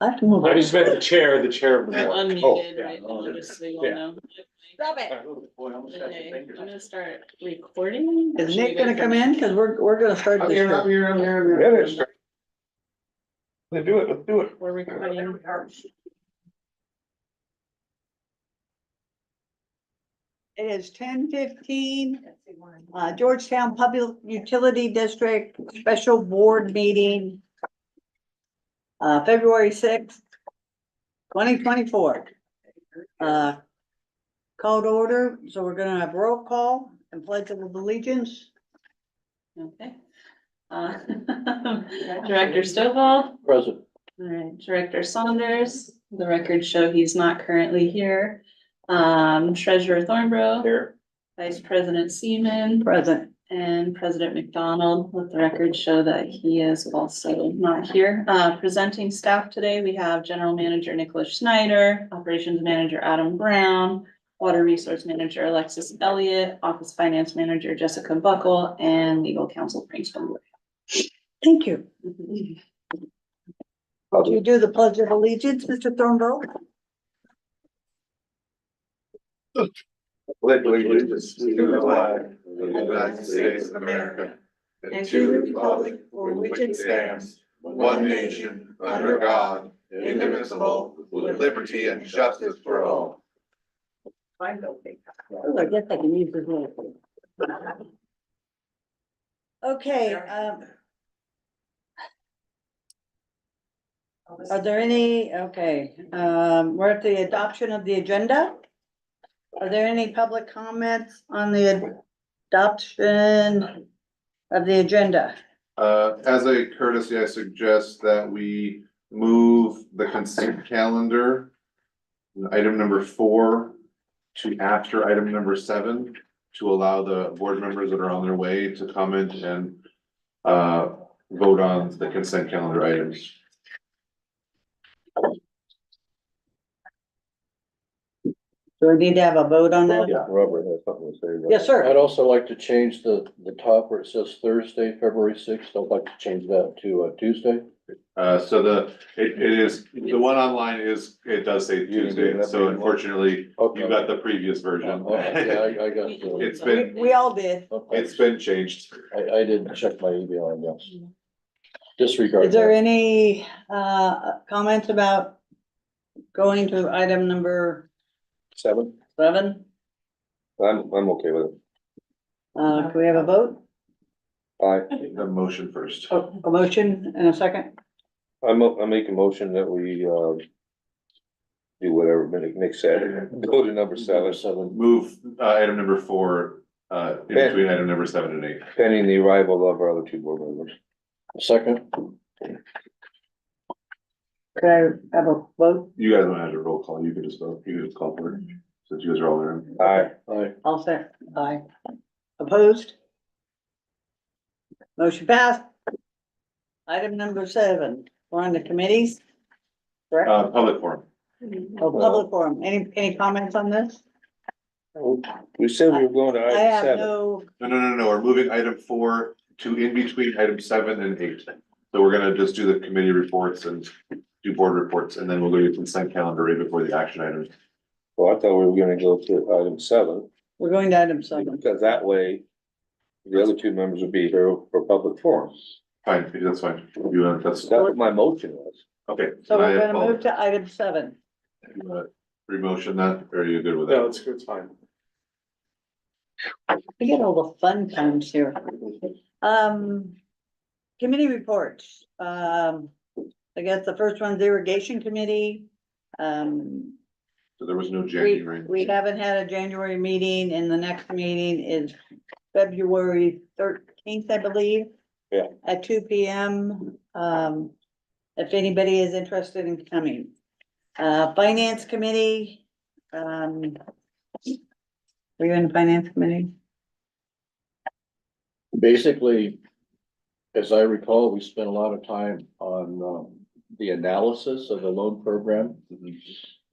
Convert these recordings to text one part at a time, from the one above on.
I have to move. I just meant the chair of the I'm board. unmuted right now, just so you all Yeah. know. Stop it. Okay, I'm gonna start recording. Is Nick gonna come in? Cause we're gonna start I'm this here, show. I'm here, I'm here. Yeah, let's do it, let's do it. We're recording. It is 10:15. Georgetown Public Utility District Special Board Meeting. February 6th, 2024. Called order, so we're gonna have roll call and pledge of allegiance. Okay. Director Stovall. Present. All right, Director Saunders, the records show he's not currently here. Treasurer Thornborough, Here. Vice President Seaman, Present. and President McDonald. Let the records show that he is also not here. Presenting staff today, we have General Manager Nicholas Schneider, Operations Manager Adam Brown, Water Resource Manager Alexis Elliott, Office Finance Manager Jessica Buckle, and Legal Counsel Frank Spindler. Thank you. Do you do the pledge of allegiance, Mr. Thornborough? Pledge allegiance to the flag of the United States of America and to the republic for which it stands, one nation, under God, indivisible, with liberty and justice for all. Oh, I guess I can use this little. Okay, are there any, okay, we're at the adoption of the agenda. Are there any public comments on the adoption of the agenda? As a courtesy, I suggest that we move the consent calendar, item number 4 to after item number 7, to allow the board members that are on their way to comment and vote on the consent calendar items. Do we need to have a vote on that? Yeah, Robert has something to say. about Yes, sir. I'd also like to change the top where it says Thursday, February 6th. I'd like to change that to Tuesday. So it is, the one online is, it does say Tuesday, so unfortunately, you got the previous version. Yeah, I got, It's been, We all did. it's been changed. I did check my email, I guess. Disregard. Is there that. any, comments about going to item number 7? 7? I'm okay with it. Can we have a vote? The motion first. Oh, a motion and a second? I make a motion that we, do whatever Nick said, go to number 7, Move, item number 4, in between item number 7 and 8. pending the arrival of our other 2 board members. Second, Could I have a vote? You guys don't have to roll call, you can just vote, you can just call for it, since you guys are all there. Aye. I'll say aye. Opposed? Motion passed. Item number 7, we're on the committees. Correct? Public forum. Oh, public forum. Any comments on this? We said we were going to I item have 7. no, We're moving item 4 to in between item 7 and 8. So we're gonna just do the committee reports and do board reports, and then we'll go to consent calendar right before the action items. Well, I thought we were gonna go to item 7, we're going to item 7. because that way the other 2 members would be here for public forum. Fine, that's fine. You, that's, That's what my motion was. okay. So we're I gonna move to item 7. You wanna Remotion that, or are you good with No, that? it's fine. We get all the fun times here. Committee reports. I guess the first one's irrigation committee. So there was no We January. haven't had a January meeting, and the next meeting is February 13th, I believe. Yeah. At 2 p.m. If anybody is interested in coming. Finance committee, were you in the finance committee? basically, as I recall, we spent a lot of time on the analysis of the loan program.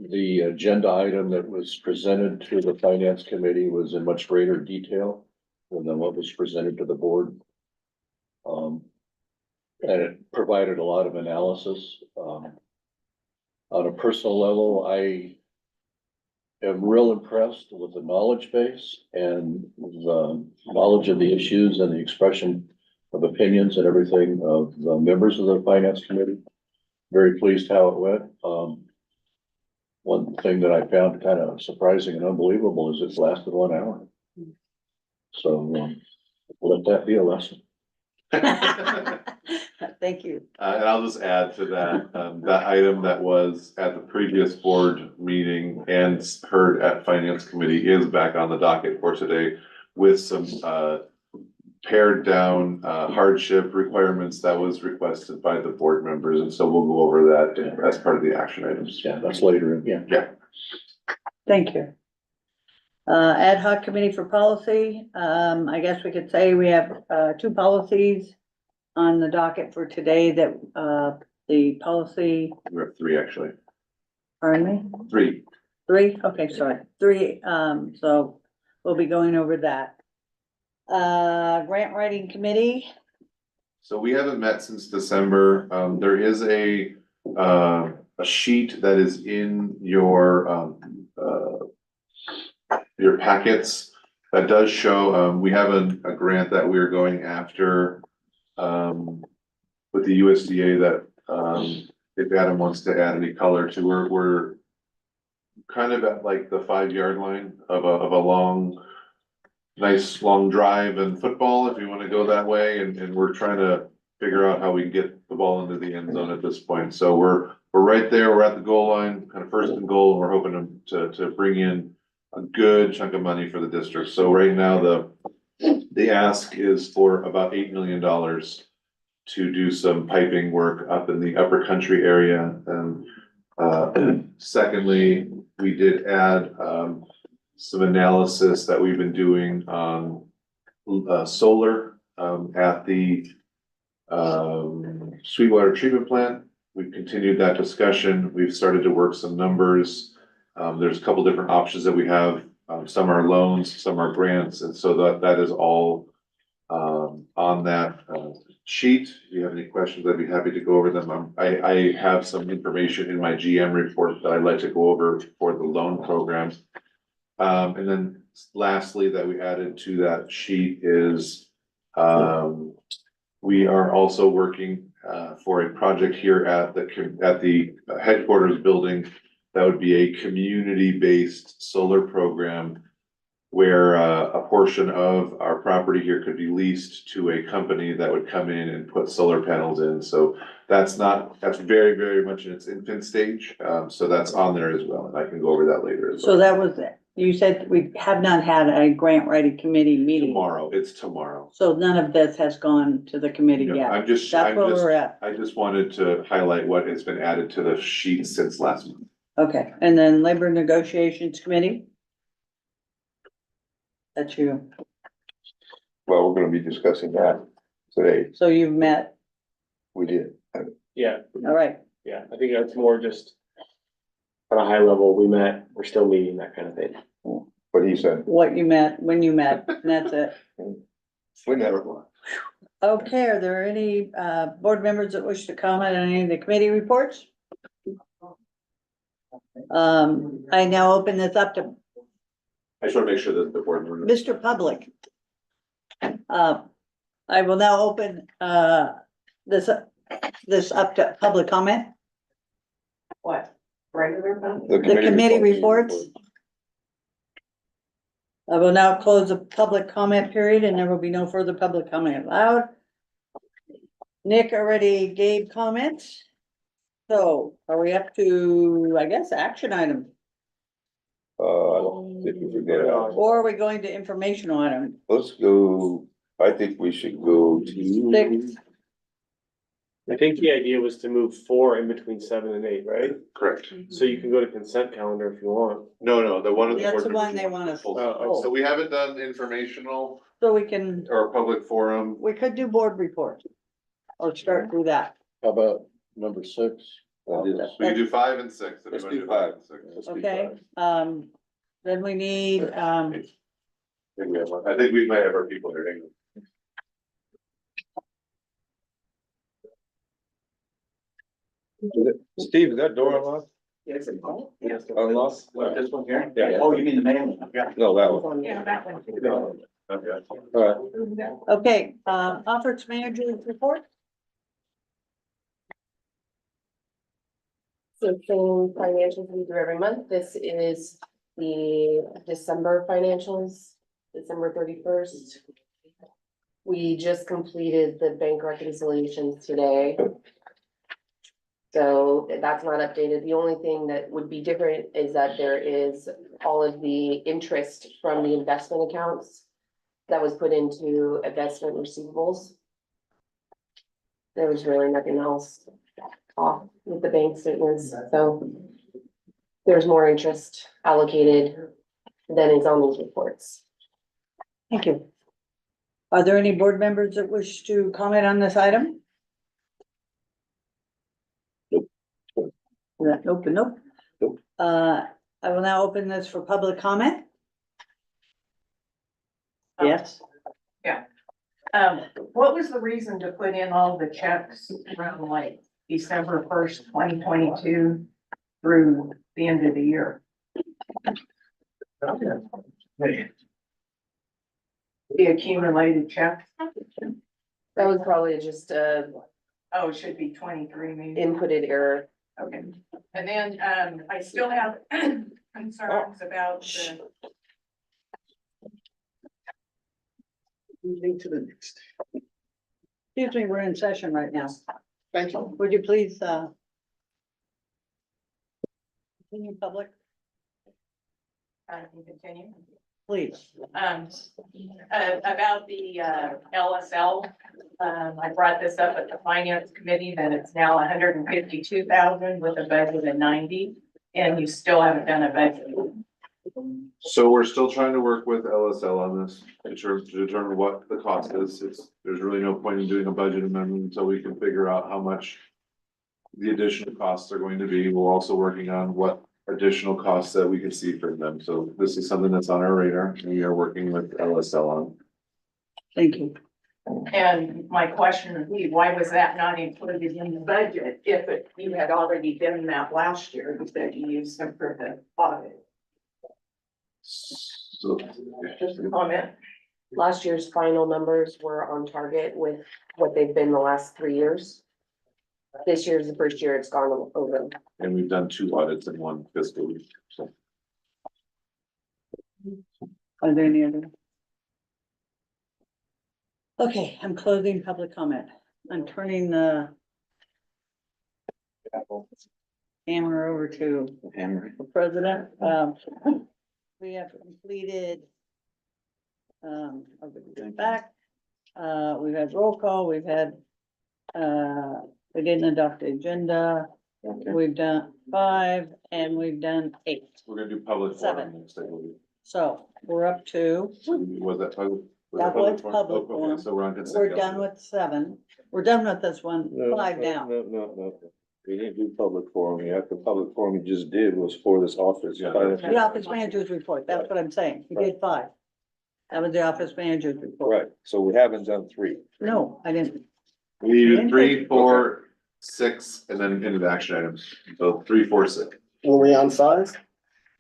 The agenda item that was presented to the finance committee was in much greater detail than what was presented to the board. And it provided a lot of analysis. On a personal level, I am real impressed with the knowledge base and the knowledge of the issues and the expression of opinions and everything of the members of the finance committee. Very pleased how it went. One thing that I found kind of surprising and unbelievable is it lasted 1 hour. So, let that be a lesson. Thank you. And I'll just add to that, that item that was at the previous board meeting and heard at finance committee is back on the docket for today with some, pared down, hardship requirements that was requested by the board members. And so we'll go over that as part of the action items. Yeah, that's later, yeah. Thank you. Ad hoc committee for policy, I guess we could say we have, 2 policies on the docket for today that, the policy, We have 3 actually. pardon me? 3. 3, okay, sorry, 3, so we'll be going over that. Grant writing committee, So we haven't met since December. There is a sheet that is in your packets that does show, we have a grant that we're going after, with the USDA that, if Adam wants to add any color to, we're kind of at like the 5-yard line of a long, nice long drive and football, if you want to go that way, and we're trying to figure out how we can get the ball into the end zone at this point. So we're right there, we're at the goal line, kind of first and goal, and we're hoping to bring in a good chunk of money for the district. So right now, the ask is for about $8 million to do some piping work up in the upper country area. And secondly, we did add some analysis that we've been doing on solar at the Sweetwater treatment plant. We've continued that discussion. We've started to work some numbers. There's a couple different options that we have. Some are loans, some are grants, and so that is all on that sheet. If you have any questions, I'd be happy to go over them. I have some information in my GM report that I'd like to go over for the loan program. And then lastly, that we added to that sheet is, we are also working, for a project here at the headquarters building. That would be a community-based solar program where, a portion of our property here could be leased to a company that would come in and put solar panels in. So that's very, very much in its infant stage. So that's on there as well, and I can go over that later as well. so that was it. You said we have not had a grant writing committee meeting. Tomorrow, it's tomorrow. So none of this has gone to the committee Yeah, yet. I'm just, That's where we're at. I just wanted to highlight what has been added to the sheet since last month. Okay, and then labor negotiations committee? That's you. Well, we're gonna be discussing that today. So you've met, We did. Yeah, all right. yeah, I think that's more just at a high level, we met, we're still meeting, that kind of thing. What he said. What you met, when you met, and that's it. We never. Okay, are there any board members that wish to comment on any of the committee reports? I now open this up to I just want to make sure that the board. Mr. Public. I will now open this up to public comment. What? Regular? The committee reports. I will now close the public comment period and there will be no further public comment allowed. Nick already gave comments. So are we up to, I guess, action item? I don't think we forget. Or are we going to informational item? Let's go, I think we should go to. 6. I think the idea was to move 4 in between 7 and 8, right? Correct. So you can go to consent calendar if you want. No, the one. That's the one they want us. Oh, So we haven't done informational So we can, or public forum. we could do board report. Or start through that. How about number 6? We can do 5 and 6. if Let's you wanna do 5. and 6. Let's do Okay, 5. then we need, I think we might have our people here. Hang on. Steve, is that door unlocked? Unlock? This one here? Yeah. Oh, you mean the main one? Yeah. No, that one. Yeah, that one. Okay. All right. Okay, office manager's report? So same financials we do every month. This is the December financials, December 31st. We just completed the bank reconciliations today. So that's not updated. The only thing that would be different is that there is all of the interest from the investment accounts that was put into investment receivables. There was really nothing else off with the bank statements, so there's more interest allocated than is on these reports. Thank you. Are there any board members that wish to comment on this item? Nope. Nope, and nope. Nope. I will now open this for public comment. Yes, What was the reason to put in all the checks around like December 1st, 2022 through the end of the year? The accumulated checks? That was probably just Oh, it should be 23 maybe. inputted error. Okay. And then, I still have concerns about the, Moving to the next. excuse me, we're in session right now. Thank you. Would you please, continue public, I can continue. please? About the, LSL. I brought this up at the finance committee that it's now 152,000 with a budget of 90, and you still haven't done a budget. So we're still trying to work with LSL on this, to determine what the cost is. There's really no point in doing a budget amendment until we can figure out how much the additional costs are going to be. We're also working on what additional costs that we can see from them. So this is something that's on our radar, and we are working with LSL on. Thank you. And my question would be, why was that not included in the budget if you had already done that last year? You said you used them for the audit. So, Just a comment. Last year's final numbers were on target with what they've been the last 3 years. This year's the first year it's gone over. and we've done 2 audits in 1 fiscal year, so. Are there any other? Okay, I'm closing public comment. I'm turning the camera over to the president. We have completed. Are we going back? We've had roll call, we've had, we didn't adopt the agenda. We've done 5 and we've done 8. We're gonna do public 7. forum next, I believe. So we're up to, Was that public? That was public Oh, forum. okay, so we're on consent. we're calendar. done with 7. We're done with this one, 5 now. No. We didn't do public forum yet. The public forum you just did was for this office. Yeah. The office manager's report, that's what I'm saying. We did 5. That was the office manager's report. Right, so we haven't done 3. No, I didn't. We did 3, 4, 6, and then into the action items. So 3, 4, 6. Were we on 5?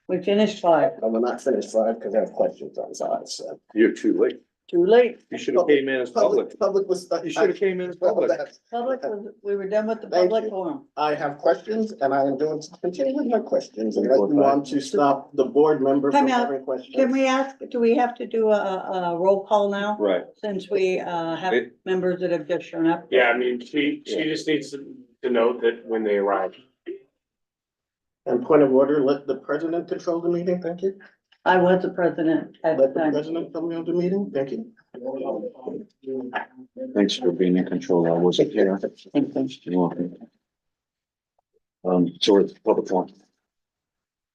We finished 5. I will not finish 5 because I have questions on 5, so. You're too late. Too late. You should have came in as public. Public was. You should have came in as Well, public. that's- Public was, we were done with the Thank public you. forum. I have questions and I am going to continue with my questions and let you want to stop the board member from Time out. having questions. Can we ask, do we have to do a roll call now? Right. Since we, have It- members that have just shown up? Yeah, I mean, she just needs to note that when they arrive. And point of order, let the president control the meeting, thank you. I was the president at the Let the time. president control the meeting, thank you. Thanks for being in control. I wasn't here. You're welcome. So we're at the public forum.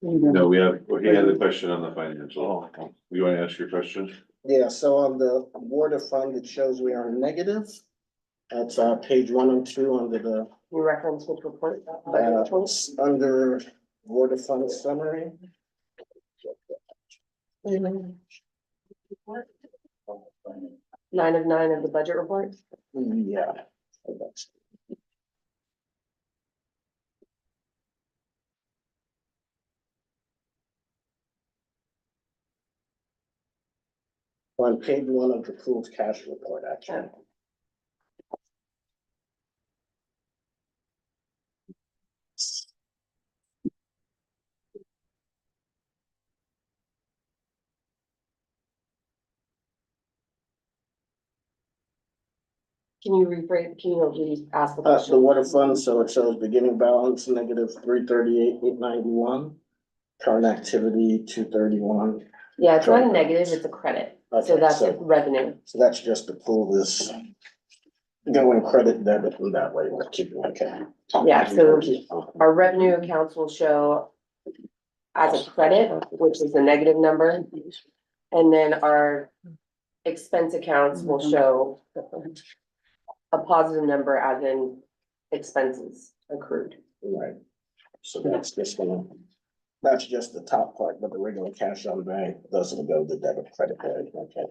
No, he had a question on the financial. Oh, okay. You wanna ask your question? Yeah, so on the water fund, it shows we are negative. That's page 1 and 2 under the, You reference which report? Budget choice? under water fund summary. 9 of 9 of the budget report. Yeah. On page one of the approved cash report, actually. Can you rephrase, can you re-ask the The question? water fund, so it shows beginning balance negative 338,891. Current activity 231. Yeah, it's not a negative, it's a credit, so Okay, that's so- revenue. So that's just to pull this. Going credit debit in that way, we're keeping, okay. Yeah, so our revenue accounts will show as a credit, which is the negative number. And then our expense accounts will show a positive number as in expenses accrued. Right. So that's just that's just the top part, but the regular cash on bank doesn't go to debit credit, right? Okay.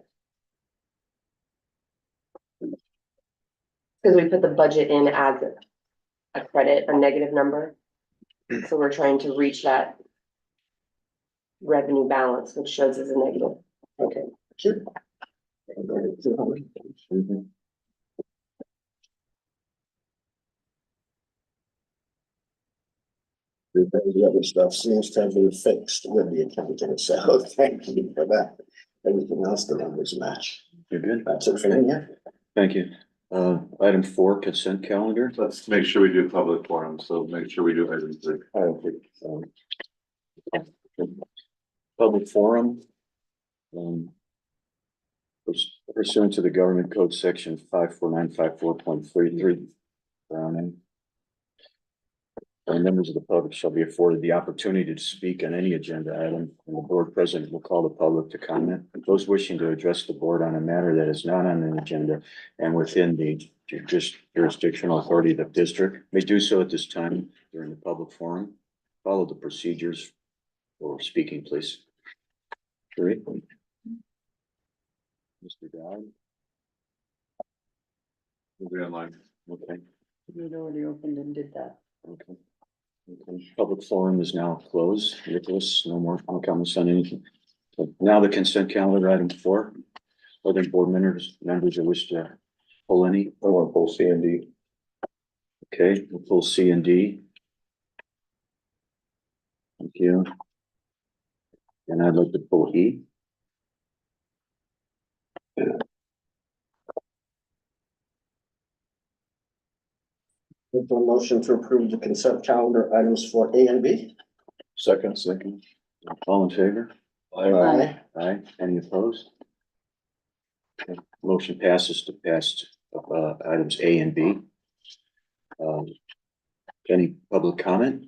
Because we put the budget in as a credit, a negative number. So we're trying to reach that revenue balance, which shows as a negative. Okay. Sure. The other stuff seems to have been fixed with the accounting, so thank you for that. Everything else, the numbers match. You're good. That's it for me, yeah. Thank you. Item 4, consent calendar. Let's make sure we do public forum, so make sure we do item 3. Public forum. Pursuant to the government code section 54954.33. Members of the public shall be afforded the opportunity to speak on any agenda item, and the board president will call the public to comment. Those wishing to address the board on a matter that is not on the agenda and within the jurisdictional authority of the district may do so at this time during the public forum. Follow the procedures for speaking, please. Sheree? Mr. Dowd? We'll be online. Okay. We'd already opened and did that. Okay. Okay. Public forum is now closed. Nicholas, no more comments on anything. So now the consent calendar, item 4. Other board members who wish to pull any? I want to pull C and D. Okay, we'll pull C and D. Thank you. And I'd like to pull E. With a motion to approve the consent calendar items for A and B. Second. All in favor? Aye. Aye. Any opposed? Okay. Motion passes to pass items A and B. Any public comment?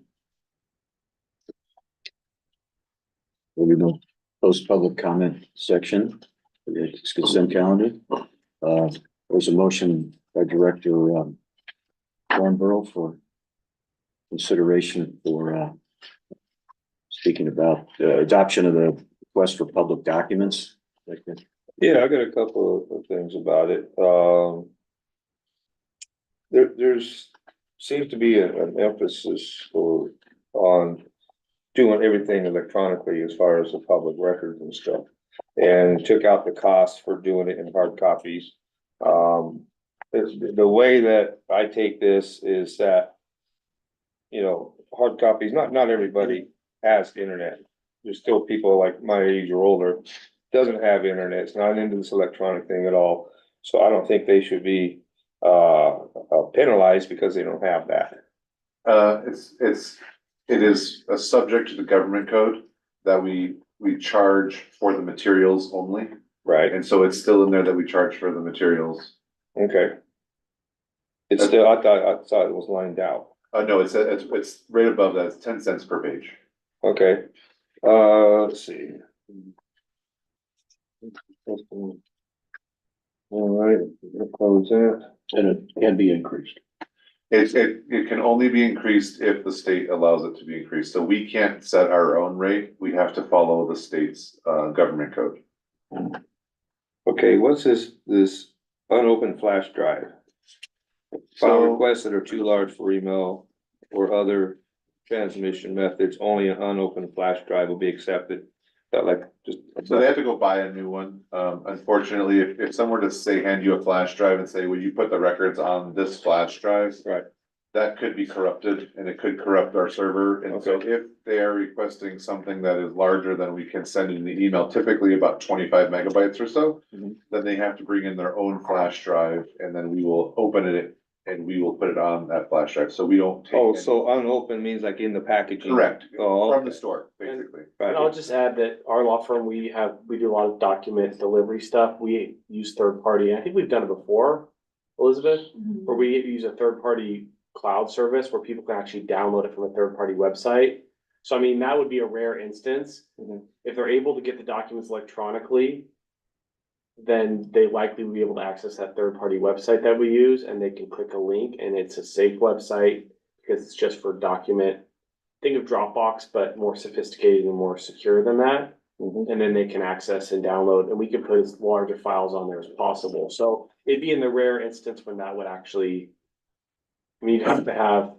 There will be no post-public comment section. It's consent calendar. There's a motion by Director Thornborough for consideration for speaking about adoption of the request for public documents. Like that. Yeah, I got a couple of things about it. There's seems to be an emphasis on doing everything electronically as far as the public records and stuff. And took out the cost for doing it in hard copies. The way that I take this is that, you know, hard copies, not everybody has internet. There's still people like my age or older, doesn't have internet, it's not into this electronic thing at all. So I don't think they should be penalized because they don't have that. It is a subject to the government code that we charge for the materials only. Right, And so it's still in there that we charge for the materials. okay. It's still, I thought it was lined out. No, it's right above that, it's 10 cents per page. Okay, let's see. All right, close that. And it can be increased. It can only be increased if the state allows it to be increased, so we can't set our own rate, we have to follow the state's government code. Okay, what's this unopened flash drive? File requests that are too large for email or other transmission methods, only an unopened flash drive will be accepted. That like, just. So they have to go buy a new one. Unfortunately, if someone were to say, hand you a flash drive and say, would you put the records on this flash drive? Right. That could be corrupted and it could corrupt our server. And so if they are requesting something that is larger than we can send in the email, typically about 25 megabytes or so, Mhm. then they have to bring in their own flash drive and then we will open it and we will put it on that flash drive. So we don't take. Oh, any- so unopened means like in the packaging? Correct, Oh, from the okay. store, basically. And I'll just add that our law firm, we do a lot of document delivery stuff. We use third party. I think we've done it before, Elizabeth, where we use a third party cloud service where people can actually download it from a third party website. So I mean, that would be a rare instance. Mhm. If they're able to get the documents electronically, then they likely will be able to access that third party website that we use and they can click a link and it's a safe website because it's just for document. Think of Dropbox, but more sophisticated and more secure than that. Mhm. And then they can access and download, and we can put as larger files on there as possible. So it'd be in the rare instance when that would actually. I mean, you'd have to have,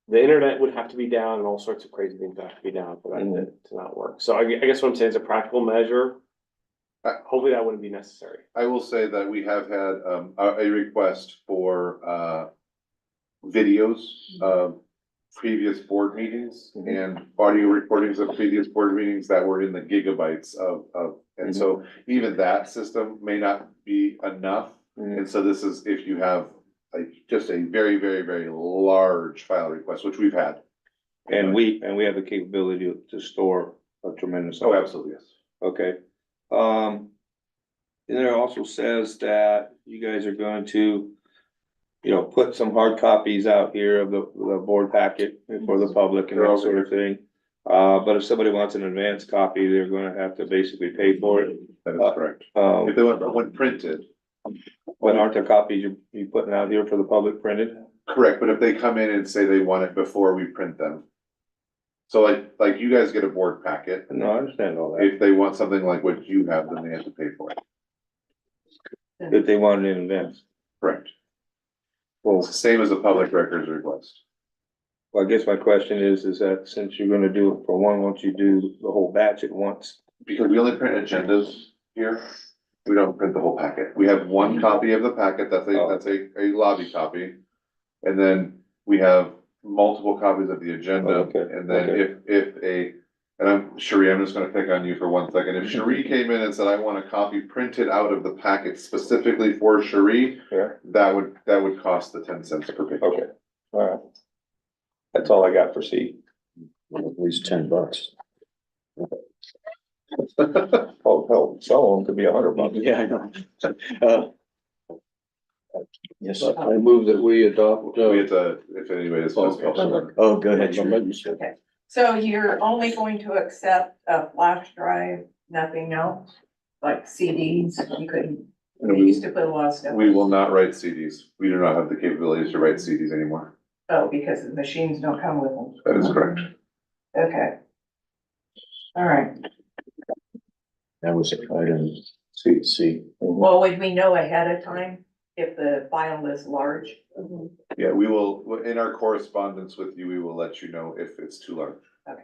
the internet would have to be down and all sorts of crazy things have to be down for that to not work. So I guess what I'm saying is a practical measure. Hopefully that wouldn't be necessary. I will say that we have had a request for videos of previous board meetings and audio recordings of previous board meetings that were in the gigabytes of, and so even that system may not be enough. And so this is if you have like just a very, very, very large file request, which we've had. And we have the capability to store a tremendous. Oh, absolutely, yes. Okay. And there also says that you guys are going to, you know, put some hard copies out here of the board packet for the public and that sort of thing. But if somebody wants an advanced copy, they're gonna have to basically pay for it. That is correct. Um, If they want printed, but aren't there copies you putting out here for the public printed? correct, but if they come in and say they want it before we print them. So like you guys get a board packet. No, I understand all that. If they want something like what you have, then they have to pay for it. If they want it in advance. Correct. Well, it's the same as a public records request. Well, I guess my question is that since you're gonna do it for one, won't you do the whole batch at once? Because we only print agendas here, we don't print the whole packet. We have one copy of the packet, that's a lobby copy. And then we have multiple copies of the agenda, Okay, and then and I'm Cherie, I'm just gonna pick on you for 1 second. If Cherie came in and said, I want a copy printed out of the packet specifically for Cherie, Yeah. that would cost the 10 cents per page. Okay, all right. That's all I got for C. At least $10. Oh, hell, some of them could be $100. Yeah, I know. Yes, I move that we adopt. We have to, if anybody is. Oh, go ahead. Okay. So you're only going to accept a flash drive, nothing else? Like CDs, you couldn't, you used to put a lot of stuff. We will not write CDs. We do not have the capabilities to write CDs anymore. Oh, because the machines don't come with them. That is correct. Okay. All right. That was item C. Well, would we know ahead of time if the file is large? Yeah, we will, in our correspondence with you, we will let you know if it's too large. Okay.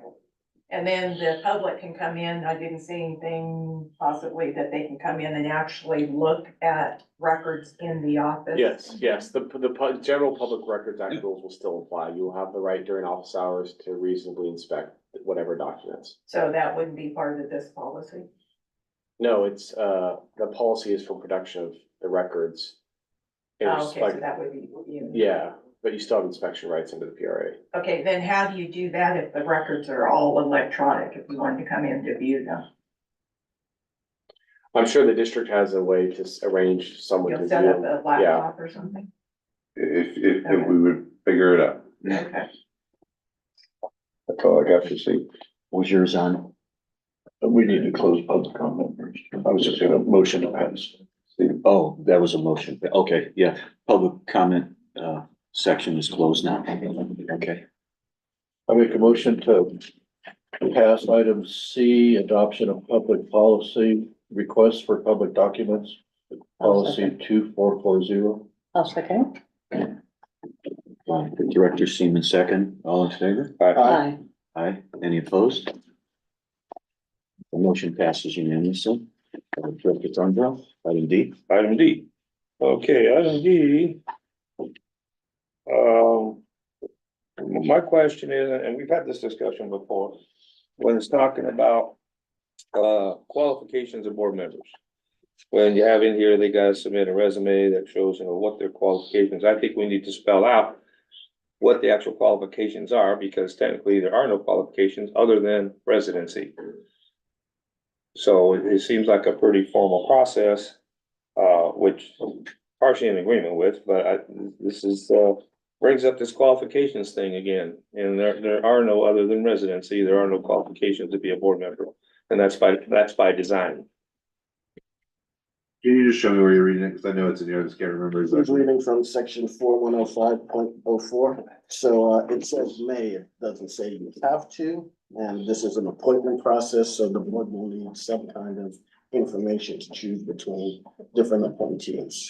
And then the public can come in, I didn't see anything possibly that they can come in and actually look at records in the office? Yes, the general public records act rules will still apply. You will have the right during office hours to reasonably inspect whatever documents. So that wouldn't be part of this policy? No, it's, the policy is for production of the records. And Oh, it's okay, like, so that would be you. yeah, but you still have inspection rights under the PRA. Okay, then how do you do that if the records are all electronic, if you want to come in to view them? I'm sure the district has a way to arrange someone to You'll set up view. a laptop or something? If we would figure it out. Okay. That's all I got for C. Was yours on? We need to close public comment first. I was just gonna motion to pass. Oh, that was a motion. Okay, yeah, public comment, section is closed now. Okay. I make a motion to pass item C, adoption of public policy, requests for public documents, policy 2440. I'll second. Director Seaman second, all in favor? Aye. Aye, any opposed? motion passes unanimously. Director Thornhill, item D. Item D. Okay, item D. My question is, and we've had this discussion before, when it's talking about qualifications of board members. When you have in here, they gotta submit a resume that shows, what their qualifications, I think we need to spell out what the actual qualifications are, because technically there are no qualifications other than residency. So it seems like a pretty formal process, which I'm partially in agreement with, but this is, brings up this qualifications thing again. And there are no other than residency, there are no qualifications to be a board member, and that's by design. Can you just show me where you're reading it? Cause I know it's in here, I just can't remember I was exactly. reading from section 4105.04. So it says may, it doesn't say you have to. And this is an appointment process, so the board will need some kind of information to choose between different appointees.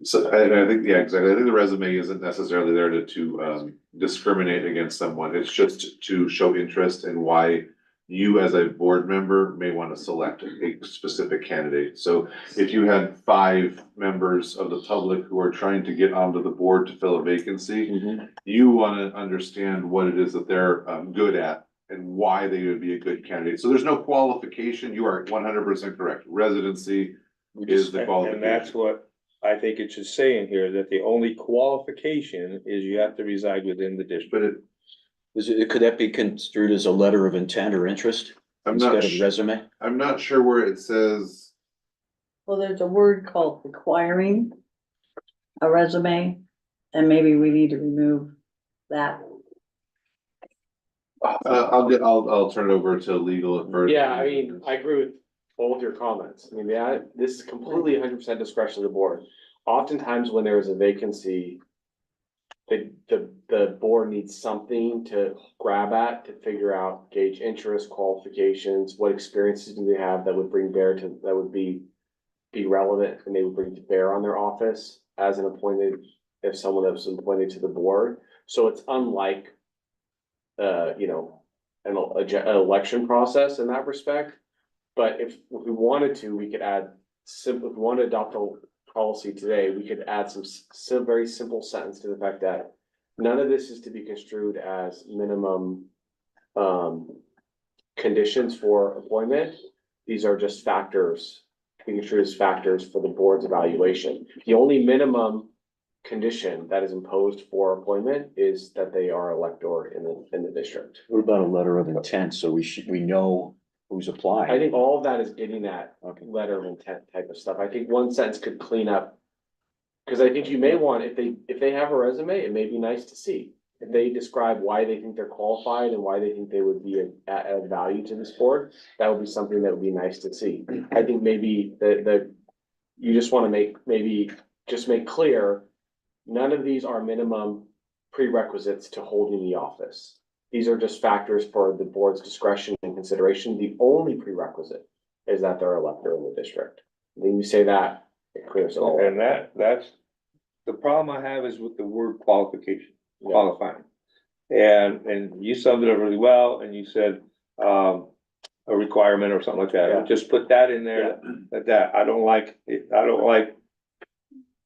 So I think, yeah, exactly. I think the resume isn't necessarily there to discriminate against someone. It's just to show interest in why you as a board member may want to select a specific candidate. So if you had 5 members of the public who are trying to get onto the board to fill a vacancy, you want to understand what it is that they're good at and why they would be a good candidate. So there's no qualification. You are 100% correct. Residency is the And qualification. that's what I think it should say in here, that the only qualification is you have to reside within the district. But Could that be construed as a letter of intent or interest I'm instead not, of resume? I'm not sure where it says, Well, there's a word called requiring a resume, and maybe we need to remove that. I'll turn it over to legal at first. Yeah, I mean, I agree with both your comments. I mean, this is completely 100% discretion of the board. Oftentimes when there is a vacancy, the board needs something to grab at, to figure out, gauge interest, qualifications, what experiences do they have that would bring bear to, that would be relevant and they would bring to bear on their office as an appointed, if someone that was appointed to the board. So it's unlike, an election process in that respect. But if we wanted to, we could add if we want to adopt a policy today, we could add some very simple sentence to the fact that none of this is to be construed as minimum conditions for appointment. These are just factors, being construed as factors for the board's evaluation. The only minimum condition that is imposed for appointment is that they are elector in the district. What about a letter of intent? So we know who's applying. I think all of that is getting that Okay. letter of intent type of stuff. I think one sentence could clean up. Cause I think you may want, if they have a resume, it may be nice to see. If they describe why they think they're qualified and why they think they would be add value to this board, that would be something that would be nice to see. I think maybe you just wanna make clear, none of these are minimum prerequisites to holding the office. These are just factors for the board's discretion and consideration. The only prerequisite is that they're elector in the district. When you say that, it clears it all up. And that's, the problem I have is with the word qualification, qualifying. And you summed it up really well, and you said, a requirement or something like that. Yeah. Just put that in there, that I don't like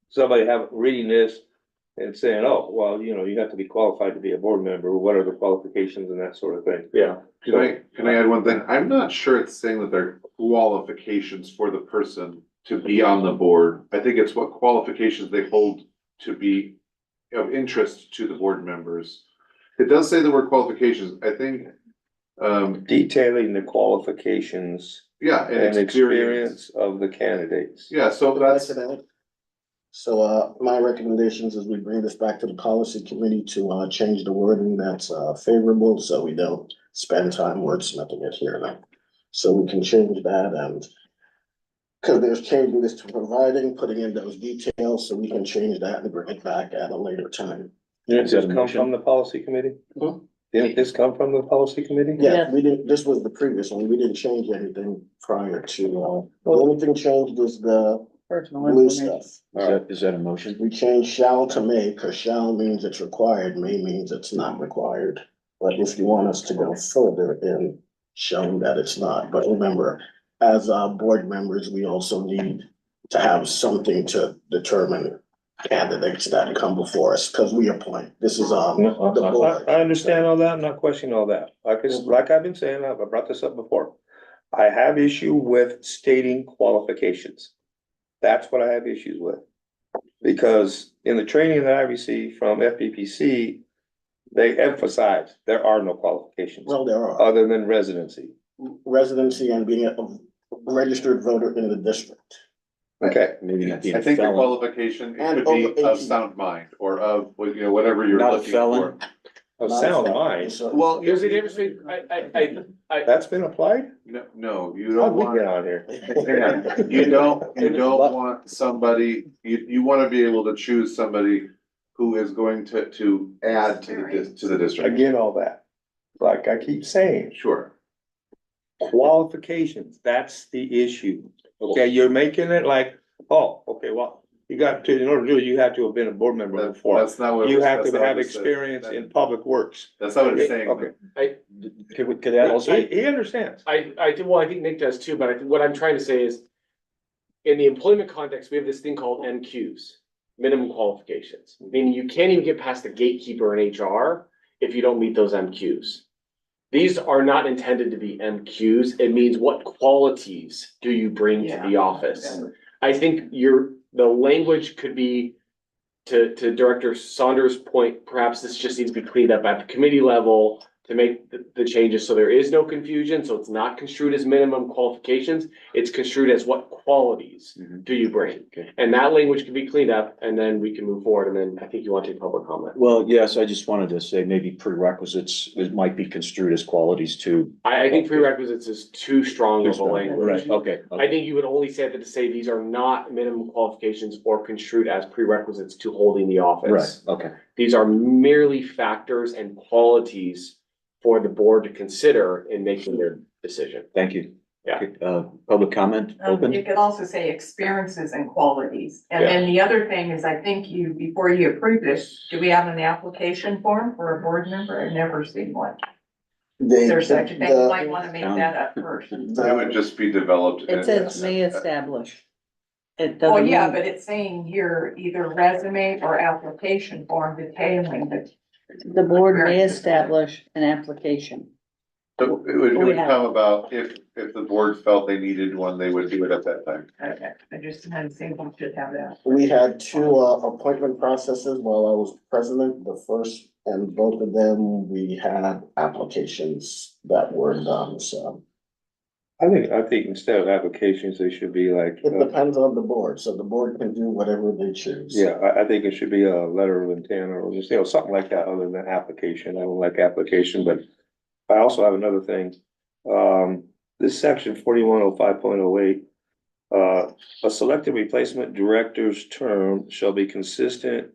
somebody reading this and saying, oh, well, you have to be qualified to be a board member, what are the qualifications and that sort of thing. Yeah. Can I add one thing? I'm not sure it's saying that they're qualifications for the person to be on the board. I think it's what qualifications they hold to be of interest to the board members. It does say the word qualifications, I think, Detailing the qualifications yeah, and experience of the candidates. Yeah, so that's, So my recommendations is we bring this back to the policy committee to change the wording that's favorable, so we don't spend time wordsmithing it here now. So we can change that, and because there's changing this to providing, putting in those details, so we can change that and bring it back at a later time. Didn't this come from the policy committee? Hmm? Didn't this come from the policy committee? Yeah, we didn't, this was the previous one, we didn't change anything prior to, the only thing changed is the Personal blue information. stuff. Is that a motion? We changed shall to may, because shall means it's required, may means it's not required. But if you want us to go further in shown that it's not. But remember, as board members, we also need to have something to determine candidates that come before us, because we appoint. This is No, the board. I understand all that, I'm not questioning all that, like I've been saying, I've brought this up before. I have issue with stating qualifications. That's what I have issues with. Because in the training that I received from FPPC, they emphasize there are no qualifications Well, there are other than residency. residency and being a registered voter in the district. Okay, Maybe not being I a think the felon. qualification, it And could be over of 18. sound mind or of, whatever you're Not a looking felon. for. of Not sound a- mind, so- Well, There's a difference between, that's been applied? No, you How'd don't we want. get on here? Yeah, you don't want somebody, you wanna be able to choose somebody who is going to add to the I district. get all that, like I keep saying, Sure. qualifications, that's the issue. Okay, you're making it like, oh, okay, well, you got to, in order to do it, you have to have been a board member before. That's not what. You have that's to not have what it said. experience in public works. That's not what it's saying. Okay, Could that also? he understands. I think Nick does too, but what I'm trying to say is, in the employment context, we have this thing called MQs, minimum qualifications. Meaning you can't even get past the gatekeeper in HR if you don't meet those MQs. These are not intended to be MQs. It means what qualities do you bring to the office? I think the language could be, to Director Saunders' point, perhaps this just needs to be cleaned up at the committee level to make the changes, so there is no confusion, so it's not construed as minimum qualifications, it's construed as what qualities do you bring? Okay. And that language can be cleaned up, and then we can move forward, and then I think you want to take public comment. Well, yes, I just wanted to say maybe prerequisites, it might be construed as qualities too. I think prerequisites is too strong of a language. Right, okay. I think you would only say that to say these are not minimum qualifications or construed as prerequisites to holding the office. Right, okay. These are merely factors and qualities for the board to consider in making their decision. Thank you. Yeah. Public comment You open? could also say experiences and qualities. And then the other thing is, I think before you approve this, do we have an application form for a board member? I've never seen one. Is there such a thing? You might wanna make that up first. It would just be developed. It says may establish. It Oh, doesn't yeah, mean- but it's saying here either resume or application form detailing The board may establish an application. So it would come about if the board felt they needed one, they would do it at that time. Okay, I just hadn't seen one should have that. We had two appointment processes while I was president. The first and both of them, we had applications that were done, so. I think instead of applications, they should be like, It depends on the board, so the board can do whatever they choose. yeah, I think it should be a letter of intent or just, something like that other than application. I don't like application, but I also have another thing. This section 4105.08, a selected replacement director's term shall be consistent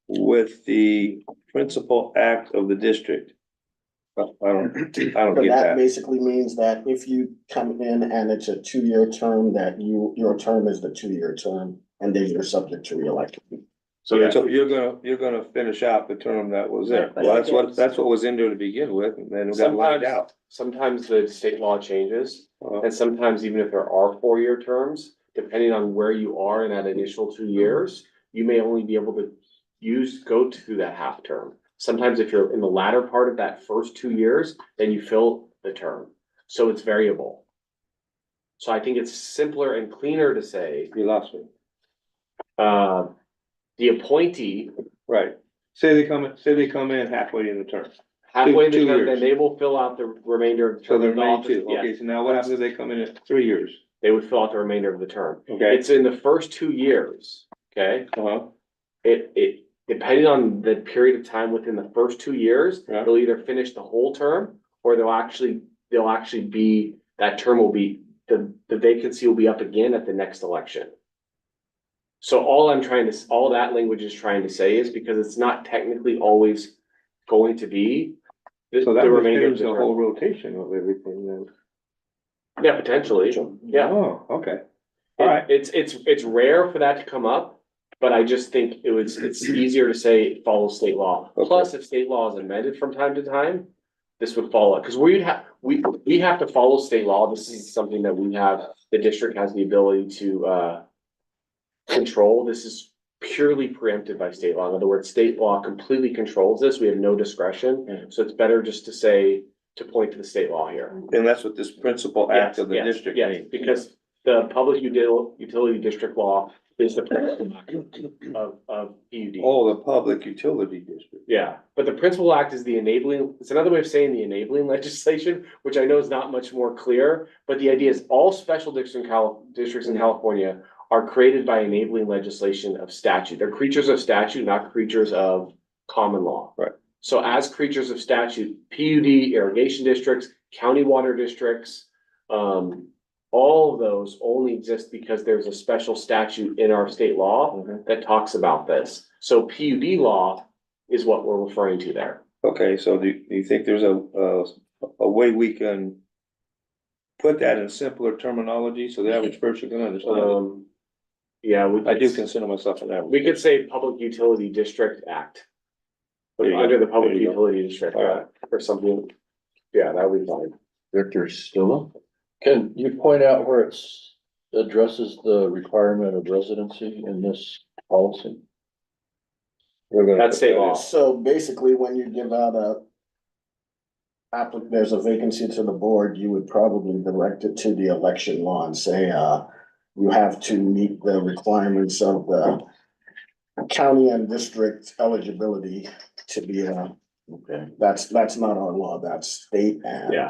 with the principal act of the district. I don't So get that that. basically means that if you come in and it's a 2-year term, that your term is the 2-year term, and then you're subject to reelection. So you're gonna finish out the term that was there. Well, that's what was in there to begin with, and then it got lined out. Sometimes the state law changes, Uh, and sometimes even if there are 4-year terms, depending on where you are in that initial 2 years, you may only be able to go to that half term. Sometimes if you're in the latter part of that first 2 years, then you fill the term, so it's variable. So I think it's simpler and cleaner to say, You lost me. the appointee Right. Say they come in halfway in the term. halfway in the 2 term, then years. they will fill out the remainder of the So term. they're of the May office. two. Yeah, Okay, so now what happens if they come in at 3 years? they would fill out the remainder of the term. Okay, It's in the first 2 years, okay? It, depending on the period of time within the first 2 years, Yeah. they'll either finish the whole term, or they'll actually be, that term will be, the vacancy will be up again at the next election. So all that language is trying to say is because it's not technically always going to be the so that would remainder of change the the whole term. rotation of everything then. Yeah, potentially, yeah. Oh, okay. All right. It's rare for that to come up, but I just think it's easier to say it follows state law. Okay. Plus, if state law is amended from time to time, this would follow, because we have to follow state law. This is something that the district has the ability to, control. This is purely preempted by state law. In other words, state law completely controls this. We have no discretion. So it's better just to point to the state law here. And that's what this principal act of the Yes, district yes, means. because the public utility district law is the principal act of PUD. Oh, the public utility district. Yeah, but the principal act is the enabling, it's another way of saying the enabling legislation, which I know is not much more clear. But the idea is all special districts in California are created by enabling legislation of statute. They're creatures of statute, not creatures of common law. Right. So as creatures of statute, PUD, irrigation districts, county water districts, all of those only exist because there's a special statute in our state law that talks about this. So PUD law is what we're referring to there. Okay, so do you think there's a way we can put that in simpler terminology so the average person can understand it? Yeah, I do consider myself an average. we could say Public Utility District Act. There you go. Under the Public There you go. Utility District All right. Act or something. Yeah, that would be fine. Victor Stilla, can you point out where it's addresses the requirement of residency in this policy? That's state law. So basically, when you give out there's a vacancy to the board, you would probably direct it to the election law and say, you have to meet the requirements of the county and district eligibility to be, Okay, that's not our law, that's state and. Yeah.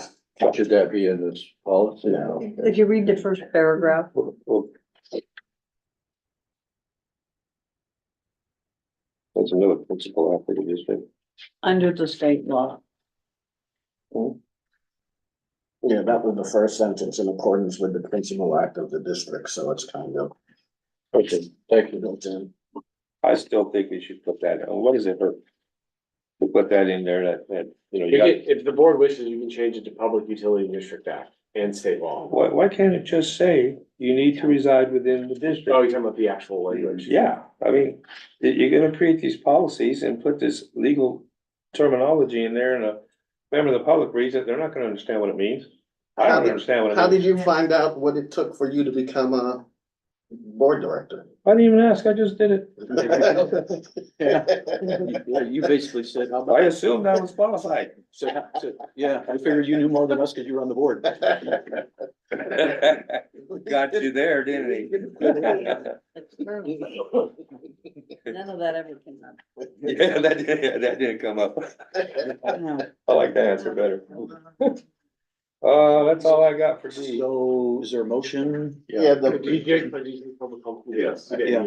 should that be in this policy? No. If you read the first paragraph, Well, that's another principal act of the district. under the state law. Yeah, that was the first sentence in accordance with the principal act of the district, so it's kind of. Okay, thank you. built in. I still think we should put that, what does it hurt? To put that in there that, you know, you got, If the board wishes, you can change it to Public Utility District Act and state law. why can't it just say you need to reside within the Oh, district? you're talking about the actual language? Yeah, I mean, you're gonna create these policies and put this legal terminology in there and a member of the public reads it, they're not gonna understand what it means. I don't understand what it How means. did you find out what it took for you to become a board director? I didn't even ask, I just did it. Yeah, you basically said, how I about, assumed I was qualified. yeah, I figured you knew more than us because you were on the board. Got you there, didn't he? None of that ever came up. Yeah, that didn't come up. No. I like the answer better. That's all I got for D. So is there a motion? Yeah, Yes. Yeah.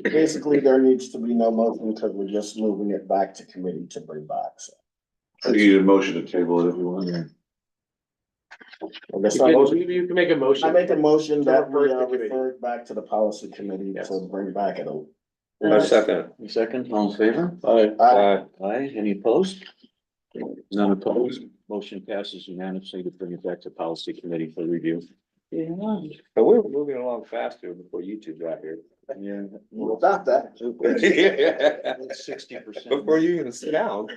basically, there needs to be no motion because we're just moving it back to committee to bring back, so. You need a motion to table it if you want. I guess I motion- You can make a motion. I make a motion that we refer to committee. refer it back to the policy committee Yes. to bring back at a. I second. Second, all in favor? Aye. Aye. Aye, any opposed? None opposed, motion passes unanimously to bring it back to policy committee for review. Yeah. But we were moving along faster before you two got here. Yeah. Not that. 60%. Before you even sit down.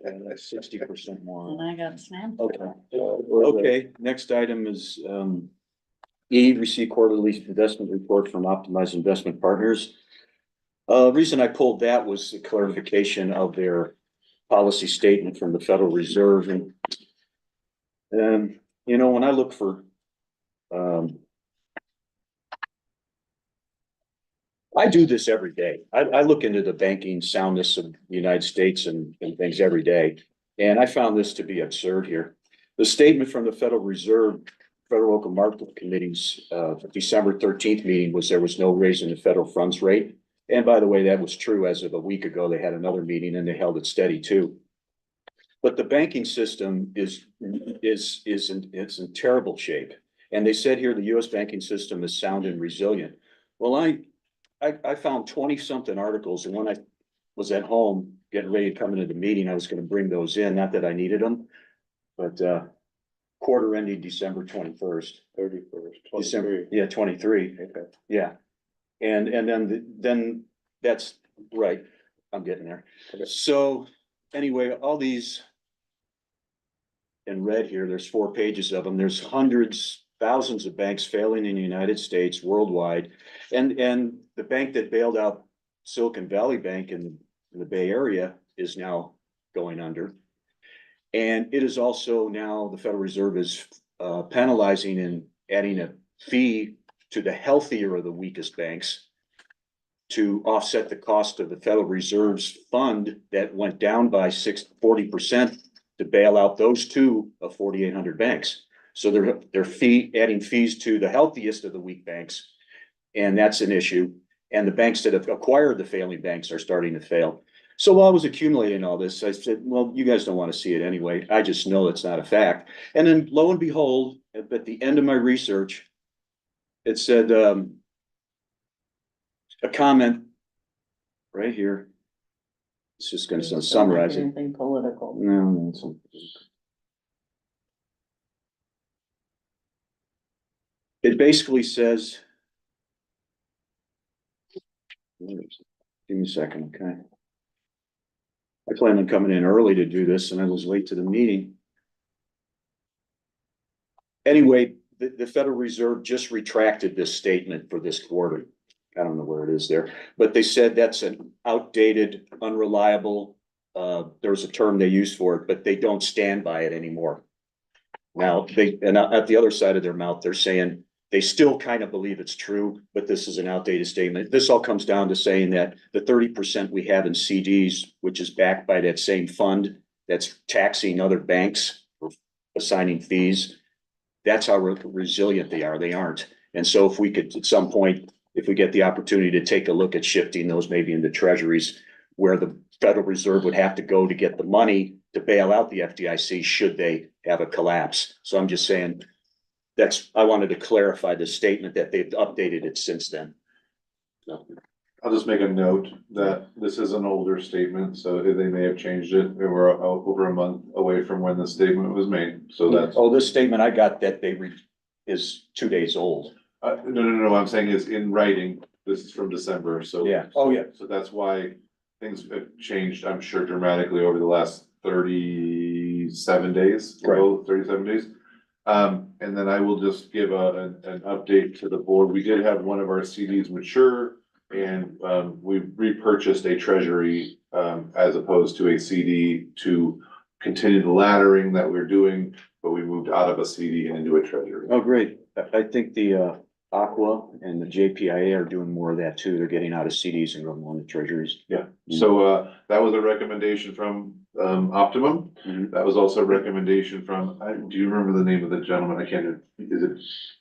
60% more. And I got Sam. Okay, okay, next item is, E, receive quarterly investment report from Optimize Investment Partners. Reason I pulled that was the clarification of their policy statement from the Federal Reserve and you know, when I look for, I do this every day. I look into the banking soundness of the United States and things every day. And I found this to be absurd here. The statement from the Federal Reserve, Federal Local Market Committee's December 13th meeting was there was no raise in the federal funds rate. And by the way, that was true as of a week ago. They had another meeting and they held it steady too. But the banking system is in terrible shape. And they said here the US banking system is sound and resilient. Well, I found 20-something articles, and when I was at home getting ready to come into the meeting, I was gonna bring those in, not that I needed them. But quarter ending December 21st. 31st. December, yeah, 23. Okay. Yeah. And then that's right, I'm getting there. Okay. So anyway, all these in red here, there's 4 pages of them. There's hundreds, thousands of banks failing in the United States, worldwide. And the bank that bailed out Silicon Valley Bank in the Bay Area is now going under. And it is also now, the Federal Reserve is penalizing and adding a fee to the healthier of the weakest banks to offset the cost of the Federal Reserve's fund that went down by 40% to bail out those two of 4,800 banks. So they're adding fees to the healthiest of the weak banks. And that's an issue. And the banks that have acquired the failing banks are starting to fail. So while I was accumulating all this, I said, well, you guys don't want to see it anyway. I just know it's not a fact. And then lo and behold, at the end of my research, it said, a comment right here. It's just going to summarize it. Anything political. No, it basically says, give me a second, okay? I planned on coming in early to do this and I was late to the meeting. Anyway, the Federal Reserve just retracted this statement for this quarter. I don't know where it is there, but they said that's an outdated, unreliable, there was a term they used for it, but they don't stand by it anymore. Now, and at the other side of their mouth, they're saying they still kind of believe it's true, but this is an outdated statement. This all comes down to saying that the 30% we have in CDs, which is backed by that same fund that's taxing other banks for assigning fees, that's how resilient they are. They aren't. And so if we could, at some point, if we get the opportunity to take a look at shifting those maybe into treasuries, where the Federal Reserve would have to go to get the money to bail out the FDIC should they have a collapse. So I'm just saying, I wanted to clarify the statement that they've updated it since then. So, I'll just make a note that this is an older statement, so they may have changed it. We're over a month away from when the statement was made, so that's. oh, this statement I got that is 2 days old. No, I'm saying it's in writing. This is from December, so. Yeah. Oh, yeah. So that's why things have changed, I'm sure, dramatically over the last 37 days. Right. 37 days. And then I will just give an update to the board. We did have one of our CDs mature and, we repurchased a treasury, as opposed to a CD to continue the laddering that we're doing, but we moved out of a CD and into a treasury. Oh, great. I think the Aqua and the JPIA are doing more of that too. They're getting out of CDs and going on to treasuries. Yeah, so, that was a recommendation from, Optimum. Mhm. That was also a recommendation from, do you remember the name of the gentleman? I can't,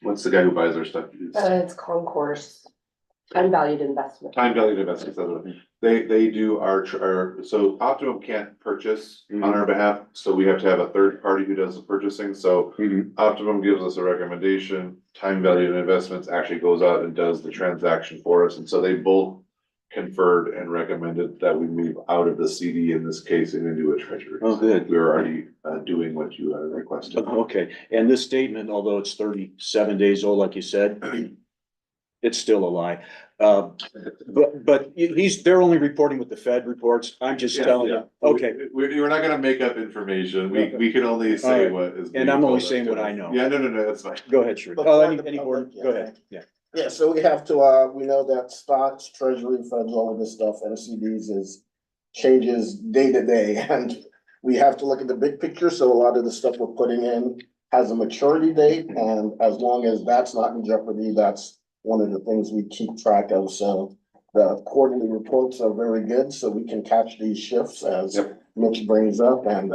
what's the guy who buys our stuff? It's Concourse, unvalued investment. Time Value Investments, that's what they do so Optimum can't purchase on our behalf, so we have to have a third party who does the purchasing, so Optimum gives us a recommendation. Time Value Investments actually goes out and does the transaction for us, and so they both conferred and recommended that we move out of the CD in this case and into a treasury. Oh, good. We're already doing what you requested. Okay, and this statement, although it's 37 days old, like you said, it's still a lie. But they're only reporting what the Fed reports. I'm just telling you, okay. We're not gonna make up information. We can only say what is. And I'm only saying what I know. Yeah, no, that's fine. Go ahead, Sheree. Before Any the board, public, go ahead, yeah. Yeah, so we have to, we know that stocks, treasury funds, all of this stuff, NCDs changes day to day, and we have to look at the big picture, so a lot of the stuff we're putting in has a maturity date, and as long as that's not in jeopardy, that's one of the things we keep track of, so the quarterly reports are very good, so we can catch these shifts as Mitch brings up, and,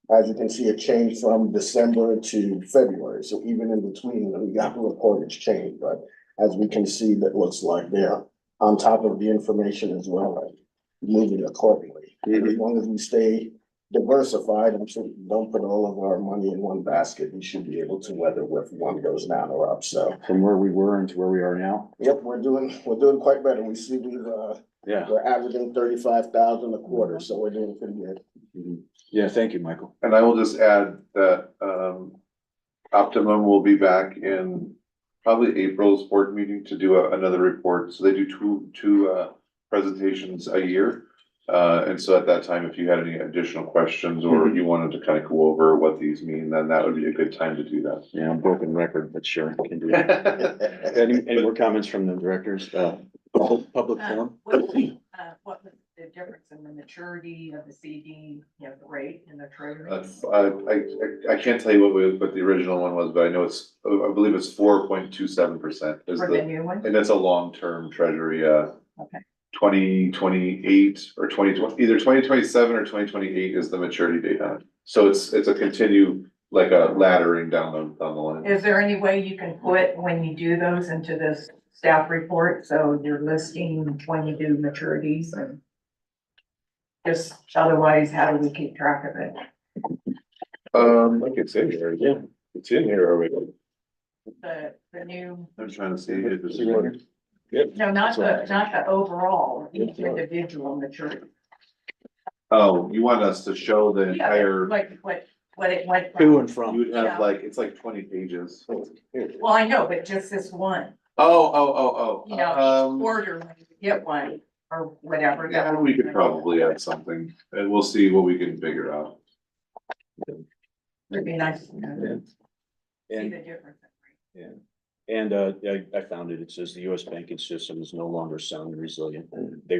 as you can see, it changed from December to February, so even in between, when we got the report, it's changed, but as we can see, that looks like they're on top of the information as well, and moving accordingly. As long as we stay diversified and so don't put all of our money in one basket, we should be able to weather if one goes down or up, so. From where we were into where we are now? Yep, we're doing quite better. We see we're averaging 35,000 a quarter, so we're doing pretty good. Yeah, thank you, Michael. And I will just add that, Optimum will be back in probably April's board meeting to do another report. So they do two presentations a year. And so at that time, if you had any additional questions or you wanted to kind of go over what these mean, then that would be a good time to do that. Yeah, I'm broken record, but sure, can do it. Any more comments from the directors? Public forum? What was the difference in the maturity of the CD, you know, the rate and the treasury? I can't tell you what the original one was, but I know I believe it's 4.27% is For the the, new one? and that's a long-term treasury, Okay. 2028 or 2020, either 2027 or 2028 is the maturity date on it. So it's a continue, like a laddering down the line. Is there any way you can put, when you do those into this staff report, so you're listing when you do maturities and just otherwise, how do we keep track of it? Like it's in here, yeah, it's in here already. The new, I'm trying to see if this is. no, not the overall, each individual maturity. Oh, you want us to show the Yeah, entire, like what it went To from. and from. you would Yeah. have like, it's like 20 pages. Well, I know, but just this one, you know, each quarter, when you get one or whatever. that Yeah, we could probably add something and we'll see what we can figure out. Would be nice to know. See And, the difference. and, I found it. It says the US banking system is no longer sound and resilient. They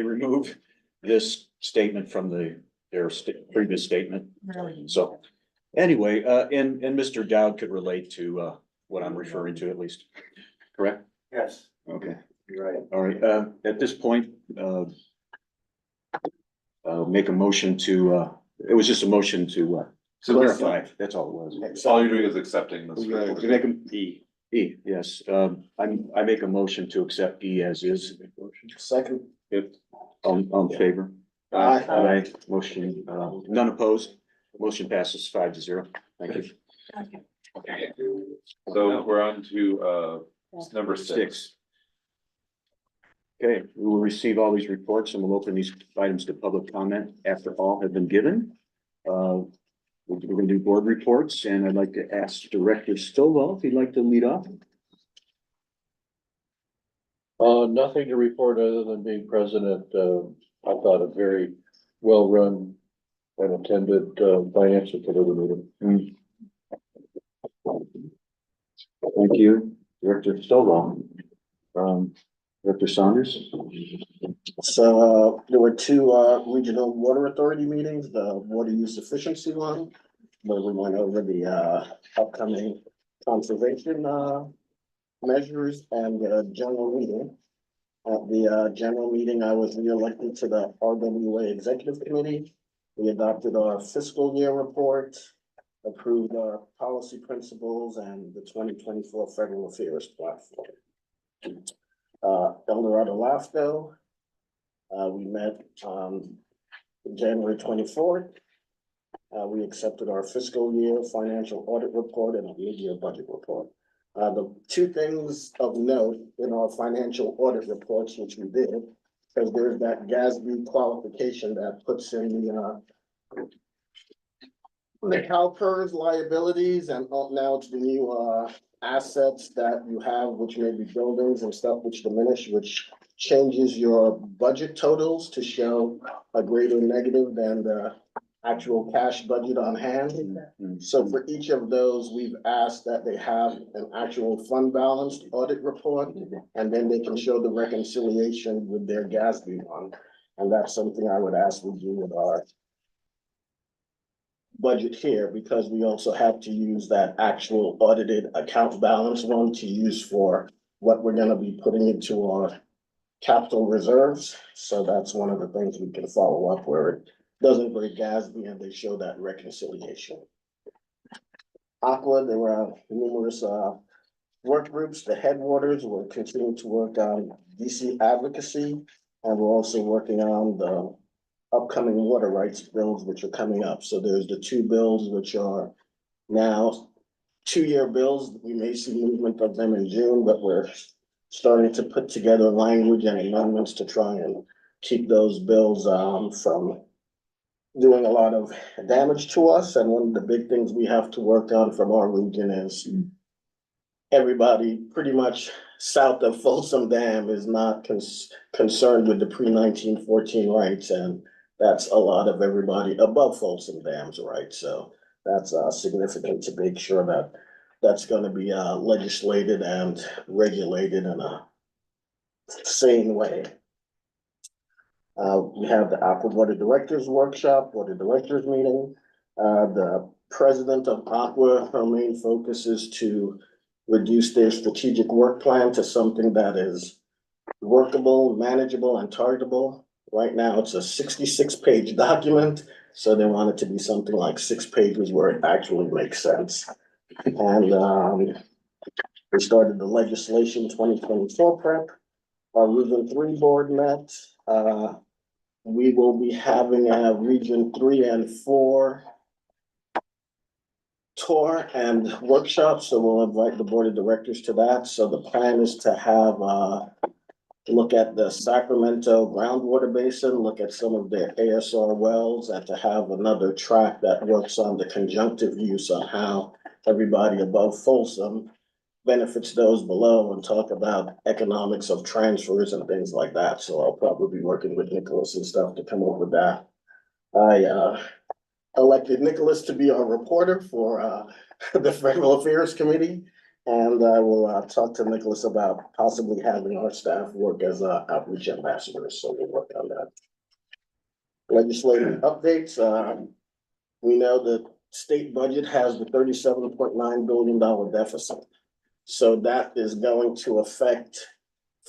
removed this statement from their previous statement. Really. So anyway, and Mr. Dowd could relate to, what I'm referring to at least, correct? Yes, Okay, you're right. all right, at this point, make a motion to, it was just a motion to, So this- clarify, that's all it was. All you're doing is accepting this. To make a E, yes, I make a motion to accept E as is. Second. If, on favor? Aye. Aye, motion, none opposed, motion passes 5-0, thank you. Okay. So we're on to, number 6. Okay, we will receive all these reports and we'll open these items to public comment after all have been given. We're gonna do board reports and I'd like to ask Director Stovall if he'd like to lead off. Nothing to report other than being president. I thought a very well-run and attended, financial committee meeting. Thank you, Director Stovall. Director Saunders? So, there were two, regional water authority meetings, the water use efficiency one, where we went over the, upcoming conservation, measures and the general meeting. At the, general meeting, I was reelected to the RWA Executive Committee. We adopted our fiscal year report, approved our policy principles and the 2024 federal affairs platform. El Dorado LAFCO, we met, January 24th. We accepted our fiscal year financial audit report and a mid-year budget report. The two things of note in our financial audit reports, which we did, because there's that GASB qualification that puts in the CalPERS liabilities and now it's the new, assets that you have, which may be buildings and stuff which diminish, which changes your budget totals to show a greater negative than the actual cash budget on hand. So for each of those, we've asked that they have an actual fund balanced audit report, and then they can show the reconciliation with their GASB one. And that's something I would ask we do with our budget here, because we also have to use that actual audited account balance one to use for what we're gonna be putting into our capital reserves. So that's one of the things we can follow up where it doesn't break GASB and they show that reconciliation. Aqua, there were numerous work groups. The headwaters will continue to work on DC advocacy, and we're also working on the upcoming water rights bills which are coming up. So there's the two bills which are now 2-year bills. We may see movement of them in June, but we're starting to put together language and amendments to try and keep those bills from doing a lot of damage to us. And one of the big things we have to work on from our region is everybody pretty much south of Folsom Dam is not concerned with the pre-1914 rights, and that's a lot of everybody above Folsom Dam's rights, so that's significant to make sure that that's gonna be legislated and regulated in a same way. We have the Aqua Board of Directors workshop, Board of Directors meeting. The president of Aqua, her main focus is to reduce their strategic work plan to something that is workable, manageable, and targetable. Right now, it's a 66-page document, so they want it to be something like 6 pages where it actually makes sense. And we started the legislation 2024 prep. Our Region 3 board met. We will be having a Region 3 and 4 tour and workshop, so we'll invite the board of directors to that. So the plan is to have look at the Sacramento groundwater basin, look at some of their ASR wells, and to have another track that works on the conjunctive use on how everybody above Folsom benefits those below, and talk about economics of transfers and things like that. So I'll probably be working with Nicholas and stuff to come up with that. I elected Nicholas to be our reporter for the Federal Affairs Committee. And I will talk to Nicholas about possibly having our staff work as outreach ambassadors, so we'll work on that. Legislative updates, we know the state budget has the $37.9 billion deficit. So that is going to affect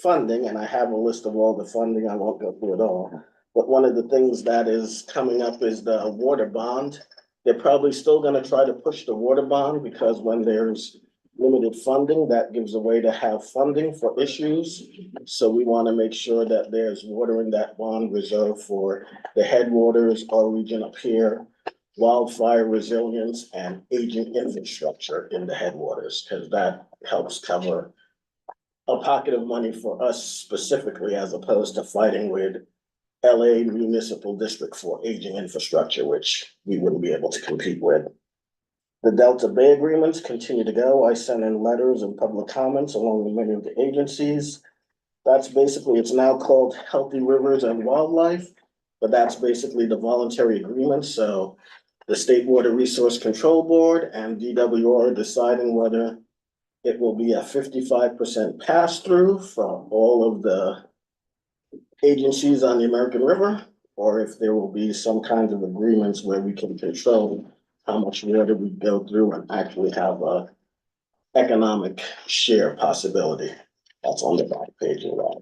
funding, and I have a list of all the funding, I won't go through it all. But one of the things that is coming up is the water bond. They're probably still gonna try to push the water bond, because when there's limited funding, that gives a way to have funding for issues. So we want to make sure that there's water in that bond reserve for the headwaters, our region up here, wildfire resilience, and aging infrastructure in the headwaters, because that helps cover a pocket of money for us specifically, as opposed to fighting with LA Municipal District for aging infrastructure, which we wouldn't be able to compete with. The Delta Bay agreements continue to go. I sent in letters and public comments along with many of the agencies. That's basically, it's now called Healthy Rivers and Wildlife, but that's basically the voluntary agreement. So the State Water Resource Control Board and DWR are deciding whether it will be a 55% pass-through from all of the agencies on the American River, or if there will be some kind of agreements where we can control how much water we go through and actually have a economic share possibility. That's on the back page of that.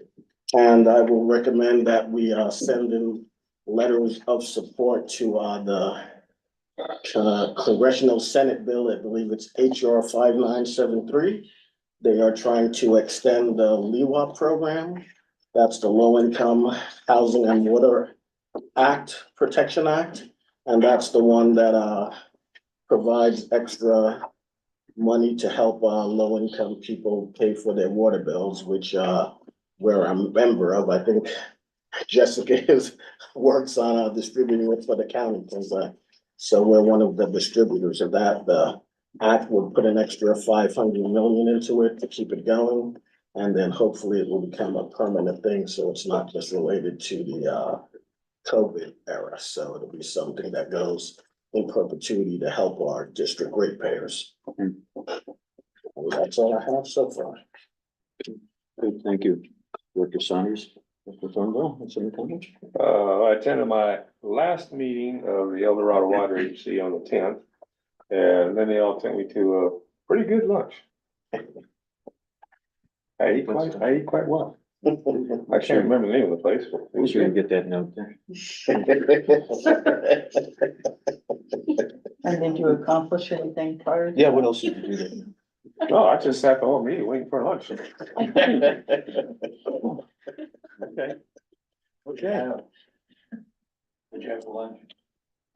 And I will recommend that we send in letters of support to the Congressional Senate bill. I believe it's HR 5973. They are trying to extend the LEWA program. That's the Low Income Housing and Water Act, Protection Act. And that's the one that provides extra money to help low-income people pay for their water bills, which we're a member of. I think Jessica works on distributing it for the county. So we're one of the distributors of that. The act would put an extra 500 million into it to keep it going. And then hopefully it will become a permanent thing, so it's not just related to the COVID era. So it'll be something that goes in perpetuity to help our district ratepayers. And that's all I have so far. Good, thank you. Director Saunders, Mr. Thornwell, what's in the comments? I attended my last meeting of the El Dorado Water Agency on the 10th. And then they all took me to a pretty good lunch. I ate quite well. I can't remember the name of the place, but it was Sure, good. get that note there. And did you accomplish anything prior? Yeah, what else did you do there? No, I just sat the whole meeting waiting for lunch. Okay. Okay. Did you have lunch?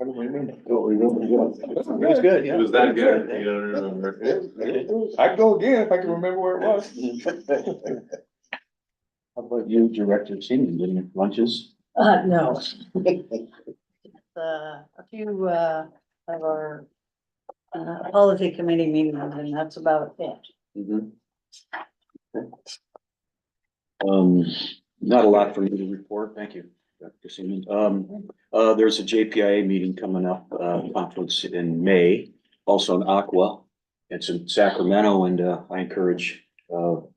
I don't remember. Don't remember. It was good, yeah. It was that good, you don't remember. I'd go again if I could remember where it was. How about you, Director Seaman, didn't lunches? No. A few of our policy committee meetings, and that's about it. Mhm. Okay. Not a lot for me to report. Thank you, Dr. Seaman. There's a JPIA meeting coming up, conference in May, also in Aqua. It's in Sacramento, and I encourage the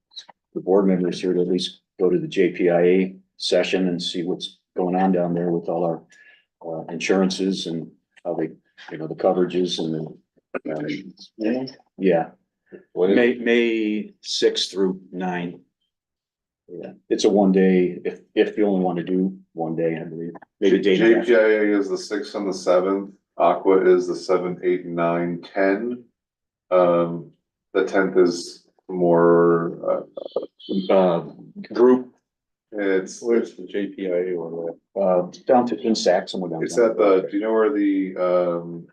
board members here to at least go to the JPIA session and see what's going on down there with all our insurances and how they, you know, the coverages and the, yeah. What is it? May 6th through 9. Yeah, it's a 1 day, if you only want to do 1 day, I believe, maybe a day and a half. JPIA is the 6th and the 7th, Aqua is the 7th, 8th, 9, 10. The 10th is more, Group, Where's the JPIA one? down to in Sac, somewhere down. it's at the, do you know where the,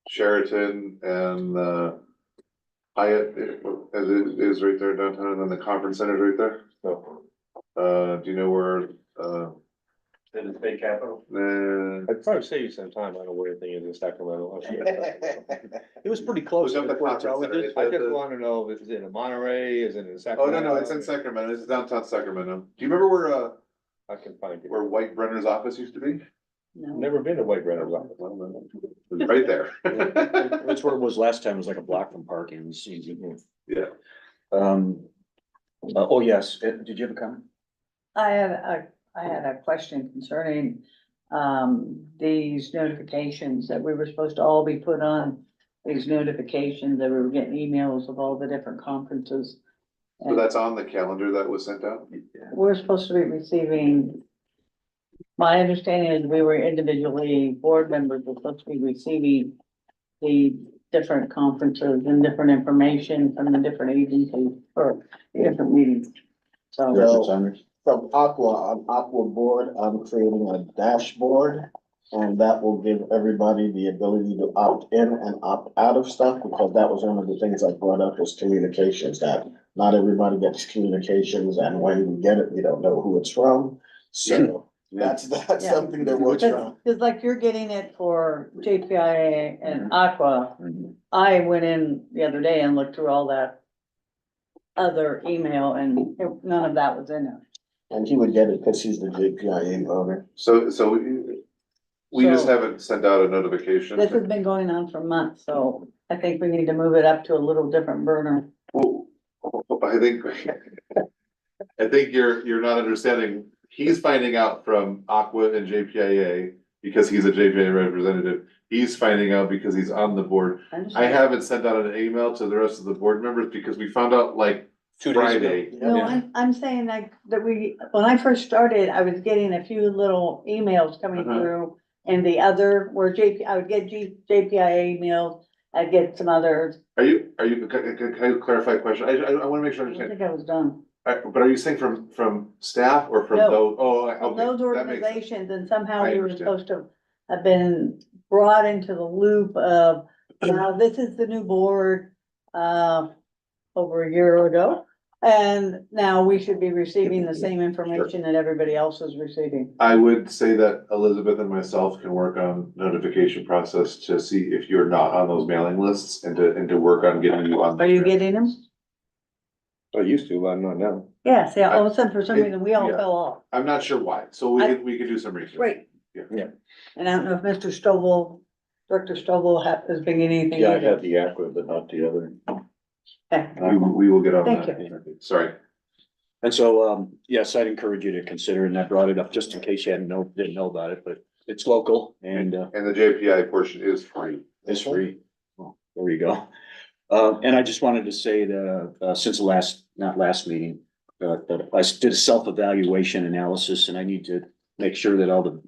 Sheraton and, Hyatt is right there downtown, and then the conference center is right there? Do you know where, In the state capital? uh, I'd probably save you some time. I don't know where everything is in Sacramento. It was pretty close. Look up the to Fort conference Collins. center. I just wanna know if it's in Monterey, is it in Oh, Sacramento? no, it's in Sacramento, it's downtown Sacramento. Do you remember where, I can find it. where White Brenner's office used to be? No. Never been to White Renner's office. Right there. That's where it was last time, it was like a block from parking, it was easy. Yeah. Oh, yes, did you have a comment? I had a question concerning, these notifications that we were supposed to all be put on. These notifications that we were getting emails of all the different conferences. So that's on the calendar that was sent out? We're supposed to be receiving. My understanding is we were individually, board members were supposed to be receiving the different conferences and different information from the different agencies or different meetings. So, Director Saunders? From Aqua, on Aqua board, I'm creating a dashboard. And that will give everybody the ability to opt in and opt out of stuff, because that was one of the things I brought up was communications, that not everybody gets communications, and when we get it, we don't know who it's from. So that's Yeah. something that works on. cause like you're getting it for JPIA and Aqua. Mhm. I went in the other day and looked through all that other email and none of that was in there. And he would get it because he's the JPIA owner. So we just So- haven't sent out a notification. This has been going on for months, so I think we need to move it up to a little different burner. Well, I think, you're not understanding. He's finding out from Aqua and JPIA because he's a JPIA representative. He's finding out because he's on the board. I haven't sent out an email to the rest of the board members because we found out like 2 days ago. Friday. No, I'm saying like that when I first started, I was getting a few little emails coming Uh-huh. through. And the other were I would get JPIA emails, I'd get some others. Can I clarify a question? I wanna make sure I I don't understand. think I was done. But are you saying from staff or from No. those? Oh, From okay, those that makes sense. organizations, and somehow I we were understand. supposed to have been brought into the loop of, now this is the new board, over a year ago. And now we should be receiving the same information that everybody else is receiving. I would say that Elizabeth and myself can work on notification process to see if you're not on those mailing lists and to work on getting you on. Are you getting them? I used to, but I'm not now. Yes, yeah, all of a sudden, for some reason, we all Yeah. fell off. I'm not sure why, so we could do some research. Great. Yeah. And I don't know if Mr. Stovall, Director Stovall has been getting anything. Yeah, I either. had the Aqua, but not the other. Okay. We will get on Thank that. Sorry. And so, yes, I'd encourage you to consider, and I brought it up just in case you didn't know about it, but it's local and, And the JPI portion is free. it's free. Well, there you go. And I just wanted to say that, since the not last meeting, that I did a self-evaluation analysis, and I need to make sure that all the,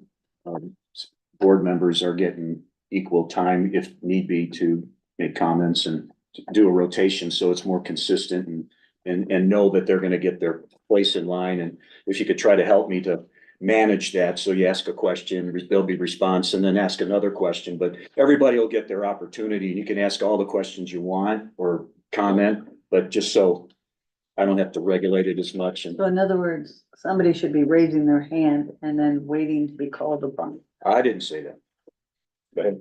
board members are getting equal time if need be to make comments and to do a rotation, so it's more consistent and know that they're gonna get their place in line. And if you could try to help me to manage that, so you ask a question, there'll be response, and then ask another question, but everybody will get their opportunity. You can ask all the questions you want or comment, but just so I don't have to regulate it as much. And So in other words, somebody should be raising their hand and then waiting to be called upon. I didn't say that.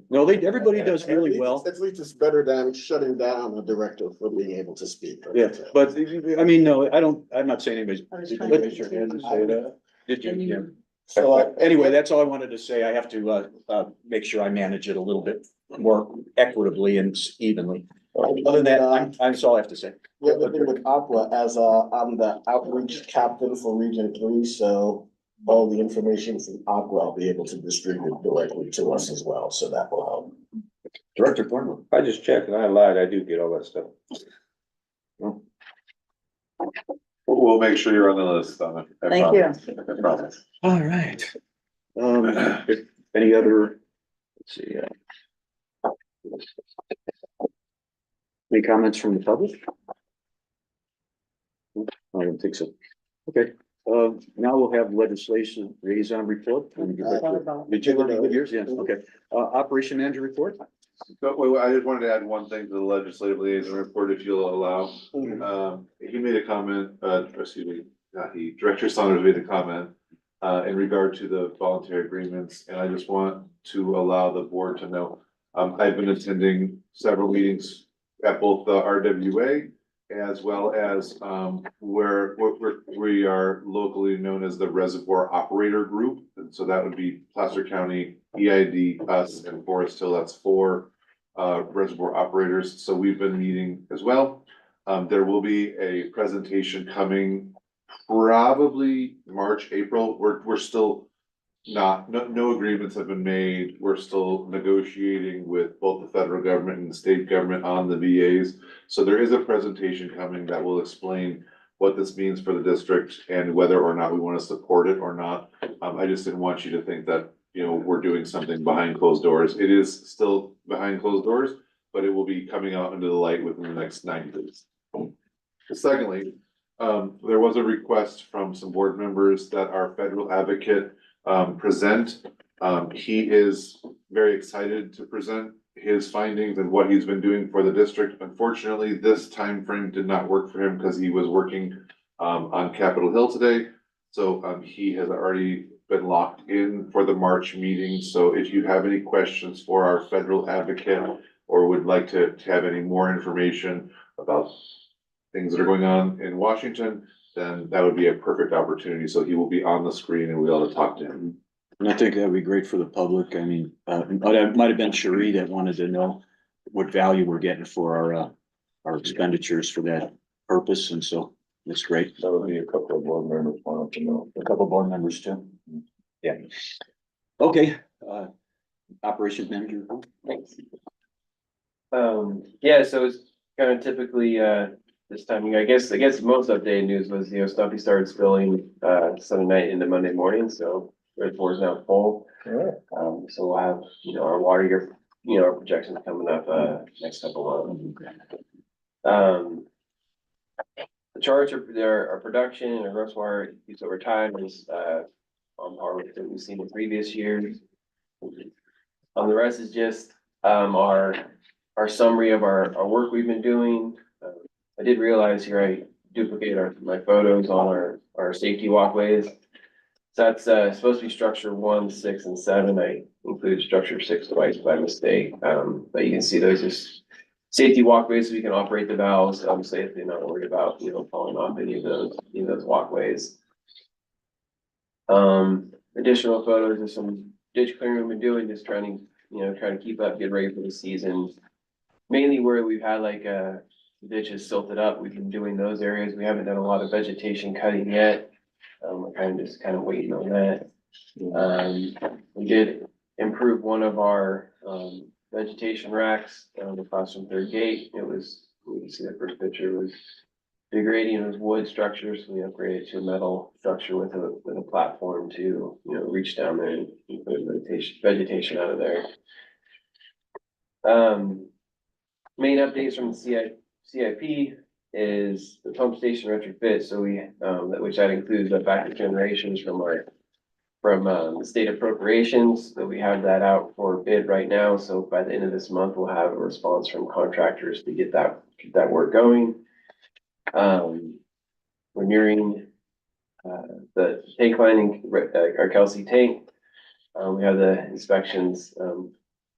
No, everybody does really well. At least it's better than shutting down a director for being able to speak. Yeah, but I mean, no, I'm not saying anybody's. I was Did you trying to- raise your hand and say that? Did you? Yeah. So, Anyway, that's all I wanted to say. I have to, make sure I manage it a little bit more equitably and evenly. Other than that, that's all I have to say. the other thing with Aqua, as I'm the outreach captain for Region 3, so all the information from Aqua, I'll be able to distribute directly to us as well, so that will help. Director Thornwell. I just checked and I lied, I do get all that stuff. We'll make sure you're on the list, Donna. I Thank you. promise. I promise. All right. If any other, let's see, any comments from the public? I don't think so. Okay, now we'll have legislation liaison report. Did you already give yours? Yes, okay. Operation manager report? But wait, I just wanted to add one thing to the legislative liaison report, if you'll allow. He made a comment, excuse me, not he, Director Saunders made a comment in regard to the voluntary agreements, and I just want to allow the board to know. I've been attending several meetings at both the RWA as well as where we are locally known as the Reservoir Operator Group. And so that would be Placer County, EID, us, and Forest Hill. That's 4 reservoir operators. So we've been meeting as well. There will be a presentation coming probably March, April. We're still no agreements have been made. We're still negotiating with both the federal government and the state government on the VAs. So there is a presentation coming that will explain what this means for the district and whether or not we want to support it or not. I just didn't want you to think that, you know, we're doing something behind closed doors. It is still behind closed doors, but it will be coming out into the light within the next 90 days. Secondly, there was a request from some board members that our federal advocate present. He is very excited to present his findings and what he's been doing for the district. Unfortunately, this time frame did not work for him because he was working on Capitol Hill today. So he has already been locked in for the March meeting. So if you have any questions for our federal advocate or would like to have any more information about things that are going on in Washington, then that would be a perfect opportunity. So he will be on the screen and we'll be able to talk to him. And I think that'd be great for the public. I mean, it might have been Cherie that wanted to know what value we're getting for our expenditures for that purpose. And so that's great. That would be a couple of board members wanting to know. A couple board members too. Yeah. Okay, operations manager. Thanks. Yeah, so it's kind of typically, this time, I guess most updated news was, Stumpy started spilling, Sunday night into Monday morning, so Reservoir is now full. So we'll have, our water year, our projections coming up, next couple of. The charge of our production and our gross water use over time is, on par with what we've seen in previous years. The rest is just, our summary of our work we've been doing. I did realize here I duplicated my photos on our safety walkways. So that's supposed to be structure 1, 6, and 7. I included structure 6 twice by mistake. But you can see those as safety walkways so we can operate the valves safely, not worried about, falling off any of those walkways. Additional photos of some ditch clearing we've been doing, just trying to keep up, get ready for the season. Mainly where we've had ditches silted up, we've been doing those areas. We haven't done a lot of vegetation cutting yet. We're kind of waiting on that. We did improve one of our vegetation racks across from Third Gate. It was, you can see the first picture, was degrading. It was wood structure, so we upgraded to a metal structure with a platform to reach down there and put vegetation out of there. Main updates from the CIP is the pump station retrofit. So that includes the backup generations from the state appropriations. So we have that out for bid right now. So by the end of this month, we'll have a response from contractors to get that work going. We're nearing the tank lining, our Kelsey tank. We have the inspections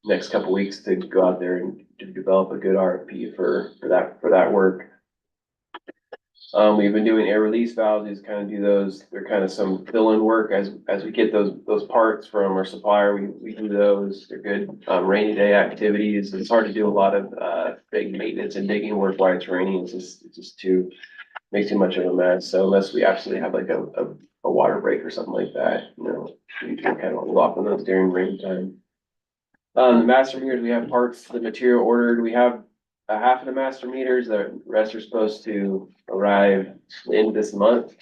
next couple weeks to go out there and to develop a good RFP for that work. We've been doing air release valves, these kind of do those, they're kind of some fill-in work as we get those parts from our supplier, we do those, they're good, rainy day activities. It's hard to do a lot of, big maintenance and digging work while it's raining, it's just makes too much of a mess, so unless we absolutely have like a water break or something like that, you know, we can kind of hold off on those during rain time. The master meters, we have parts, the material ordered, we have a half of the master meters, the rest are supposed to arrive in this month.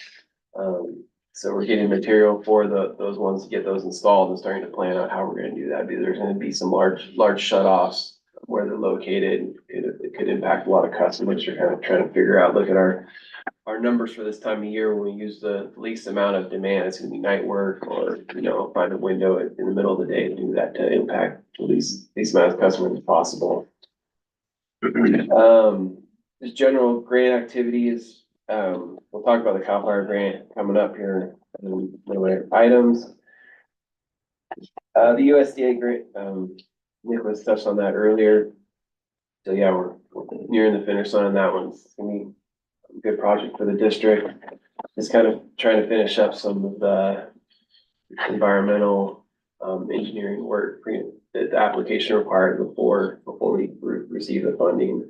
So we're getting material for those ones to get those installed and starting to plan out how we're gonna do that, because there's gonna be some large shutoffs where they're located. It could impact a lot of customers who are kind of trying to figure out, look at our numbers for this time of year, when we use the least amount of demand, it's gonna be night work, or, you know, find a window in the middle of the day to do that, to impact the least amount of customers as possible. Just general grant activities, we'll talk about the CAL FIRE grant coming up here in items. The USDA grant, Nicholas touched on that earlier. So yeah, we're nearing the finish line on that one. It's gonna be a good project for the district. Just kind of trying to finish up some of the environmental, engineering work, the application required before we receive the funding.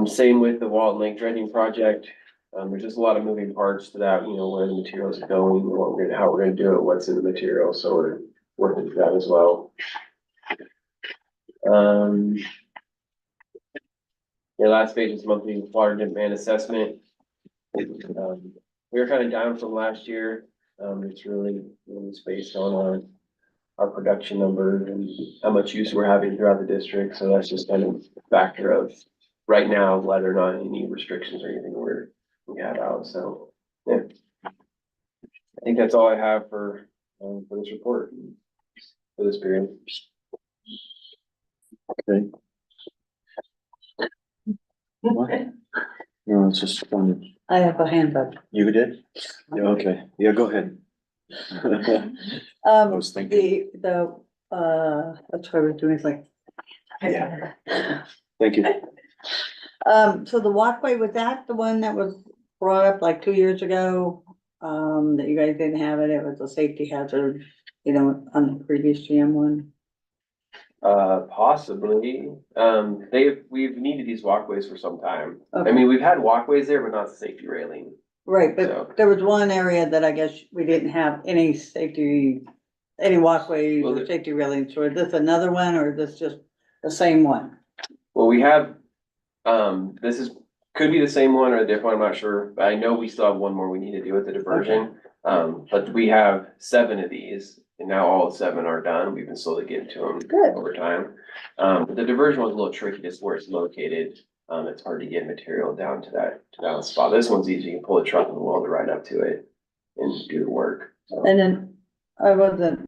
Same with the Walton Lake dredging project. There's just a lot of moving parts to that, you know, where the materials are going, how we're gonna do it, what's in the material, so we're working through that as well. The last page is monthly water demand assessment. We were kind of down from last year. It's really based on our production numbers and how much use we're having throughout the district. So that's just kind of a factor of right now, whether or not any restrictions or anything we have out. So yeah, I think that's all I have for this report for this period. Okay. No, it's just funny. I have a hand up. You did? Yeah, okay. Yeah, go ahead. I was thinking. That's why we're doing, it's like. Yeah. Thank you. So the walkway, was that the one that was brought up like 2 years ago? That you guys didn't have it, it was a safety hazard, you know, on the previous GM one? Possibly. We've needed these walkways for some time. I Okay. mean, we've had walkways there, but not the safety railing. Right, So- but there was one area that I guess we didn't have any walkways Well, or the- safety railings, so is this another one, or is this just the same one? Well, we have, could be the same one or a different one, I'm not sure, but I know we still have one more we need to do with the diversion. But we have 7 of these, and now all 7 are done. We've been slowly getting to them Good. over time. The diversion was a little tricky, just where it's located. It's hard to get material down to that spot. This one's easy. You can pull a truck and welder right up to it and do the work. So, And then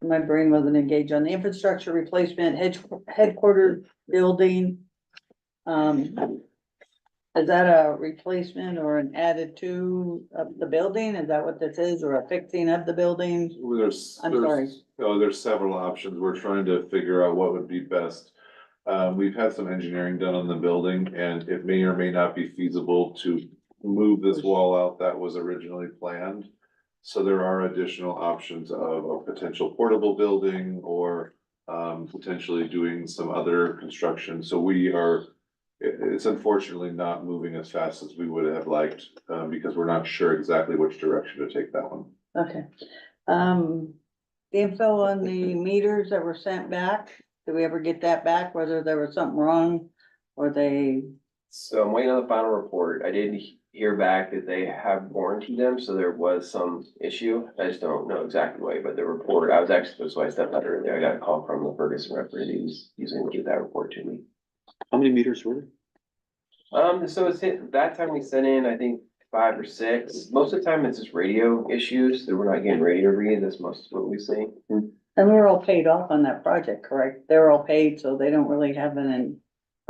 my brain wasn't engaged on the infrastructure replacement, headquarters building. Is that a replacement or an added to of the building? Is that what this is, or a fixing of the building? I'm sorry. There's several options. We're trying to figure out what would be best. We've had some engineering done on the building, and it may or may not be feasible to move this wall out that was originally planned. So there are additional options of a potential portable building or potentially doing some other construction. So it's unfortunately not moving as fast as we would have liked, because we're not sure exactly which direction to take that one. Okay. The info on the meters that were sent back, did we ever get that back, whether there was something wrong or they? So I'm waiting on the final report. I did hear back that they have warranted them, so there was some issue. I just don't know exactly why, but the report, I was actually, that's why I stepped out earlier. I got a call from the Ferguson representative who's going to get that report to me. How many meters were there? So that time we sent in, I think 5 or 6. Most of the time it's just radio issues, that we're not getting radio reads. That's most of what we see. And we're all paid off on that project, correct? They're all paid, so they don't really have a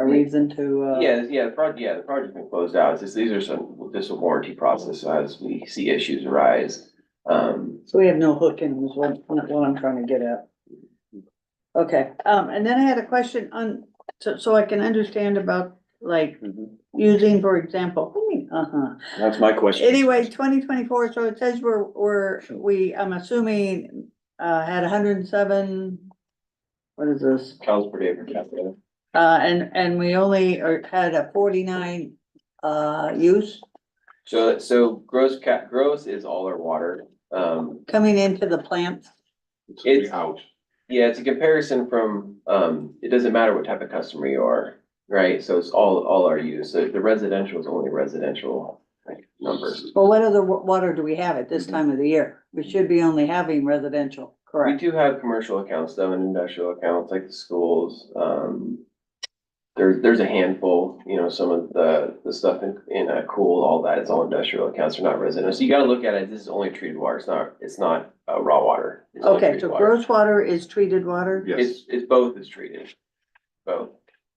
reason to, The project's been closed out. It's just, these are just a warranty process as we see issues arise. so we have no hook in, is what I'm trying to get at. Okay, and then I had a question on, so I can understand about like using, for example, That's my question. anyway, 2024, so it says I'm assuming, had 107. What is this? Cows per day per capita. And we only had a 49, use So gross is all our water. coming into the plants. It's- Out. Yeah, it's a comparison from, it doesn't matter what type of customer you are, right? So it's all our use. So the residential is only residential, like, numbers. Well, what other water do we have at this time of the year? We should be only having residential, We correct? do have commercial accounts though, and industrial accounts like the schools. There's a handful, you know, some of the stuff in Cool, all that, it's all industrial accounts, they're not residential. So you gotta look at it, this is only treated water, it's not raw water. It's only Okay, treated so water. gross water is treated water? Yes. It's both is treated, both.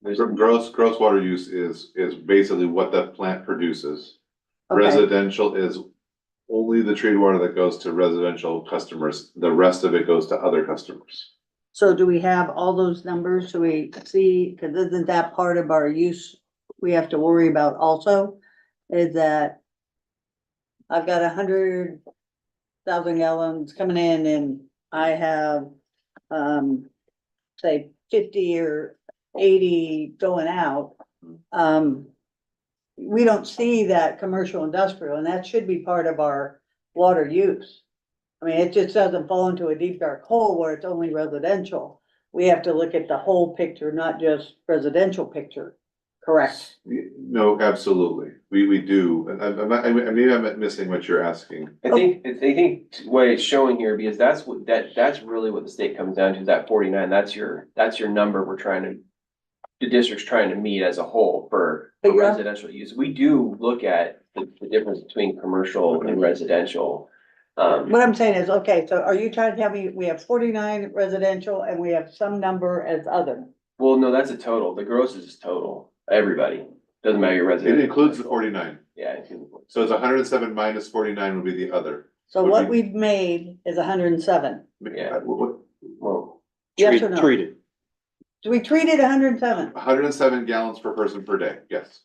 There's, Gross water use is basically what that plant produces. Okay. Residential is only the treated water that goes to residential customers. The rest of it goes to other customers. So do we have all those numbers? So we see, cause isn't that part of our use we have to worry about also? Is that I've got 100,000 gallons coming in and I have, say 50 or 80 going out. We don't see that commercial industrial, and that should be part of our water use. I mean, it just doesn't fall into a deep dark hole where it's only residential. We have to look at the whole picture, not just residential picture, correct? No, absolutely. We do. And maybe I'm missing what you're asking. I think what it's showing here, because that's really what the state comes down to, that 49, that's your number the district's trying to meet as a whole for But you're- residential use. We do look at the difference between commercial and residential. What I'm saying is, okay, so are you trying to tell me we have 49 residential and we have some number as other? Well, no, that's a total. The gross is total, everybody. Doesn't matter your It resident. includes the 49. Yeah. it includes- So it's 107 minus 49 would be the other. So Would what be- we've made is 107. Yeah. Well, Yes or no? Treated. Do we treat it 107? 107 gallons per person per day, yes.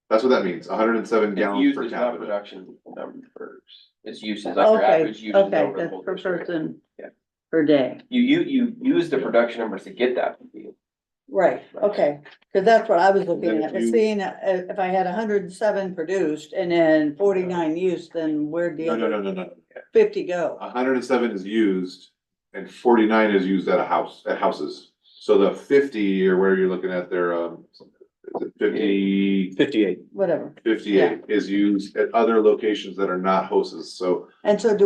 That's what that means, 107 it's gallons used per as not capita. production numbers. It's used as like your Okay, average usage okay, over the that's whole per district. person Yeah. per day. You use the production numbers to get that. Right, okay, cause that's what I was looking then at, if was you- seeing, if I had 107 produced and then 49 used, then where'd the No, no, other no, no, no. 50 go? 107 is used and 49 is used at houses. So the 50 or where you're looking at there, is it 50, 58. Whatever. 58 is used at other locations that are not houses, so. And so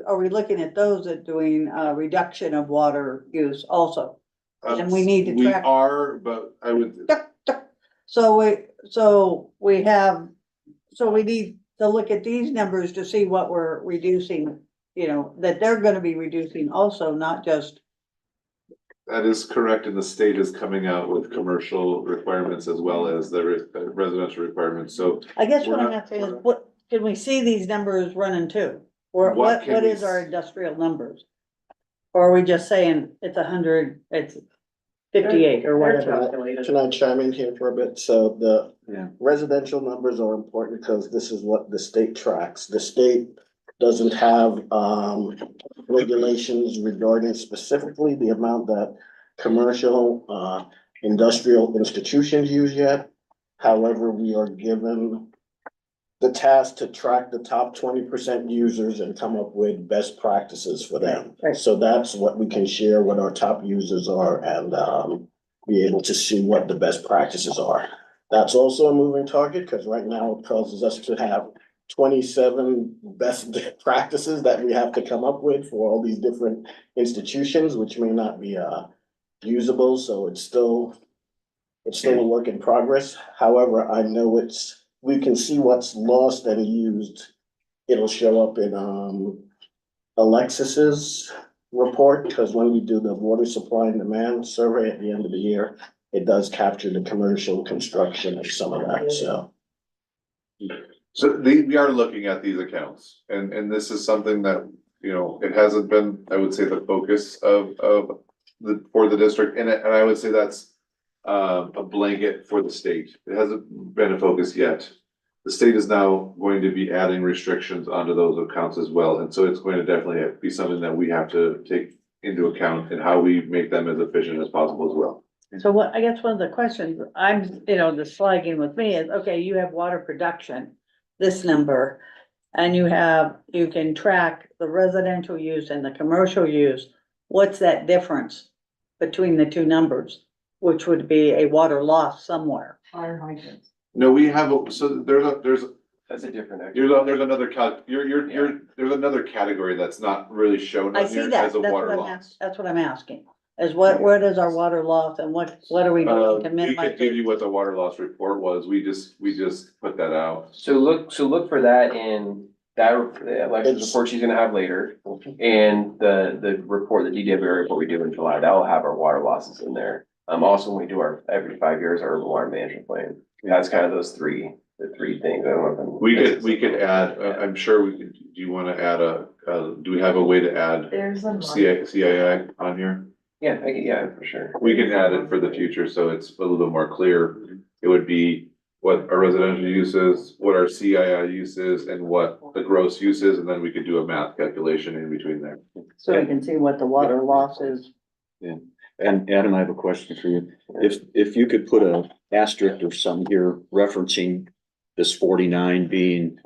are we looking at those that doing reduction of water use also? And we need to track- We are, but I would, So we need to look at these numbers to see what we're reducing, you know, that they're gonna be reducing also, not just, that is correct, and the state is coming out with commercial requirements as well as the residential requirements, so. I guess what We're I'm not- asking is, we're not- what, can we see these numbers running too? Or What what can we is our s- industrial numbers? Or are we just saying it's 100, it's 58 or whatever? Can I chime in here for a bit? So the Yeah. residential numbers are important because this is what the state tracks. The state doesn't have regulations regarding specifically the amount that commercial industrial institutions use yet. However, we are given the task to track the top 20% users and come up with best practices for them. Right. So that's what we can share, what our top users are, and be able to see what the best practices are. That's also a moving target, because right now it causes us to have 27 best practices that we have to come up with for all these different institutions, which may not be usable, so it's still a work in progress. However, I know we can see what's lost and used. It'll show up in Alexis's report, because when we do the water supply and demand survey at the end of the year, it does capture the commercial construction of some of that, so. So we are looking at these accounts, and this is something that you know, it hasn't been, I would say, the focus of for the district, and I would say that's a blanket for the state. It hasn't been a focus yet. The state is now going to be adding restrictions onto those accounts as well, and so it's going to definitely be something that we have to take into account in how we make them as efficient as possible as well. So what, I guess one of the questions I'm, the slagging with me is, okay, you have water production, this number. And you can track the residential use and the commercial use. What's that difference between the two numbers? Which would be a water loss somewhere. Fire hydrants. No, we have, so there's That's a different. there's another there's another category that's not really shown I on see here that, as a water loss. that's what I'm asking, is where does our water loss and what are we doing to We minimize could give it? you what the water loss report was, we just put that out. So look for that in that, Alexa's report she's gonna have later. And the report, the DWR report we do in July, that will have our water losses in there. Also, when we do our, every 5 years, our urban water management plan, that's kind of the three things. I don't know if We could add, I'm sure we could, do you wanna add do we have a way to add There's a. CII on here? Yeah, yeah, for sure. We can add it for the future, so it's a little bit more clear. It would be what our residential use is, what our CII use is, and what the gross use is, and then we could do a math calculation in between there. So we can see what the water loss is. Yeah, and Adam, I have a question for you. If you could put a asterisk or some here referencing this 49 being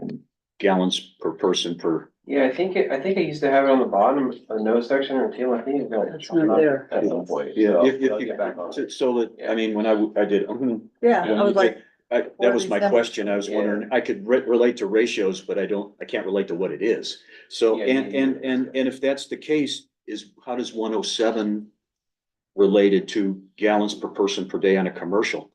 gallons per person per. Yeah, I think I used to have it on the bottom, the nose section or tail, I think it's got. It's not there. At some point. Yeah, so if I'll you, get back on it. so that, I mean, when I did. Yeah, I was like, That was my What is question. I was wondering, I could relate to ratios, but I can't relate to what it is. So, Yeah, and if that's the case, how does 107 related to gallons per person per day on a commercial?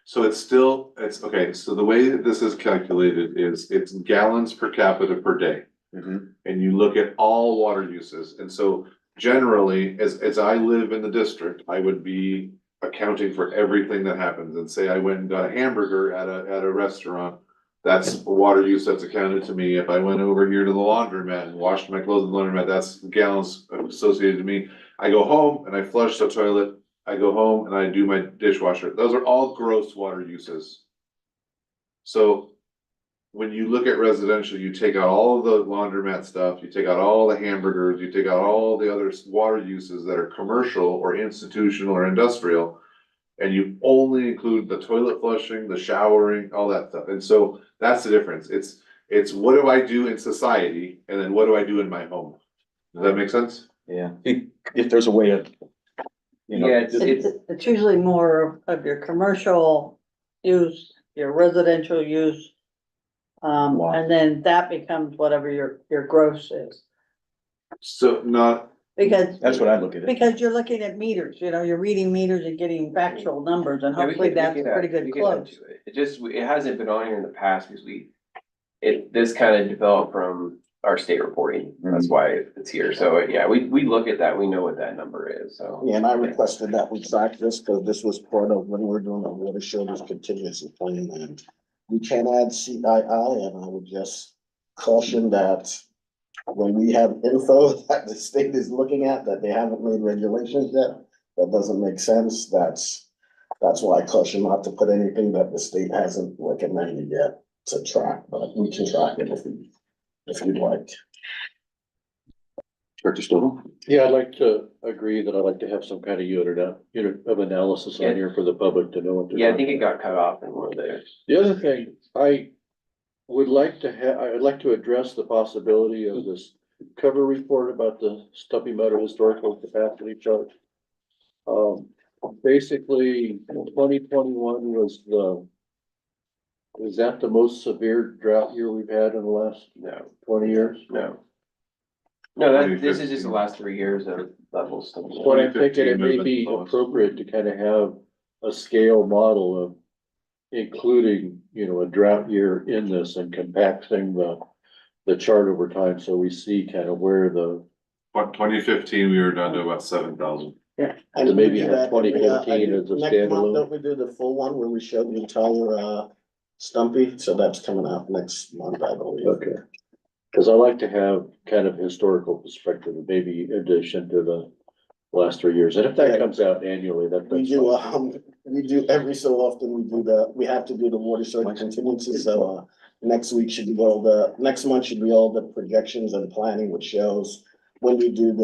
So it's okay, so the way that this is calculated is it's gallons per capita per day. And you look at all water uses, and so generally, as I live in the district, I would be accounting for everything that happens, and say I went and got a hamburger at a restaurant. That's water use that's accounted to me. If I went over here to the laundromat and washed my clothes in the laundromat, that's gallons associated to me. I go home and I flush the toilet, I go home and I do my dishwasher. Those are all gross water uses. So when you look at residential, you take out all of the laundromat stuff, you take out all the hamburgers, you take out all the other water uses that are commercial or institutional or industrial. And you only include the toilet flushing, the showering, all that stuff. And so that's the difference. It's what do I do in society and then what do I do in my home? Does that make sense? Yeah, if there's a way of, Yeah, it's usually more of your commercial use, your residential use. And then that becomes whatever your gross is, So not, because. that's what I look at it. Because you're looking at meters, you're reading meters and getting factual numbers, and Yeah, we hopefully can- that's we a can pretty add- good we can add close. to it. It hasn't been on here in the past because this kind of developed from our state reporting. That's why it's here. So yeah, we look at that. We know what that number is, so. Yeah, and I requested that we track this, because this was part of when we're doing a watershed contingency plan, and we can add CII, and I would just caution that when we have info that the state is looking at, that they haven't made regulations yet, that doesn't make sense. That's why I caution not to put anything that the state hasn't recommended yet to track, but we can track it if you'd like. Director Stovall? Yeah, I'd like to agree that I'd like to have some kind of unit of analysis on here for the public to know what to. Yeah, I think it got cut off in one of there. The other thing, I would like to I'd like to address the possibility of this cover report about the Stumpy Meadow Historical Capacity Chart. Basically, 2021 is that the most severe drought year we've had in the last No, 20 years? no. No, this is just the last 3 years of levels. What I'm thinking, it may 2015 be lowest. appropriate to kind of have a scale model of including, a drought year in this and compacting the chart over time, so we see kind of where the, 2015, we were down to about 7,000. and maybe have 2015 as a Next month, standalone. don't we do the full one where we show the entire, Stumpy? So that's coming out next month, I believe. Okay. Cause I like to have kind of historical perspective, maybe in addition to the last 3 years. And if that comes out annually, that's fine. We do every so often, we have to do the watershed contingencies, so, next week should be next month should be all the projections and planning, which shows when you do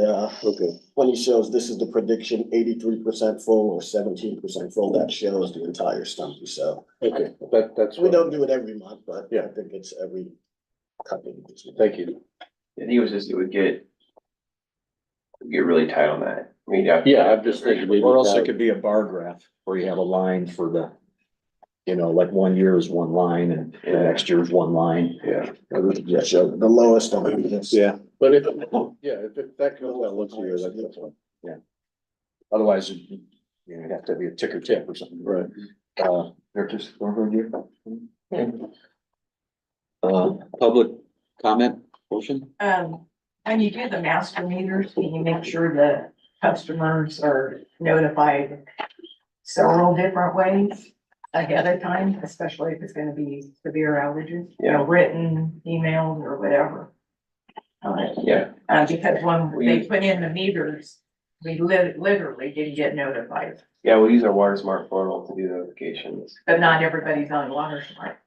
Okay, when he shows this is the prediction, 83% full or 17% full, that shows the entire stumpy, so. okay, that's. We don't do it every month, but Yeah. I think it's every couple of weeks. Thank you. I think it was just, it would get really tight on that. I mean, yeah. Yeah, I'm just thinking maybe. Or else it could be a bar graph where you have a line for the, you know, like 1 year is one line and the next year is one line. Yeah. Yeah, so the lowest of it is. Yeah, But if that comes out once a year, that's fine. otherwise you have to be a ticker tip or something. Right. Public comment portion? When you do the master meters, can you make sure the customers are notified several different ways ahead of time, especially if it's gonna be severe outages, written, emailed, or whatever? Yeah, Because when they put in the meters, we literally didn't get notified, yeah, we use our Water Smart portal to do notifications. but not everybody's on Water Smart.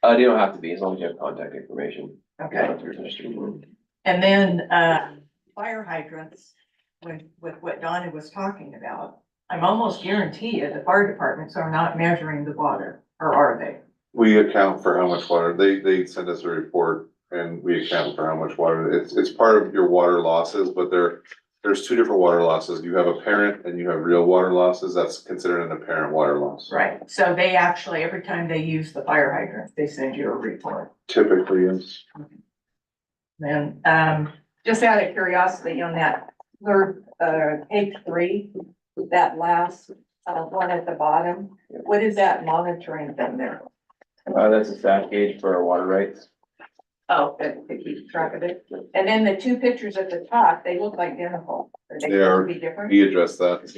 You don't have to be, as long as you have contact information. Okay. Yeah. And then, fire hydrants, with what Donna was talking about, I'm almost guarantee you the fire departments are not measuring the water, or are they? We account for how much water, they send us a report and we account for how much water, it's part of your water losses, but there's two different water losses. You have apparent and you have real water losses. That's considered an apparent water loss. Right, so they actually, every time they use the fire hydrant, they send you a report. Typically, yes. And, just out of curiosity on that third, page 3, that last, one at the bottom, what is that monitoring thing there? That's a staff gauge for our water rights. Oh, that they keep track of it. And then the two pictures at the top, they look identical. Are they They are. supposed to be different? We address that. It's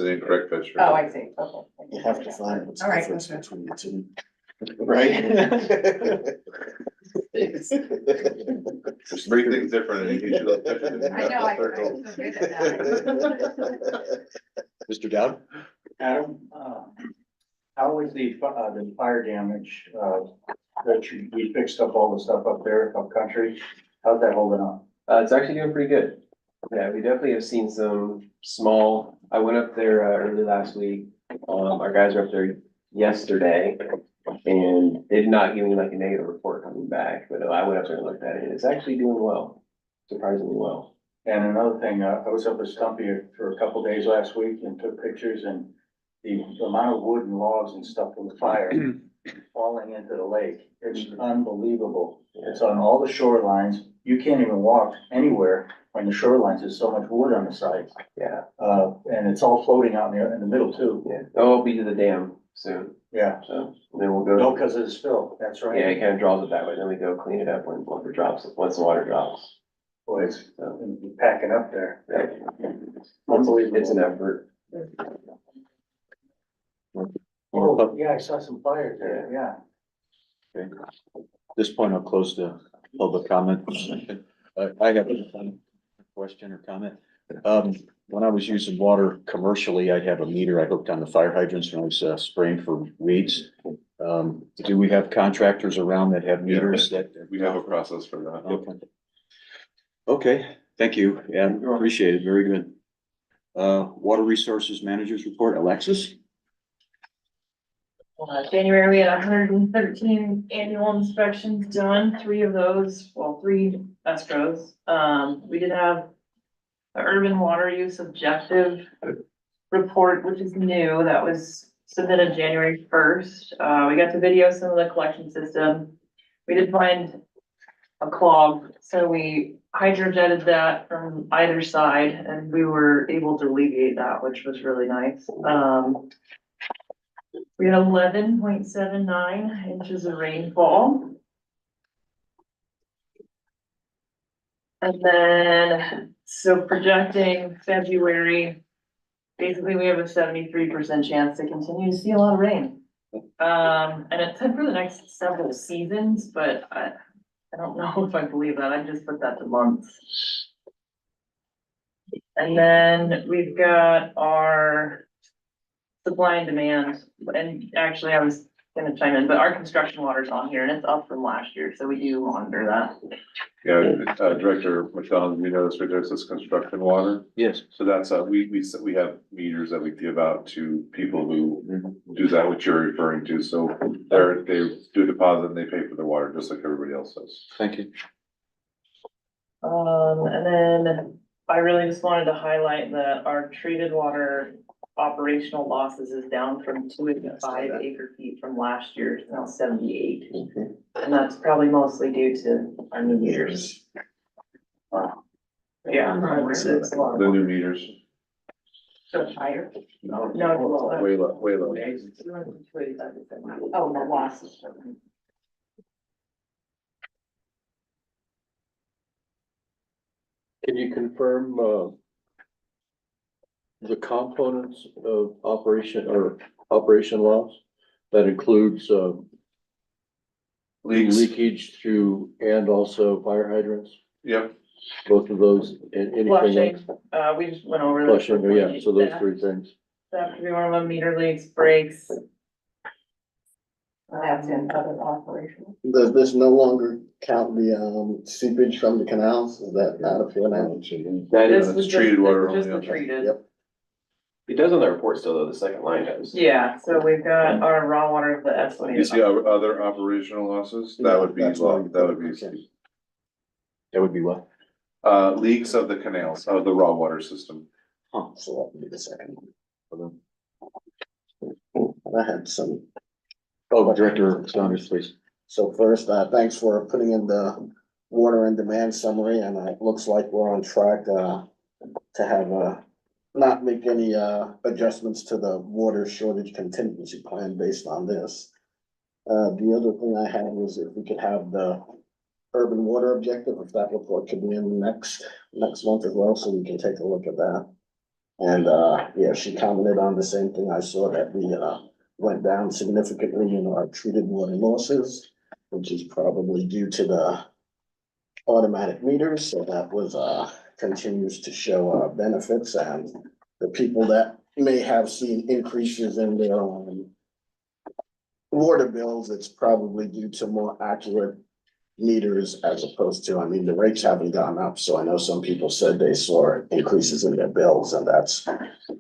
an incorrect picture. Oh, I see, okay. You have to find what's the All right, difference okay. between the two. Right? There's three things different in each of those pictures. I know, I'm so good at that. Mr. Dowd? Adam, how was the fire damage, that we fixed up all the stuff up there, up country? How's that holding on? It's actually doing pretty good. Yeah, we definitely have seen some small, I went up there early last week. Our guys were up there yesterday and they did not give me like a negative report coming back, but I went up there and looked at it. It's actually doing well, surprisingly well. And another thing, I was up at Stumpy for a couple days last week and took pictures, and the amount of wood and logs and stuff from the fire falling into the lake, it's unbelievable. It's on all the shorelines. You can't even walk anywhere on the shorelines. There's so much wood on the sides. Yeah. And it's all floating out in the middle too. Yeah, they'll be to the dam soon, Yeah. so then we'll go. No, because of the spill. That's right. Yeah, it kind of draws it that way, then we go clean it up when it drops, once the water drops. Boy, it's So, packing up there. yeah. Unbelievable. It's an effort. Oh, yeah, I saw some fires there, yeah. Okay. At this point, I'll close the public comment. I have a question or comment. When I was using water commercially, I'd have a meter I hooked on the fire hydrants when I was spraying for weeds. Do we have contractors around that have meters that? We have a process for that. Okay. Okay, thank you. Yeah, appreciate it. Very good. Water Resources Managers Report, Alexis? January, we had 113 annual inspections done, 3 of those, well, 3 Estros. We did have the urban water use objective report, which is new, that was submitted January 1st. We got to video some of the collection system. We did find a clog, so we hydrojetted that from either side and we were able to alleviate that, which was really nice. We had 11.79 inches of rainfall. And then, so projecting February, basically we have a 73% chance to continue to see a lot of rain. And it's for the next several seasons, but I I don't know if I believe that, I just put that to months. And then we've got our supply and demand, and actually I was gonna chime in, but our construction water's on here and it's up from last year, so we do monitor that. Yeah, Director McDonald, you know, this reduces construction water. Yes. So that's, we have meters that we give out to people who do that, which you're referring to. So they do a deposit and they pay for the water, just like everybody else does. Thank you. And then I really just wanted to highlight that our treated water operational losses is down from 2 to 5 acre feet from last year, it's now 78. And that's probably mostly due to our new meters. Yeah. It's a lot. The new meters. So it's higher? No, it's lower. Way low, way low. Oh, the losses. Can you confirm, the components of operation or operation loss? That includes, Leaks. leakage through and also fire hydrants, Yep. both of those, and anything Flushing, else? we just went over. this Flushing, before. yeah, so those That- 3 things. That could be one of them, meter leaks, breaks. That's in other operations. Does this no longer count the, seepage from the canals? Is that not a fair analogy? That This is, was just, treated water this is just only, the okay. treated. Yep. it does on the report still though, the second line does. Yeah, so we've got our raw water, the You estimated. see other operational losses? That would be, That's law. what- That would be, okay. That would be what? leaks of the canals, of the raw water system. So that would be the second one. I had some. Oh, Director Saunders, please. So first, thanks for putting in the water and demand summary, and it looks like we're on track, to have, not make any, adjustments to the water shortage contingency plan based on this. The other thing I had was if we could have the urban water objective, if that report could be in next month as well, so we can take a look at that. And, yeah, she commented on the same thing. I saw that we, went down significantly in our treated water losses, which is probably due to the automatic meters, so that was, continues to show, benefits, and the people that may have seen increases in their, water bills, it's probably due to more accurate meters as opposed to, I mean, the rates haven't gone up, so I know some people said they saw increases in their bills, and that's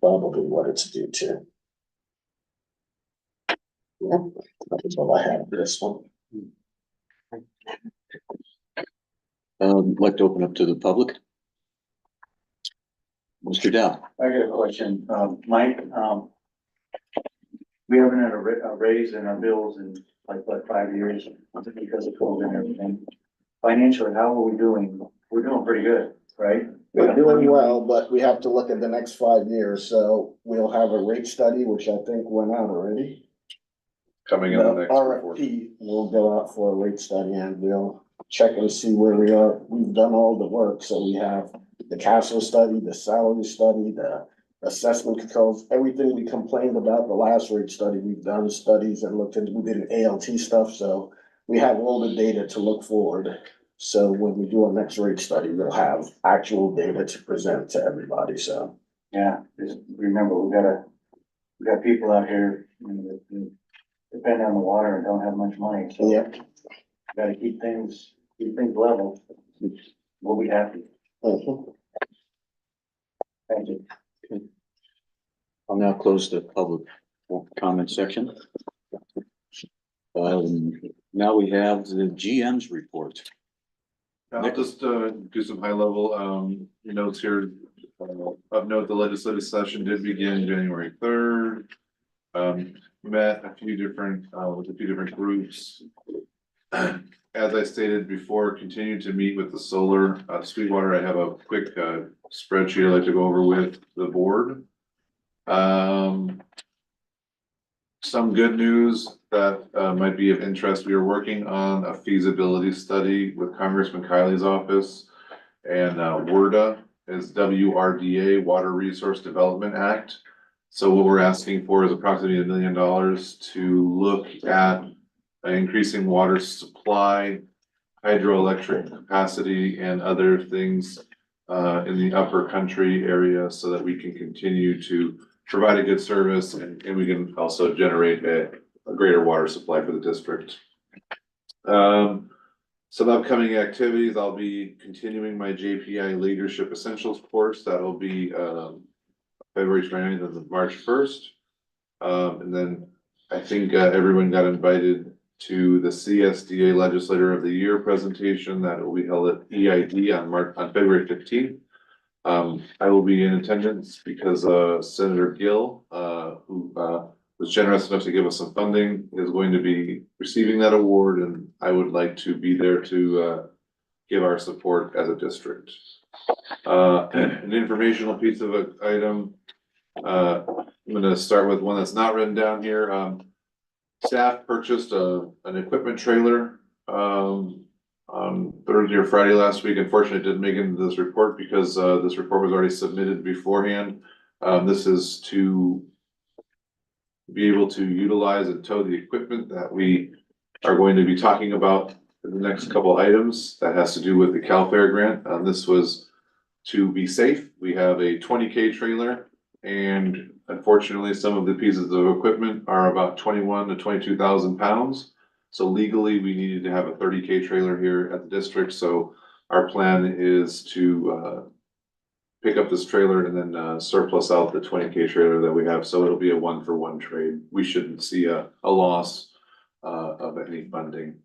probably what it's due to. Yeah, that was all I had for this one. Like to open up to the public. Mr. Dow. I got a question, Mike, we haven't had a raise in our bills in like, what, 5 years, because of COVID and everything. Financially, how are we doing? We're doing pretty good, right? We're doing well, but we have to look at the next 5 years, so we'll have a rate study, which I think went out already. Coming in the The next report. RFP will go out for a rate study and we'll check and see where we are. We've done all the work, so we have the castle study, the salary study, the assessment controls, everything we complained about the last rate study. We've done studies and looked into, we did ALT stuff, so we have all the data to look forward. So when we do our next rate study, we'll have actual data to present to everybody, so. Yeah, just remember, we got people out here, you know, that depend on the water and don't have much money, so. Yep. Gotta keep things level. We'll be happy. Mhm. Thank you. I'll now close the public comment section. Now we have the GM's report. I'll just do some high level notes here. Of note, the legislative session did begin January 3rd. Met a few different with a few different groups. As I stated before, continue to meet with the solar Sweetwater. I have a quick spreadsheet I'd like to go over with the board. Some good news that might be of interest. We are working on a feasibility study with Congressman Kiley's office, and WRDA is WRDA, Water Resource Development Act. So what we're asking for is approximately $1 million to look at increasing water supply, hydroelectric capacity and other things in the upper country area so that we can continue to provide a good service and we can also generate a greater water supply for the district. Some upcoming activities, I'll be continuing my JPI Leadership Essentials course. That'll be February 29th and March 1st. And then I think everyone got invited to the CSDA Legislator of the Year presentation that will be held at EID on February 15th. I will be in attendance because Senator Gill, who was generous enough to give us some funding, is going to be receiving that award, and I would like to be there to give our support as a district. An informational piece of an item. I'm gonna start with one that's not written down here. Staff purchased an equipment trailer on Thursday or Friday last week. Unfortunately, it didn't make it into this report because this report was already submitted beforehand. This is to be able to utilize and tow the equipment that we are going to be talking about in the next couple items that has to do with the Cal Fair grant. This was to be safe. We have a 20K trailer, and unfortunately, some of the pieces of equipment are about 21 to 22,000 pounds. So legally, we needed to have a 30K trailer here at the district. So our plan is to pick up this trailer and then surplus out the 20K trailer that we have. So it'll be a 1-for-1 trade. We shouldn't see a loss of any funding.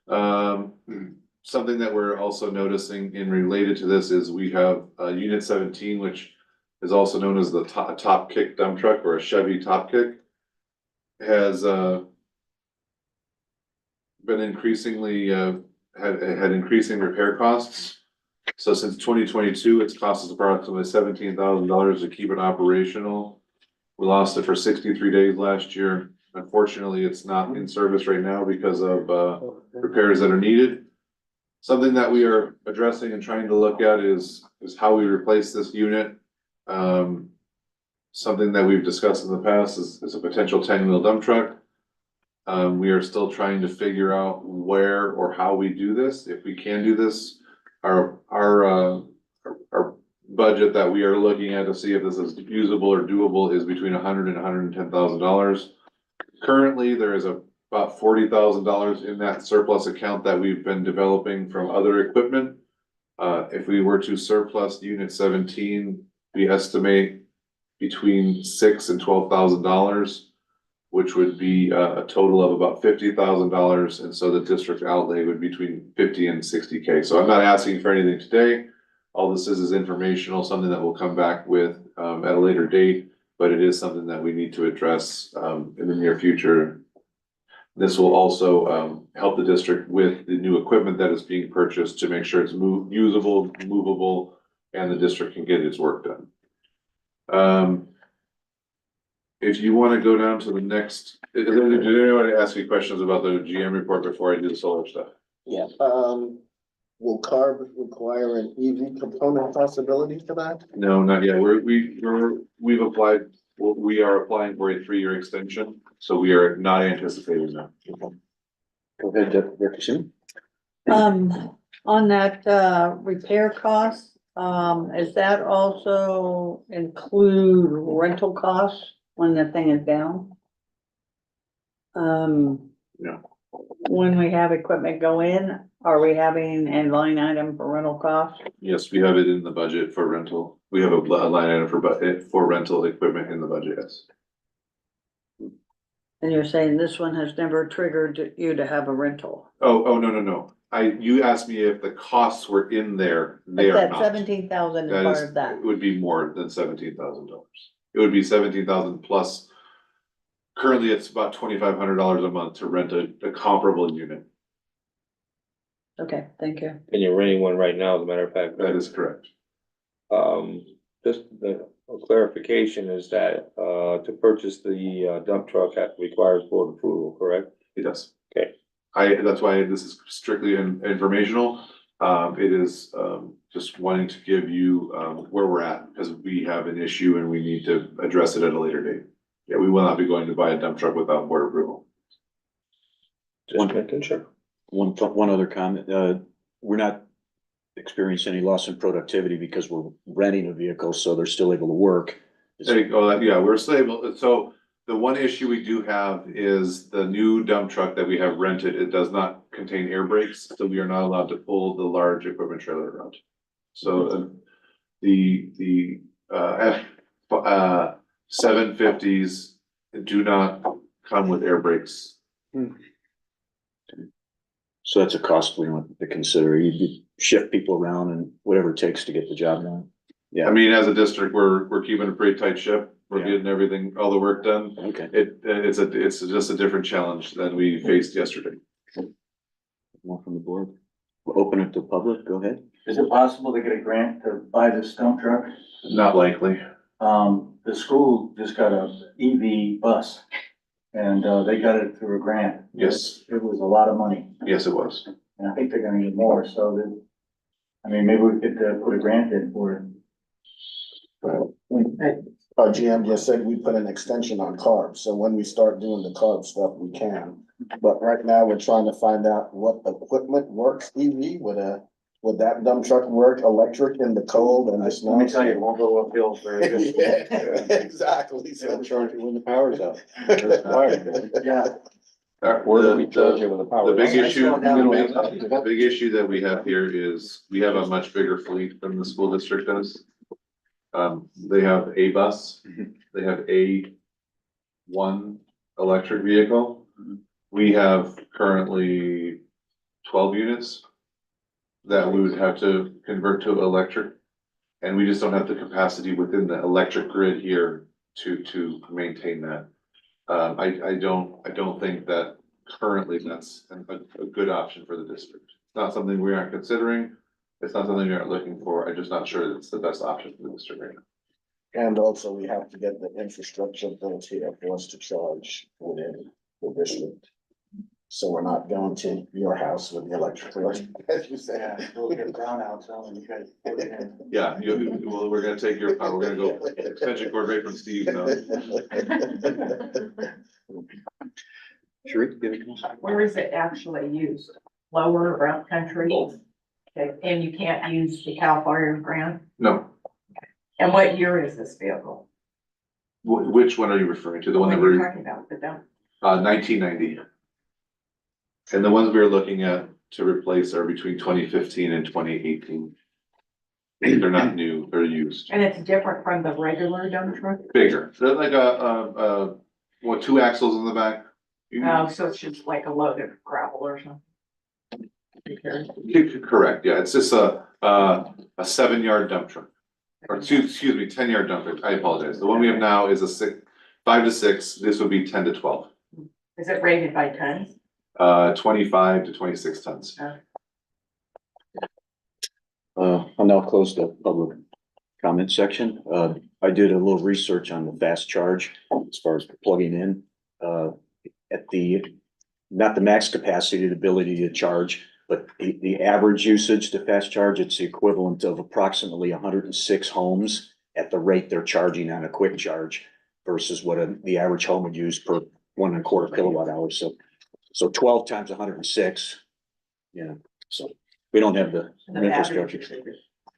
Something that we're also noticing in related to this is we have Unit 17, which is also known as the top kick dump truck, or a Chevy top kick, has been increasingly had increasing repair costs. So since 2022, it's cost us approximately $17,000 to keep it operational. We lost it for 63 days last year. Unfortunately, it's not in service right now because of repairs that are needed. Something that we are addressing and trying to look at is how we replace this unit. Something that we've discussed in the past is a potential 10-wheel dump truck. We are still trying to figure out where or how we do this. If we can do this, our budget that we are looking at to see if this is usable or doable is between $100,000 and $110,000. Currently, there is about $40,000 in that surplus account that we've been developing from other equipment. If we were to surplus Unit 17, we estimate between $6,000 and $12,000, which would be a total of about $50,000. And so the district outlay would be between 50 and 60K. So I'm not asking for anything today. All this is informational, something that we'll come back with at a later date, but it is something that we need to address in the near future. This will also help the district with the new equipment that is being purchased to make sure it's usable, movable, and the district can get its work done. If you want to go down to the next, did anyone ask you questions about the GM report before I do the solar stuff? Yeah. Will CARB require an EV component possibility for that? No, not yet. We've applied, we are applying for a 3-year extension, so we are not anticipating that. Go ahead, Director Sim. On that repair cost, is that also include rental costs when the thing is down? No. When we have equipment go in, are we having a line item for rental costs? Yes, we have it in the budget for rental. We have a line item for rental equipment in the budget, yes. And you're saying this one has never triggered you to have a rental? Oh, no. You asked me if the costs were in there. They But are that not. 17,000 is That part is, of that. it would be more than $17,000. It would be 17,000 plus. Currently, it's about $2,500 a month to rent a comparable unit. Okay, thank you. And you're renting one right now, as a matter of fact. That is correct. Just the clarification is that, to purchase the dump truck requires board approval, correct? It does. Okay. That's why this is strictly informational. It is, just wanting to give you, where we're at, because we have an issue and we need to address it at a later date. Yeah, we will not be going to buy a dump truck without board approval. Just making sure. One other comment, we're not experiencing any loss in productivity because we're renting a vehicle, so they're still able to work. There you go, yeah, we're stable, so the one issue we do have is the new dump truck that we have rented, it does not contain air brakes, so we are not allowed to pull the large equipment trailer around. So the F-750s do not come with air brakes. So that's a cost we want to consider. You shift people around and whatever it takes to get the job done. I mean, as a district, we're keeping a pretty tight ship. We're Yeah. getting everything, all the work done. Okay. It's just a different challenge than we faced yesterday. More from the board. We'll open it to the public. Go ahead. Is it possible to get a grant to buy this dump truck? Not likely. The school just got a EV bus and, they got it through a grant. Yes, It was a lot of money yes, it was. and I think they're gonna need more, so that, I mean, maybe we could, put a grant in for it. Our GM just said we put an extension on carbs, so when we start doing the carb stuff, we can. But right now, we're trying to find out what equipment works EV, would that dump truck work electric in the cold and the snow? Let me tell you, it won't go uphill very good. Yeah, exactly. It'll charge you when the power's out. Yeah. Where do we charge you when the power? The big Well, issue, slow down. the big issue that we have here is we have a much bigger fleet than the school district does. They have a bus, they have one electric vehicle. We have currently 12 units that we would have to convert to electric. And we just don't have the capacity within the electric grid here to maintain that. I don't think that currently that's a good option for the district. It's not something we aren't considering. It's not something we aren't looking for. I'm just not sure that it's the best option for the district right now. And also, we have to get the infrastructure built here for us to charge within the district. So we're not going to your house with the electric, as you say. Yeah, we'll get brownouts on you guys put it in. Yeah, well, we're gonna take your, we're gonna go extension cord right from Steve, so. Sheree, give it to us. Where is it actually used? Lower around country? Okay, and you can't use the Cal Fire grant? No, And what year is this vehicle? which one are you referring to? The one that What you're we're, talking about, the dump? 1990. And the ones we're looking at to replace are between 2015 and 2018. They're not new, they're used, And it's different from the regular dump truck? bigger. They're like what, 2 axles in the back? Oh, so it's just like a load of gravel or something? Okay. Correct, yeah, it's just a 7-yard dump truck. Or 10-yard dump truck, I apologize. The one we have now is a 5 to 6, this would be 10 to 12. Is it rated by tons? 25 to 26 tons. I'll now close the public comment section. I did a little research on the fast charge as far as plugging in. At not the max capacity, the ability to charge, but the average usage to fast charge, it's the equivalent of approximately 106 homes at the rate they're charging on a quick charge versus what the average home would use per 1.25 kilowatt hours. So 12 times 106, so we don't have the infrastructure.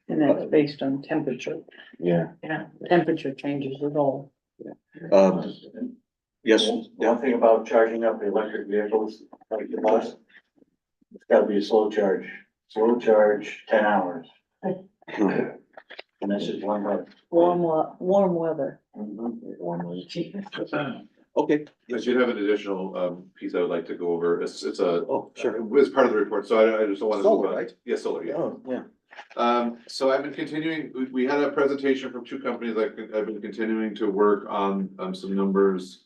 And that's based on temperature. Yeah. Yeah. Temperature changes at all. Yes. One thing about charging up the electric vehicles, like the bus, it's gotta be a slow charge, 10 hours. And that's just one way. Warm weather. Okay. I should have an additional piece I would like to go over. It's Oh, sure. it was part of the report, so I just don't want to. Solar, right? Yeah, solar, yeah. Oh, yeah. So I've been continuing, we had a presentation from 2 companies. I've been continuing to work on some numbers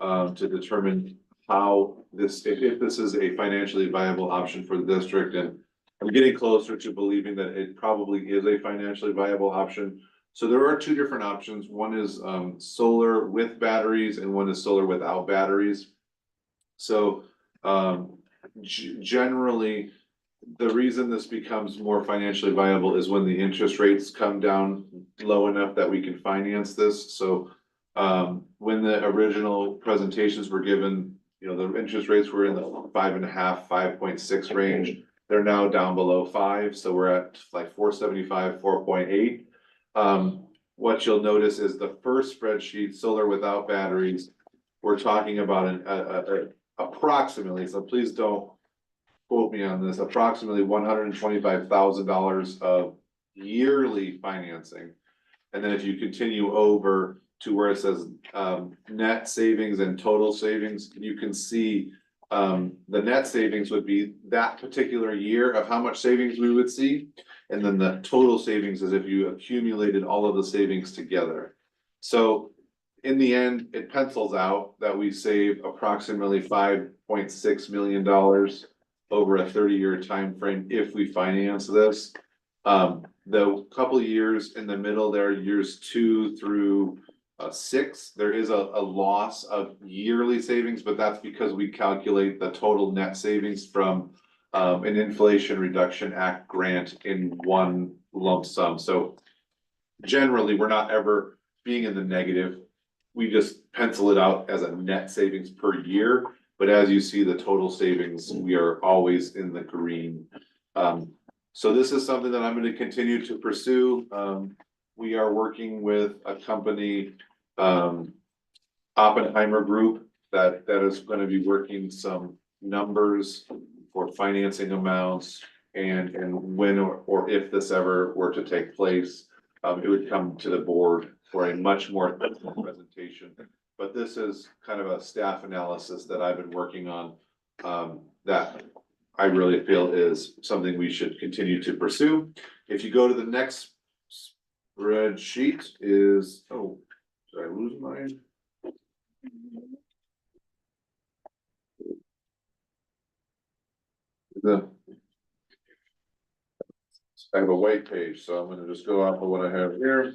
to determine how if this is a financially viable option for the district, and I'm getting closer to believing that it probably is a financially viable option. So there are 2 different options. One is solar with batteries and one is solar without batteries. So generally, the reason this becomes more financially viable is when the interest rates come down low enough that we can finance this. So when the original presentations were given, you know, the interest rates were in the 5.5, 5.6 range. They're now down below 5, so we're at like 4.75, 4.8. What you'll notice is the first spreadsheet, solar without batteries, we're talking about approximately, so please don't quote me on this, approximately $125,000 of yearly financing. And then if you continue over to where it says net savings and total savings, you can see the net savings would be that particular year of how much savings we would see. And then the total savings is if you accumulated all of the savings together. So in the end, it pencils out that we save approximately $5.6 million over a 30-year time frame if we finance this. The couple years in the middle there, years 2 through 6, there is a loss of yearly savings, but that's because we calculate the total net savings from an Inflation Reduction Act grant in one lump sum. So generally, we're not ever being in the negative. We just pencil it out as a net savings per year. But as you see, the total savings, we are always in the green. So this is something that I'm going to continue to pursue. We are working with a company, Oppenheimer Group, that is going to be working some numbers for financing amounts and when or if this ever were to take place, it would come to the board for a much more presentation. But this is kind of a staff analysis that I've been working on, that I really feel is something we should continue to pursue. If you go to the next spreadsheet is, oh, did I lose mine? I have a white page, so I'm gonna just go off of what I have here.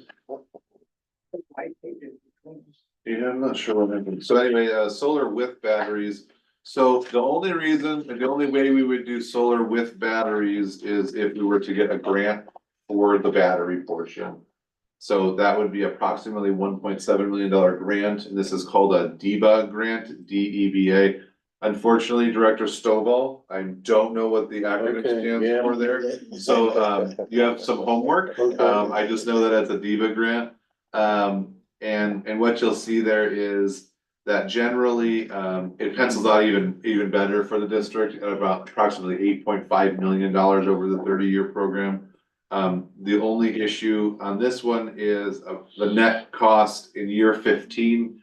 Yeah, I'm not sure what happened. So anyway, solar with batteries. So the only reason, and the only way we would do solar with batteries is if we were to get a grant for the battery portion. So that would be approximately $1.7 million grant, and this is called a DEBA grant, DEBA. Unfortunately, Director Stovall, I don't know what the acronym stands for there. So you have some homework. I just know that it's a DEBA grant. And what you'll see there is that generally, it pencils out even better for the district at about approximately $8.5 million over the 30-year program. The only issue on this one is the net cost in year 15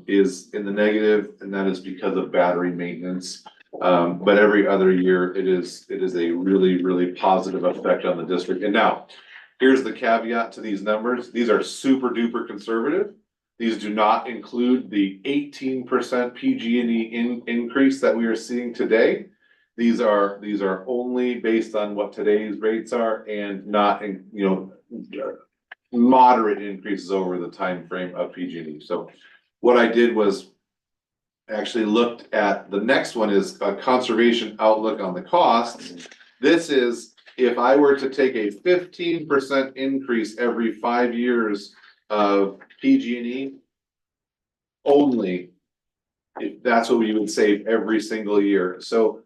is in the negative, and that is because of battery maintenance. But every other year, it is a really, really positive effect on the district. And now, here's the caveat to these numbers. These are super duper conservative. These do not include the 18% PG&E increase that we are seeing today. These are only based on what today's rates are and not in, moderate increases over the time frame of PG&E. So what I did was actually looked at the next one is a conservation outlook on the costs. This is if I were to take a 15% increase every 5 years of PG&E only, if that's what we would save every single year. So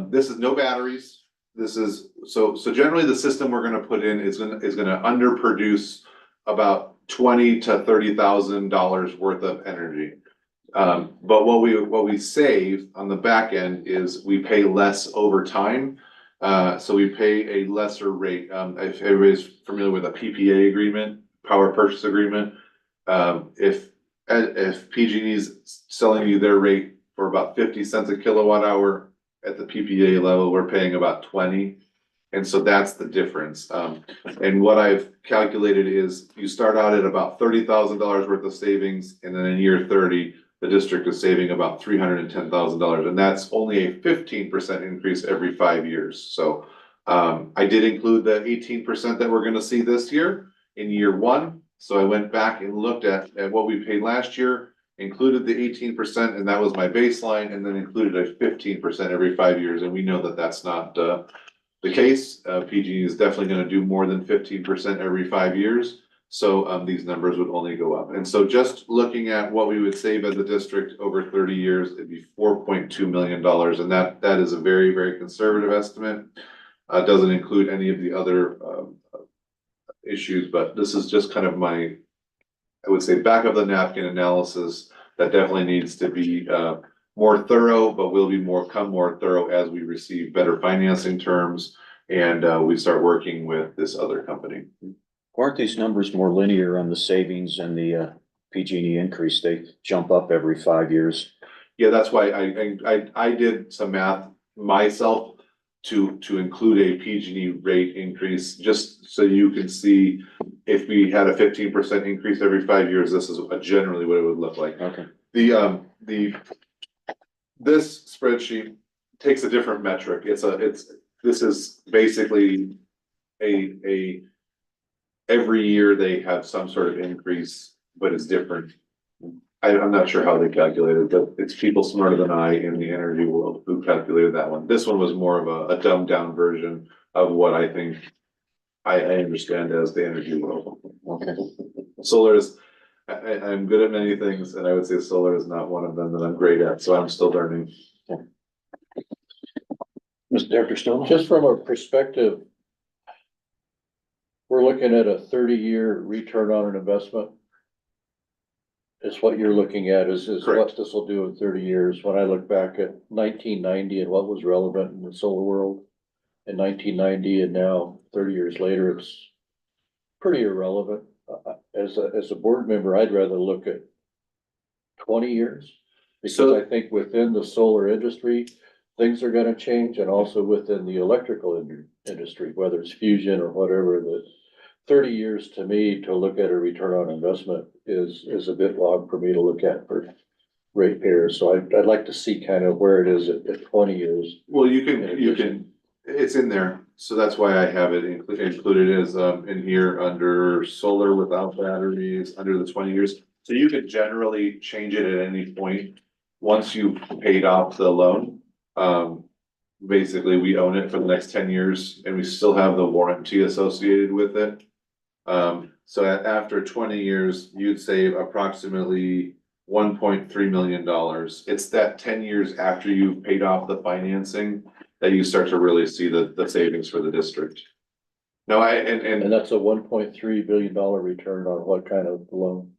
this is no batteries. This is so generally the system we're going to put in is going to underproduce about $20,000 to $30,000 worth of energy. But what we save on the back end is we pay less over time. So we pay a lesser rate. If everybody's familiar with a PPA agreement, power purchase agreement, if PG&E is selling you their rate for about 50 cents a kilowatt hour, at the PPA level, we're paying about 20. And so that's the difference. And what I've calculated is you start out at about $30,000 worth of savings, and then in year 30, the district is saving about $310,000, and that's only a 15% increase every 5 years. So I did include the 18% that we're gonna see this year in year 1. So I went back and looked at what we paid last year, included the 18%, and that was my baseline, and then included a 15% every 5 years. And we know that that's not the case. PG&E is definitely gonna do more than 15% every 5 years. So, these numbers would only go up. And so just looking at what we would save as a district over 30 years, it'd be $4.2 million. And that is a very, very conservative estimate. Doesn't include any of the other, issues, but this is just kind of my, I would say, back of the napkin analysis that definitely needs to be, more thorough, but will be more thorough as we receive better financing terms and, we start working with this other company. Aren't these numbers more linear on the savings and the PG&E increase? They jump up every 5 years. Yeah, that's why I did some math myself to include a PG&E rate increase, just so you can see if we had a 15% increase every 5 years, this is generally what it would look like. Okay. This spreadsheet takes a different metric. This is basically every year they have some sort of increase, but it's different. I'm not sure how they calculated, but it's people smarter than I in the energy world who calculated that one. This one was more of a dumbed down version of what I think I understand as the energy world. Okay. Solar is, I'm good at many things, and I would say solar is not one of them that I'm great at, so I'm still learning. Mr. Director Stone? Just from a perspective, we're looking at a 30-year return on an investment. Is what you're looking at is what Correct. this will do in 30 years. When I look back at 1990 and what was relevant in the solar world in 1990 and now 30 years later, it's pretty irrelevant. As a board member, I'd rather look at 20 years. Because So- I think within the solar industry, things are gonna change, and also within the electrical industry, whether it's fusion or whatever, that 30 years to me to look at a return on investment is a bit long for me to look at for ratepayers. So I'd like to see kind of where it is at 20 years. Well, you can, it's in there, so that's why I have it included as, in here under solar without batteries, under the 20 years. So you could generally change it at any point, once you've paid off the loan. Basically, we own it for the next 10 years and we still have the warranty associated with it. So after 20 years, you'd save approximately $1.3 million. It's that 10 years after you've paid off the financing that you start to really see the savings for the district. No, And that's a $1.3 billion return on what kind of loan?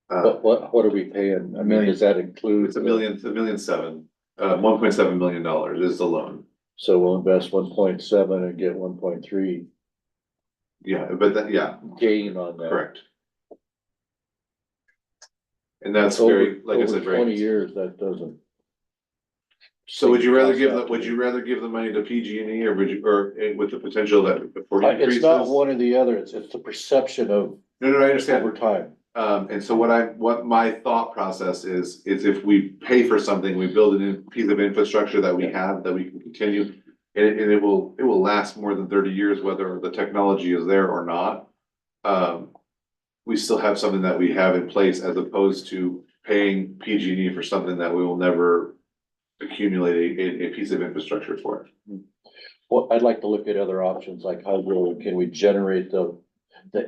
What are we paying? I mean, does that include? It's $1.7 million is the loan. So we'll invest 1.7 and get 1.3 Yeah, but that, yeah, gain on that. correct. And that's very, like I said, Over 20 right. years, that doesn't. So would you rather give Cost the money to PG&E or with the potential that for It's increases? not one or the other, it's the perception of No, I understand. over time. And so what my thought process is if we pay for something, we build a piece of infrastructure that we have, that we can continue. And it will last more than 30 years, whether the technology is there or not. We still have something that we have in place as opposed to paying PG&E for something that we will never accumulate a piece of infrastructure for. Well, I'd like to look at other options, like how can we generate the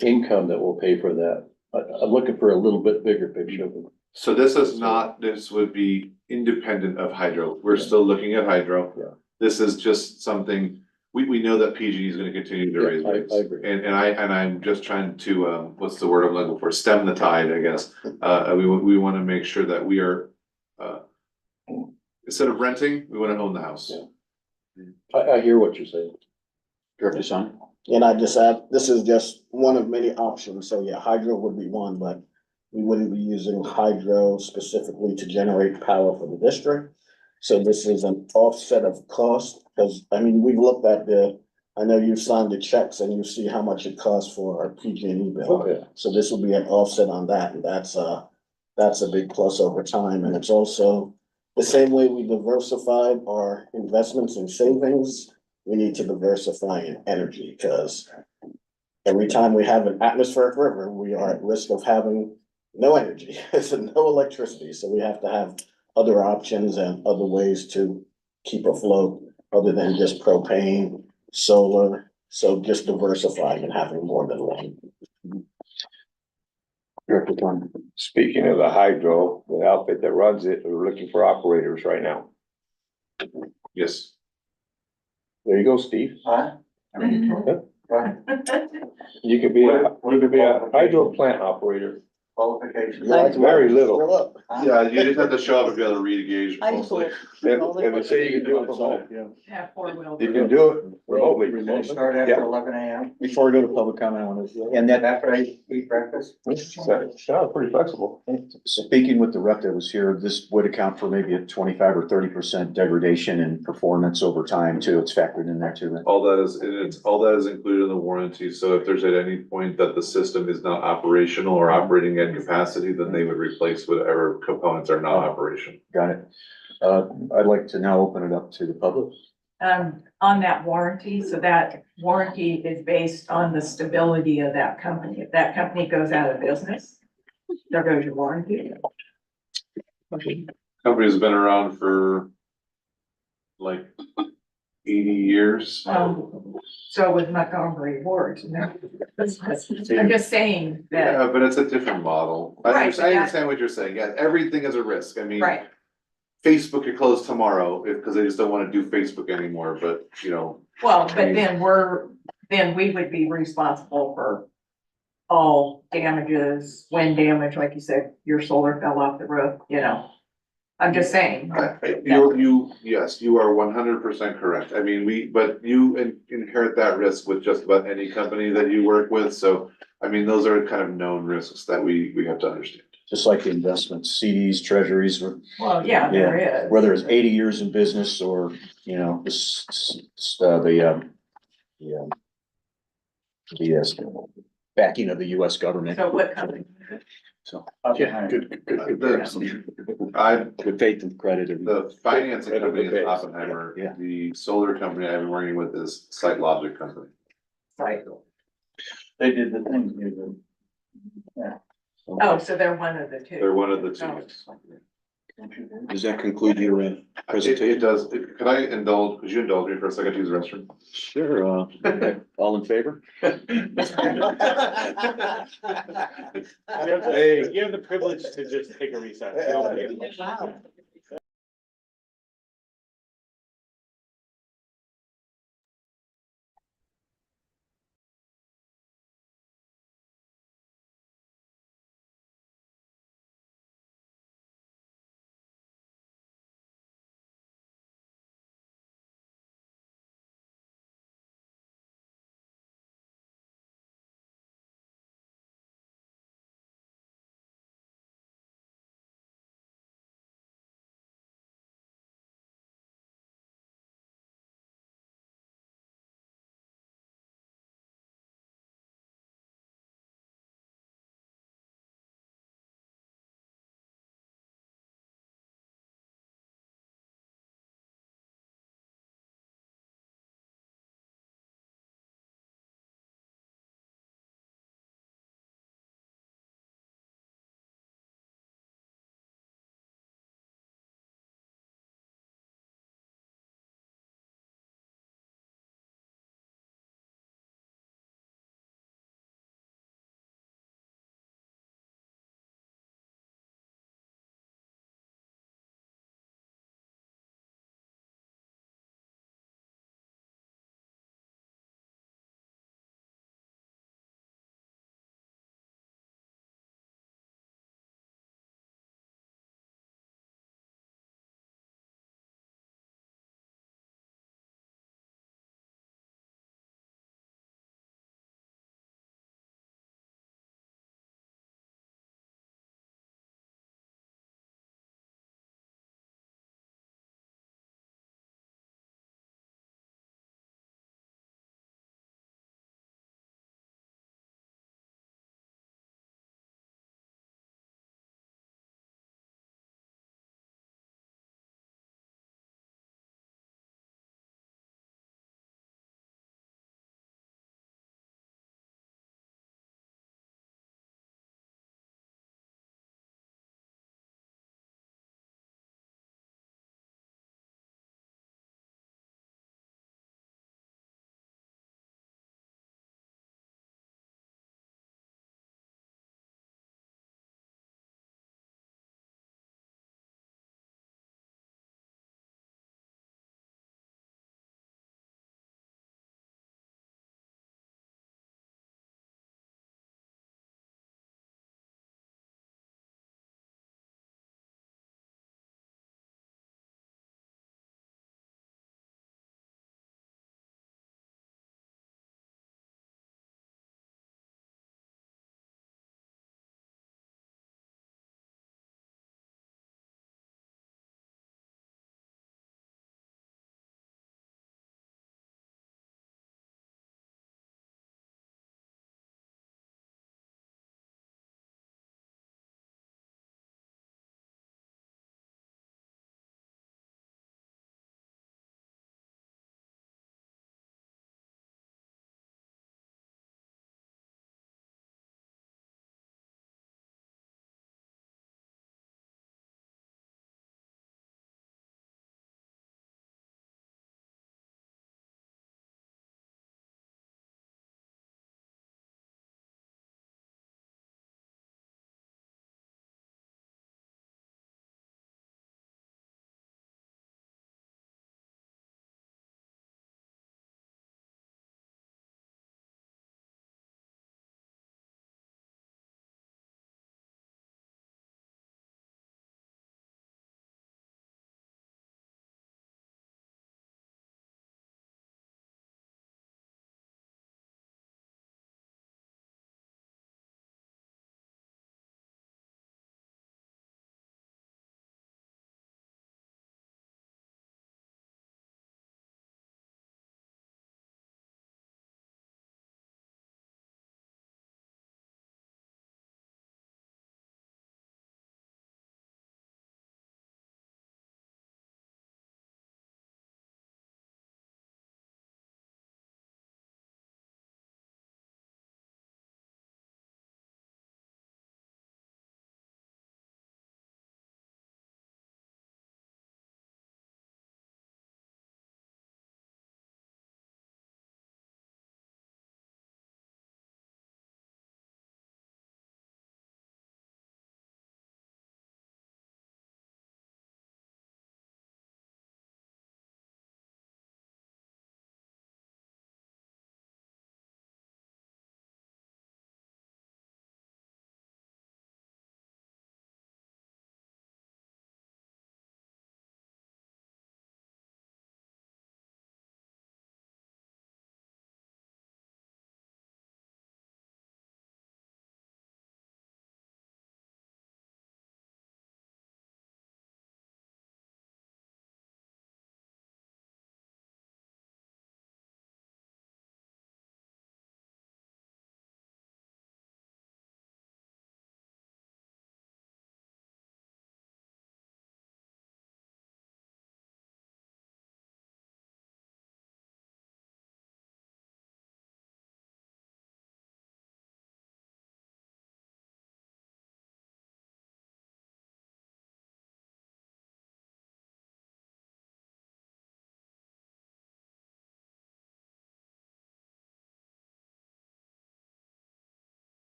income that will pay for that? I'm looking for a little bit bigger picture. So this would be independent of hydro. We're still looking at hydro. Yeah. This is just something, we know that PG&E is gonna continue to raise Yeah, I rates. agree. And I'm just trying to, what's the word I'm looking for? Stem the tide, I guess. We wanna make sure that we are, instead of renting, we wanna own the house. Yeah. I hear what you're saying. Director Son? And I just add, this is just one of many options, so yeah, hydro would be one, but we wouldn't be using hydro specifically to generate power for the district. So this is an offset of cost, because, I mean, we've looked at I know you've signed the checks and you see how much it costs for our PG&E bill. Okay. So this will be an offset on that, and that's a big plus over time, and it's also the same way we diversified our investments and savings. We need to diversify in energy, because every time we have an atmospheric river, we are at risk of having no energy, so no electricity. So we have to have other options and other ways to keep afloat other than just propane, solar. So just diversifying and having more than one. Director Thorne. Speaking of the hydro, the outfit that runs it, we're looking for operators right now. Yes. There you go, Steve. Huh? Right. You could be What are the hydro plant operator. qualifications? Very little. Yeah, you just have to show up if you have to read a gauge High mostly. school. And they say you can do it from home. Have four-wheel. You can do it remotely. They start after 11 a.m. Before I go to public comment, I want to, and that, After I eat breakfast? Sounds pretty flexible. speaking with the rep that was here, this would account for maybe a 25 or 30% degradation in performance over time too. It's factored in there too. All that is, and it's, all that is included in the warranty, so if there's at any point that the system is not operational or operating at capacity, then they would replace whatever components are not operational. Got it. I'd like to now open it up to the public. On that warranty, so that warranty is based on the stability of that company. If that company goes out of business, there goes your warranty. Company's been around for like 80 years. So with Montgomery Ward, you know. I'm just saying that, Yeah, but it's a different model. I Right, understand, I but understand what you're saying. Yeah, everything is a risk. I mean, right, Facebook could close tomorrow because they just don't want to do Facebook anymore, but you know. well, but then we would be responsible for all damages, wind damage, like you said, your solar fell off the roof, you know. I'm just saying. Yes, you are 100% correct. I mean, but you inherit that risk with just about any company that you work with, so. I mean, those are kind of known risks that we have to understand. Just like the investments, CDs, treasuries, or Well, yeah, there is. whether it's 80 years in business or, you know, the backing of the US government. So what company? So, Yeah, good The faith and credit. And the financing Right. company is Okay. Oppenheimer. Yeah. The solar company I've been working with is Site Logic Company. Right. they did the thing, you did. Oh, so they're one of the two. They're one of the two. Oh. does that conclude your It presentation? does. Could I indulge, could you indulge me for a second to use the restroom? Sure. All in favor? Hey. You have the privilege to just take a recess. Wow.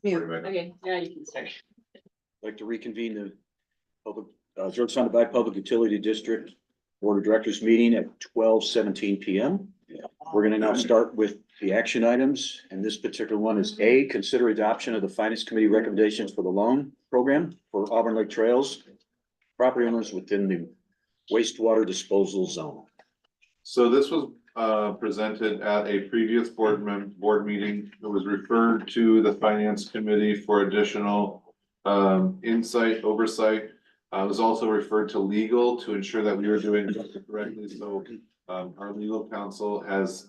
Okay, yeah, you can start. I'd like to reconvene the public, Georgetown Divide Public Utility District Board of Directors meeting at 12:17 PM. We're gonna now start with the action items, and this particular one is A, consider adoption of the Finance Committee recommendations for the loan program for Auburn Lake Trails property owners within the wastewater disposal zone. So this was presented at a previous board meeting. It was referred to the finance committee for additional insight, oversight. It was also referred to legal to ensure that we were doing it correctly. So our legal counsel has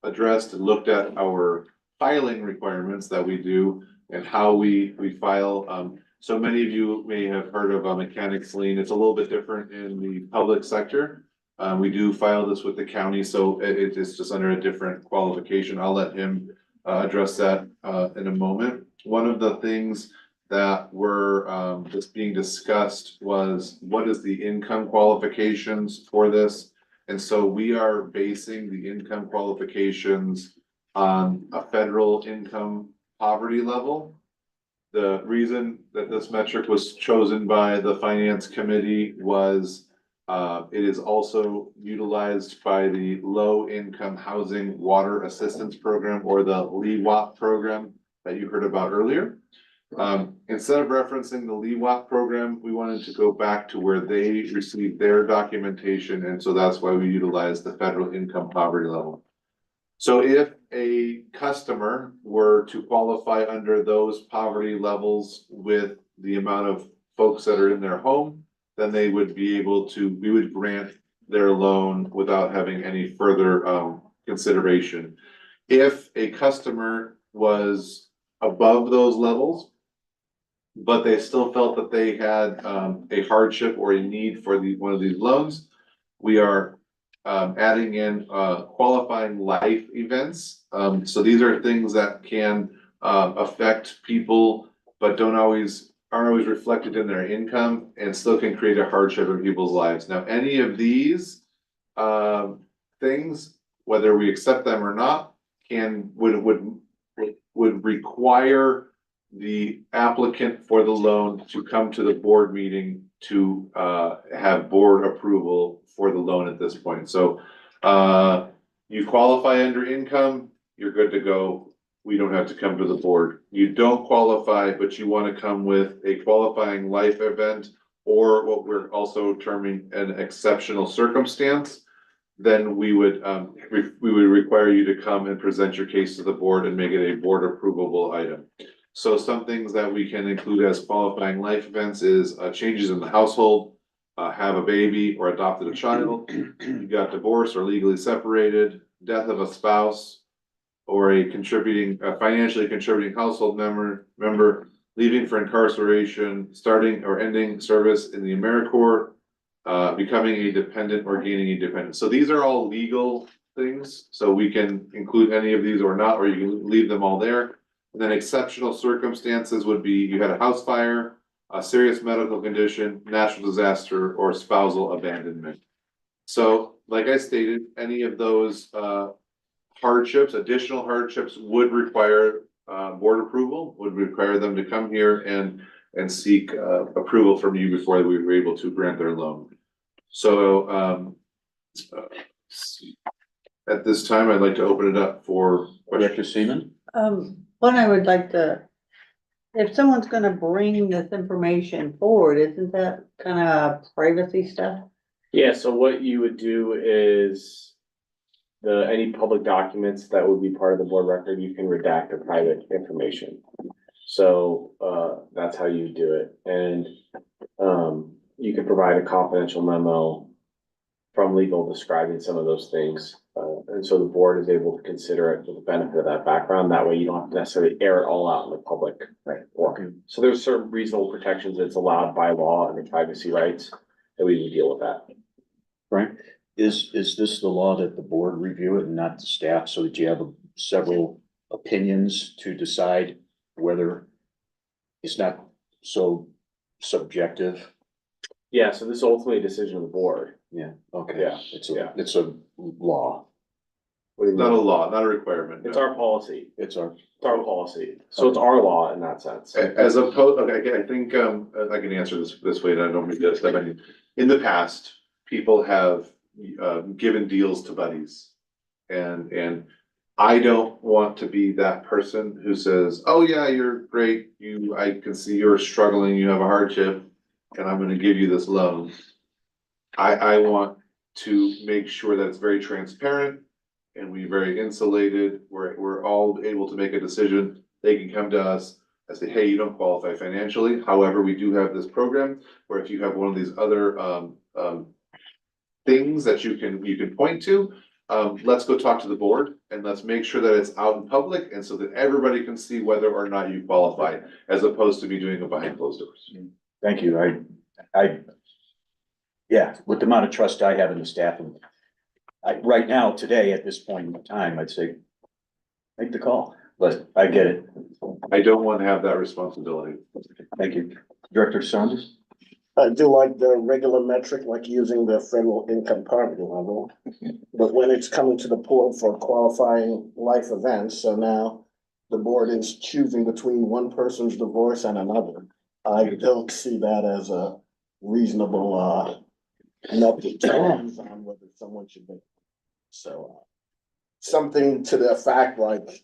addressed and looked at our filing requirements that we do and how we file. So many of you may have heard of a mechanics lien. It's a little bit different in the public sector. We do file this with the county, so it is just under a different qualification. I'll let him address that in a moment. One of the things that were just being discussed was what is the income qualifications for this? And so we are basing the income qualifications on a federal income poverty level. The reason that this metric was chosen by the finance committee was it is also utilized by the Low Income Housing Water Assistance Program, or the LEWAP program that you heard about earlier. Instead of referencing the LEWAP program, we wanted to go back to where they received their documentation, and so that's why we utilize the federal income poverty level. So if a customer were to qualify under those poverty levels with the amount of folks that are in their home, then they would be able to, we would grant their loan without having any further consideration. If a customer was above those levels, but they still felt that they had a hardship or a need for one of these loans, we are adding in qualifying life events. So these are things that can affect people, but aren't always reflected in their income and still can create a hardship in people's lives. Now, any of these things, whether we accept them or not, would require the applicant for the loan to come to the board meeting to have board approval for the loan at this point. So you qualify under income, you're good to go. We don't have to come to the board. You don't qualify, but you want to come with a qualifying life event or what we're also terming an exceptional circumstance, then we would require you to come and present your case to the board and make it a board approvable item. So some things that we can include as qualifying life events is changes in the household, have a baby or adopted a child, you got divorced or legally separated, death of a spouse, or a financially contributing household member, leaving for incarceration, starting or ending service in the AmeriCorps, becoming a dependent or gaining a dependent. So these are all legal things, so we can include any of these or not, or you can leave them all there. And then exceptional circumstances would be you had a house fire, a serious medical condition, natural disaster, or spousal abandonment. So like I stated, any of those hardships, additional hardships would require board approval, would require them to come here and seek approval from you before we were able to grant their loan. So at this time, I'd like to open it up for Director Seaman? One, I would like to, if someone's gonna bring this information forward, isn't that kind of privacy stuff? Yeah, so what you would do is any public documents that would be part of the board record, you can redact the private information. So that's how you do it. And you can provide a confidential memo from legal describing some of those things. And so the board is able to consider it for the benefit of that background. That way you don't have to necessarily air it all out in the public. Right. So there's certain reasonable protections that's allowed by law and the privacy rights that we would deal with that. Frank, is this the law that the board review it and not the staff, so that you have several opinions to decide whether it's not so subjective? Yeah, so this is ultimately a decision of the board. Yeah, okay. Yeah, It's yeah. it's a law. What do you Not a mean? law, not a requirement. It's our policy. It's our, It's our policy. So it's our law in that sense. As opposed, okay, I think, I can answer this way, and I don't mean to step on you. In the past, people have, given deals to buddies. And I don't want to be that person who says, oh yeah, you're great, I can see you're struggling, you have a hardship, and I'm gonna give you this loan. I want to make sure that it's very transparent and we very insulated, we're all able to make a decision. They can come to us and say, hey, you don't qualify financially, however, we do have this program, where if you have one of these other, things that you can point to, let's go talk to the board and let's make sure that it's out in public and so that everybody can see whether or not you qualify, as opposed to me doing it behind closed doors. thank you, yeah, with the amount of trust I have in the staff, and right now, today, at this point in time, I'd say, make the call, but I get it. I don't want to have that responsibility. Thank you. Director Saunders? I do like the regular metric, like using the federal income poverty level. But when it's coming to the board for qualifying life events, so now the board is choosing between one person's divorce and another. I don't see that as a reasonable, method to use on whether someone should be. So, something to the fact like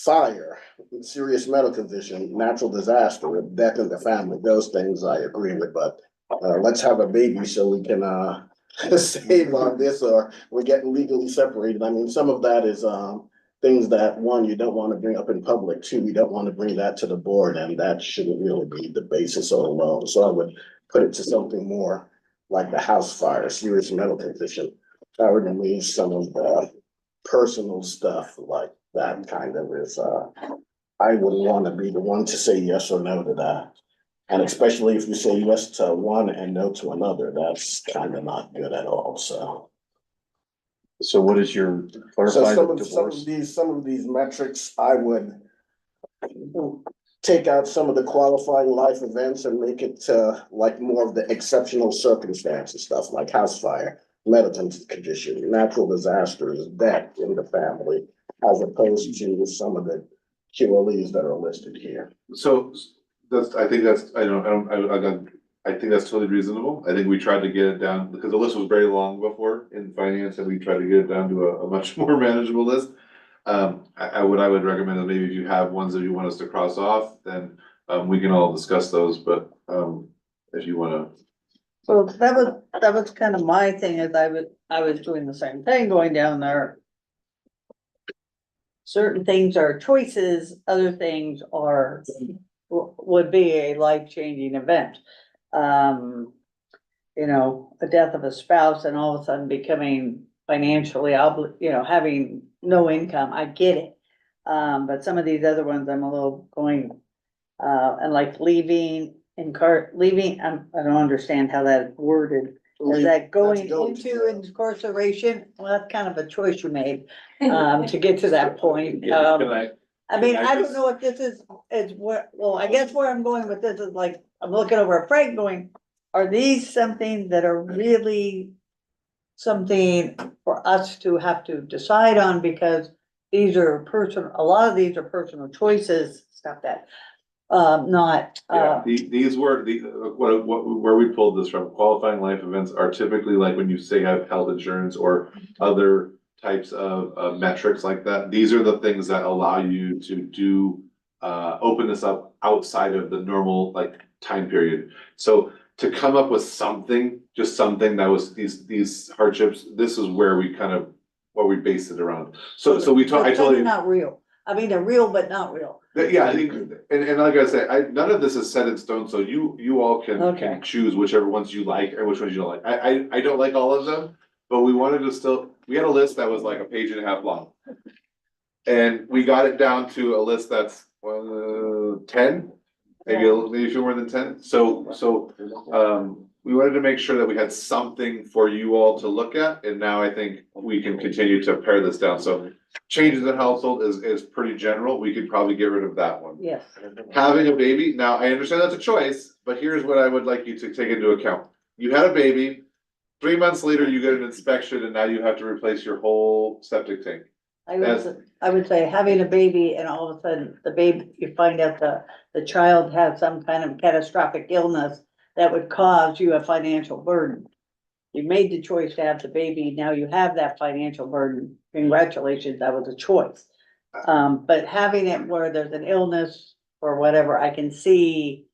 fire, serious medical condition, natural disaster, death in the family, those things I agree with, but let's have a baby so we can save on this, or we're getting legally separated. I mean, some of that is things that, one, you don't want to bring up in public, two, you don't want to bring that to the board, and that shouldn't really be the basis or alone. So I would put it to something more like the house fire, serious medical condition. I would leave some of the personal stuff like that kind of is, I wouldn't want to be the one to say yes or no to that. And especially if you say yes to one and no to another, that's kind of not good at all, so. So what is your So clarify some the of divorce? some of these metrics, I would take out some of the qualifying life events and make it like more of the exceptional circumstances stuff, like house fire, medical condition, natural disasters, death in the family, as opposed to some of the QLEs that are listed here. So I think that's totally reasonable. I think we tried to get it down, because the list was very long before in finance, and we tried to get it down to a much more manageable list. I would recommend that maybe if you have ones that you want us to cross off, then we can all discuss those, but if you wanna. So that was kind of my thing, is I was doing the same thing, going down there. Certain things are choices, other things are, would be a life-changing event. A death of a spouse and all of a sudden becoming financially having no income, I get it. But some of these other ones, I'm a little going, and like leaving, I don't understand how that worded. Is that going into incarceration? Well, that's kind of a choice you made, to get to that point. I mean, I don't know if this is I guess where I'm going with this is like, I'm looking over at Frank going, are these something that are really something for us to have to decide on? Because a lot of these are personal choices, stuff that, not, These were where we pulled this from. Qualifying life events are typically like when you say have health insurance or other types of metrics like that. These are the things that allow you to do, open this up outside of the normal like time period. So to come up with just something that was these hardships, this is where we based it around. So we they're I told you. not real. I mean, they're real, but not real. Yeah, I think, and like I said, none of this is set in stone, so you all can choose whichever ones you like or which ones you don't like. I don't like all of them, but we wanted to we had a list that was like a page and a half long. And we got it down to a list that's 10, maybe a few more than 10. So, we wanted to make sure that we had something for you all to look at, and now I think we can continue to pare this down. So changes in household is pretty general. We could probably get rid of that one. Yes. Having a baby, now I understand that's a choice, but here's what I would like you to take into account. You had a baby, 3 months later, you get an inspection, and now you have to replace your whole septic tank. I would say having a baby and all of a sudden the baby, you find out the child has some kind of catastrophic illness that would cause you a financial burden. You made the choice to have the baby, now you have that financial burden. Congratulations, that was a choice. But having it where there's an illness or whatever, I can see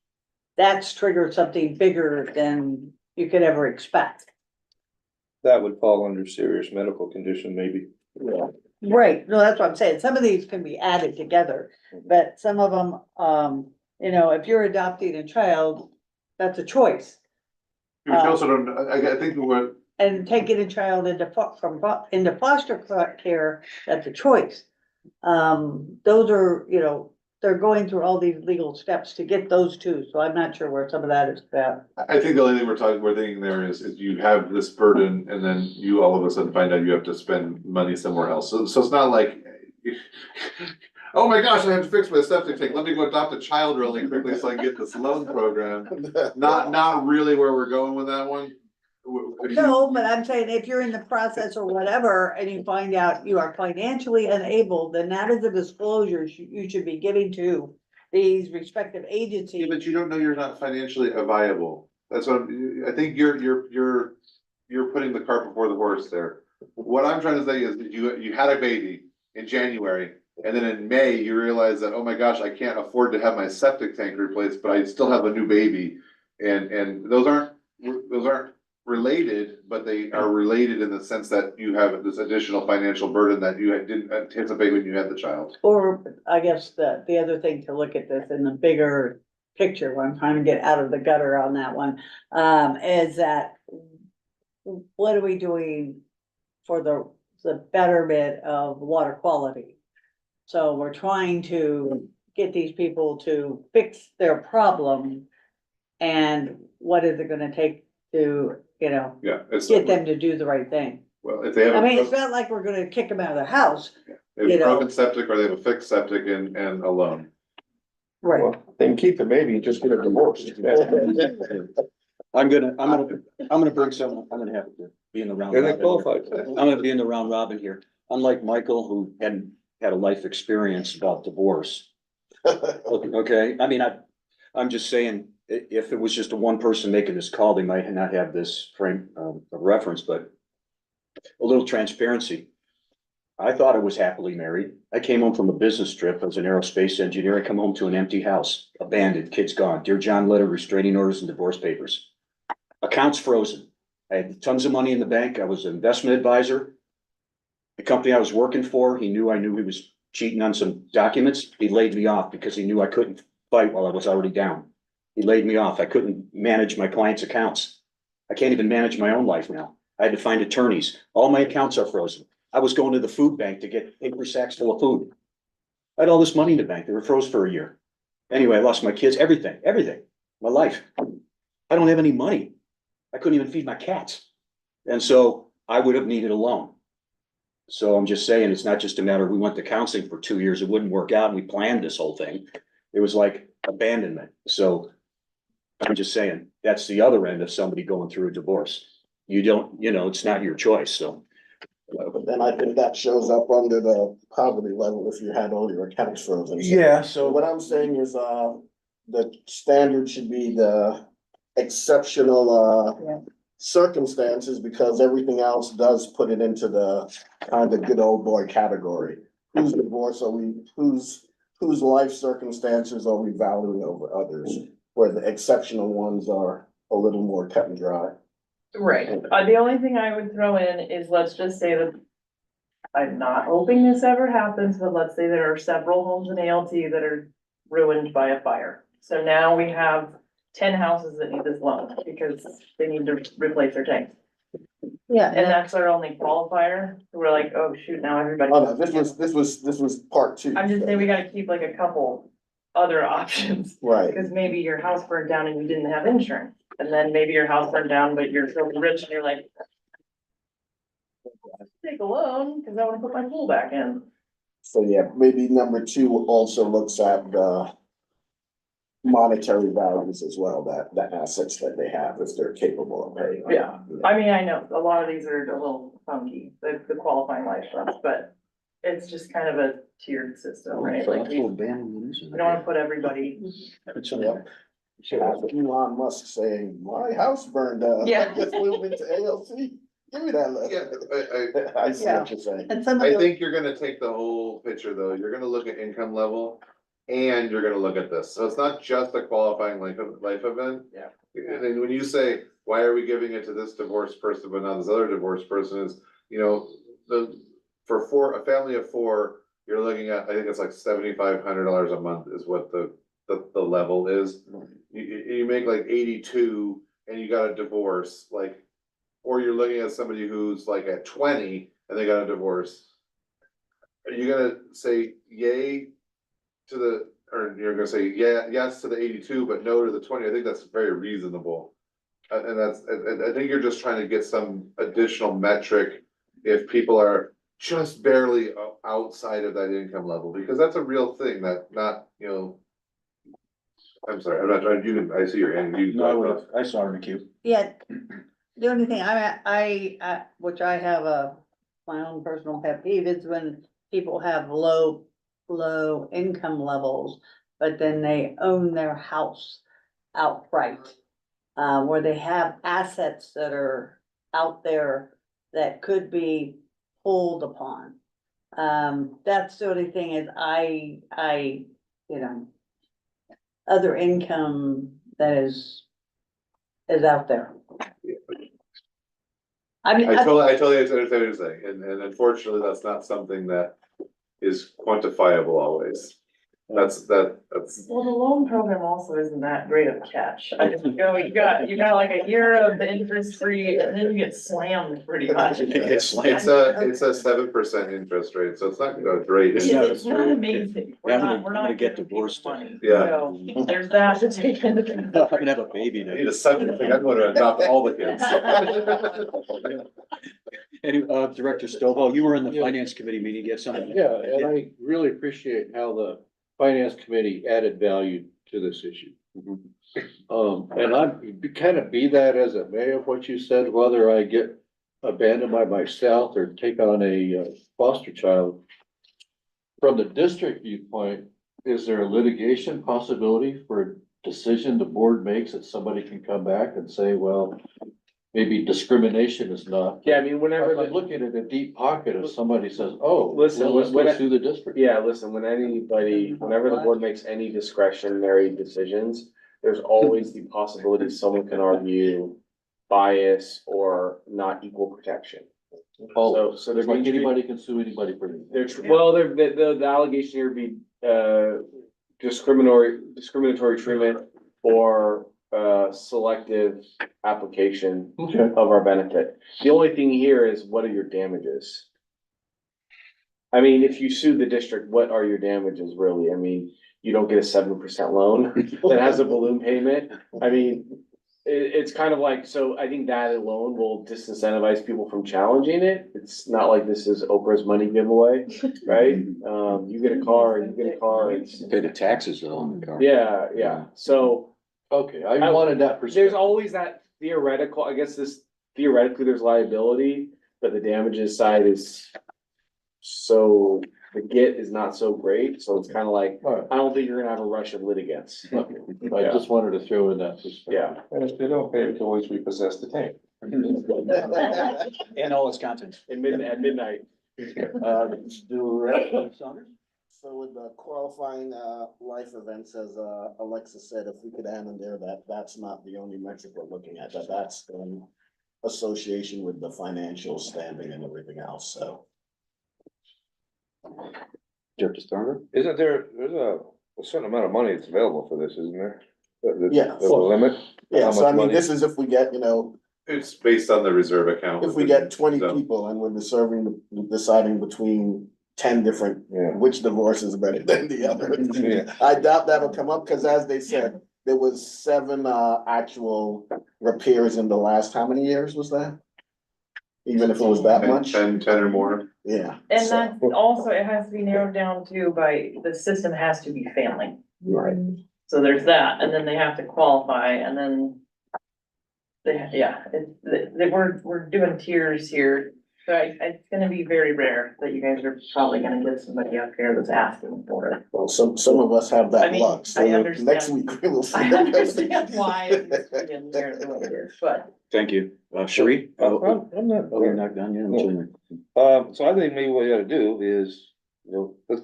that's triggered something bigger than you could ever expect. That would fall under serious medical condition, maybe. Right, no, that's what I'm saying. Some of these can be added together, but some of them, if you're adopting a child, that's a choice. You also don't, I think what, And taking a child into foster care, that's a choice. Those are, they're going through all these legal steps to get those two, so I'm not sure where some of that is at. I think the only thing we're thinking there is you have this burden and then you all of a sudden find out you have to spend money somewhere else. So it's not like, oh my gosh, I have to fix my septic tank. Let me go adopt a child really quickly so I can get this loan program. Not really where we're going with that one. No, but I'm saying if you're in the process or whatever, and you find out you are financially unable, then that is a disclosure you should be giving to these respective Yeah, agencies. but you don't know you're not financially viable. That's what I think you're putting the cart before the horse there. What I'm trying to say is that you had a baby in January, and then in May, you realize that, oh my gosh, I can't afford to have my septic tank replaced, but I still have a new baby. And those aren't related, but they are related in the sense that you have this additional financial burden that you didn't anticipate when you had the child. Or I guess the other thing to look at this in the bigger picture, what I'm trying to get out of the gutter on that one, is that what are we doing for the betterment of water quality? So we're trying to get these people to fix their problem. And what is it gonna take to, Yeah, get them to do the right thing? well, if they have I mean, a it's not like we're gonna kick them out of the house. they have a broken septic or they have a fixed septic and a loan. Right. Well, then keep the baby, just get a divorce. I'm gonna bring someone, I'm gonna have to be in the round. And they robin qualify. here. I'm gonna be in the round robin here. Unlike Michael, who hadn't had a life experience about divorce. Okay, I mean, I'm just saying, if it was just a one person making this call, they might not have this frame of reference, but a little transparency. I thought I was happily married. I came home from a business trip as an aerospace engineer. I come home to an empty house, abandoned, kids gone, dear John letter, restraining orders and divorce papers. Accounts frozen. I had tons of money in the bank. I was an investment advisor. The company I was working for, I knew he was cheating on some documents. He laid me off because he knew I couldn't fight while I was already down. He laid me off. I couldn't manage my clients' accounts. I can't even manage my own life now. I had to find attorneys. All my accounts are frozen. I was going to the food bank to get paper sacks full of food. I had all this money in the bank. They were froze for a year. Anyway, I lost my kids, everything, my life. I don't have any money. I couldn't even feed my cats. And so I would have needed a loan. So I'm just saying, it's not just a matter of we went to counseling for 2 years, it wouldn't work out, and we planned this whole thing. It was like abandonment. So I'm just saying, that's the other end of somebody going through a divorce. You don't, it's not your choice, so. But then I think that shows up under the poverty level if you had all your accounts frozen. Yeah, So so what I'm saying is, the standard should be the exceptional, circumstances, because everything else does put it into the kind of good old boy category. Whose divorce are whose life circumstances are we valuing over others? Where the exceptional ones are a little more cut and dry. Right, the only thing I would throw in is, let's just say that, I'm not hoping this ever happens, but let's say there are several homes in ALT that are ruined by a fire. So now we have 10 houses that need this loan because they need to replace their tanks. Yeah, And that's our only qualifier. We're like, oh shoot, now everybody. Oh, no, this was part two. I'm just saying we gotta keep like a couple other options. Right. Because maybe your house burned down and you didn't have insurance, and then maybe your house burned down, but you're really rich and you're like. Take a loan, because I wanna put my pool back in. So yeah, maybe number two also looks at the monetary values as well, that the assets that they have, if they're capable of paying. Yeah. I mean, I know, a lot of these are a little funky, the qualifying life stuff, but it's just kind of a tiered system, right? Like, we don't wanna put everybody. Yep. Should have Elon Musk saying, my house burned down. Yeah. I just moved into ALC. Give me that letter. I see what you're saying. And some of I the, think you're gonna take the whole picture though, you're gonna look at income level and you're gonna look at this, so it's not just a qualifying life event. Yeah. And then when you say, why are we giving it to this divorced person but not this other divorced person is, you know, for a family of four, you're looking at, I think it's like $7,500 a month is what the level is. You make like 82 and you got a divorce, like, or you're looking at somebody who's like at 20 and they got a divorce. Are you gonna say yay to the, or you're gonna say yes to the 82, but no to the 20? I think that's very reasonable. And I think you're just trying to get some additional metric if people are just barely outside of that income level, because that's a real thing that not, you know. I'm sorry, I'm not trying, I see your hand, No, I saw her in the queue. yeah, the only thing which I have my own personal pet peeve is when people have low income levels, but then they own their house outright. Where they have assets that are out there that could be pulled upon. That's the only thing is you know, other income that is out there. I mean, I totally understand what you're saying, and unfortunately, that's not something that is quantifiable always. That's. Well, the loan program also isn't that great of a catch. I just go, you got like a year of the interest free and then you get slammed pretty much. It's like, It's a 7% interest rate, so it's not great. It's not amazing. Yeah, We're I'm not gonna get giving divorced. people money. Yeah. So there's that to take into I'm gonna consideration. have a baby I now. need a second, I think I'm gonna adopt all the kids. Any, Director Stovall, you were in the Yeah. finance committee meeting, you have something? Yeah, and I really appreciate how the finance committee added value to this issue. And I'm kind of be that as it may of what you said, whether I get abandoned by myself or take on a foster child. From the district viewpoint, is there a litigation possibility for a decision the board makes that somebody can come back and say, well, maybe discrimination is not? Yeah, I mean, whenever, I'm looking at a deep pocket if somebody says, oh, Listen, well, let's when- go sue the district. yeah, listen, whenever the board makes any discretionary decisions, there's always the possibility someone can argue bias or not equal protection. Oh, So they're like going to be, anybody can sue anybody for anything. the allegation here would be, discriminatory treatment or, selective application Okay. of our benefit. The only thing here is, what are your damages? I mean, if you sue the district, what are your damages really? I mean, you don't get a 7% loan that has a balloon payment. I mean, it's kind of like, so I think that alone will disincentivize people from challenging it. It's not like this is Oprah's money giveaway, right? You get a car, it's, Pay the taxes though on the car. yeah, so. Okay, I wanted that There's perspective. always that theoretical, I guess theoretically, there's liability, but the damages side is. So the get is not so great, so it's kind of like, All right, I don't think you're gonna have a rush of litigants. okay. I just wanted to throw in that perspective. Yeah. And if they don't pay, we can always repossess the tank. And all its contents. At midnight. Director Saunders? So with the qualifying life events, as Alexa said, if we could add in there that that's not the only metric we're looking at, that's in association with the financial standing and everything else, so. Director Starner? Isn't there's a certain amount of money that's available for this, isn't there? Yeah. There's a limit? Yeah, How so much I mean, money? this is if we get, It's based on the reserve account. if we get 20 So- people and we're deciding between 10 different, Yeah. which divorce is better than the other. Yeah. I doubt that'll come up, cause as they said, there was 7 actual repairs in the last, how many years was that? Even if it was that much? 10 or more. Yeah. And so- that's also, it has to be narrowed down to by, the system has to be failing. Right. So there's that, and then they have to qualify, and then. We're doing tiers here, so it's gonna be very rare that you guys are probably gonna get somebody up here that's asking for it. Well, some of us have I that mean, luck, so I next understand. week we will see. I understand why it's being there the way it is, but. Thank you. Sheree? I'm not. Oh, you're not done yet? I'm sorry. So I think maybe what you gotta do is, you know, let's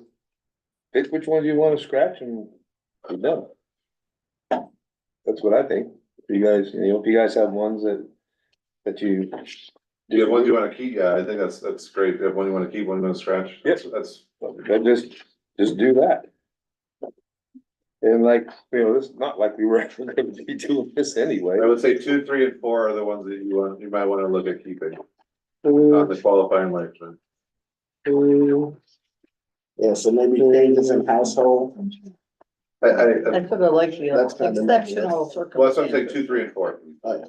pick which ones you wanna scratch and be done. That's what I think. If you guys, you know, if you guys have ones that you. Do you have one you wanna keep? Yeah, I think that's great. If you have one you wanna keep, one you wanna scratch. Yep. That's, Then just do that. And like, you know, it's not like we were ever gonna be doing this anyway. I would say 2, 3, and 4 are the ones that you might wanna look at keeping. On the qualifying lifetime. Yeah, so maybe changes in household. I sort of like the That's kind of- exceptional Well, that's what I'm saying, circumstances. 2, 3, and 4. Oh, yeah.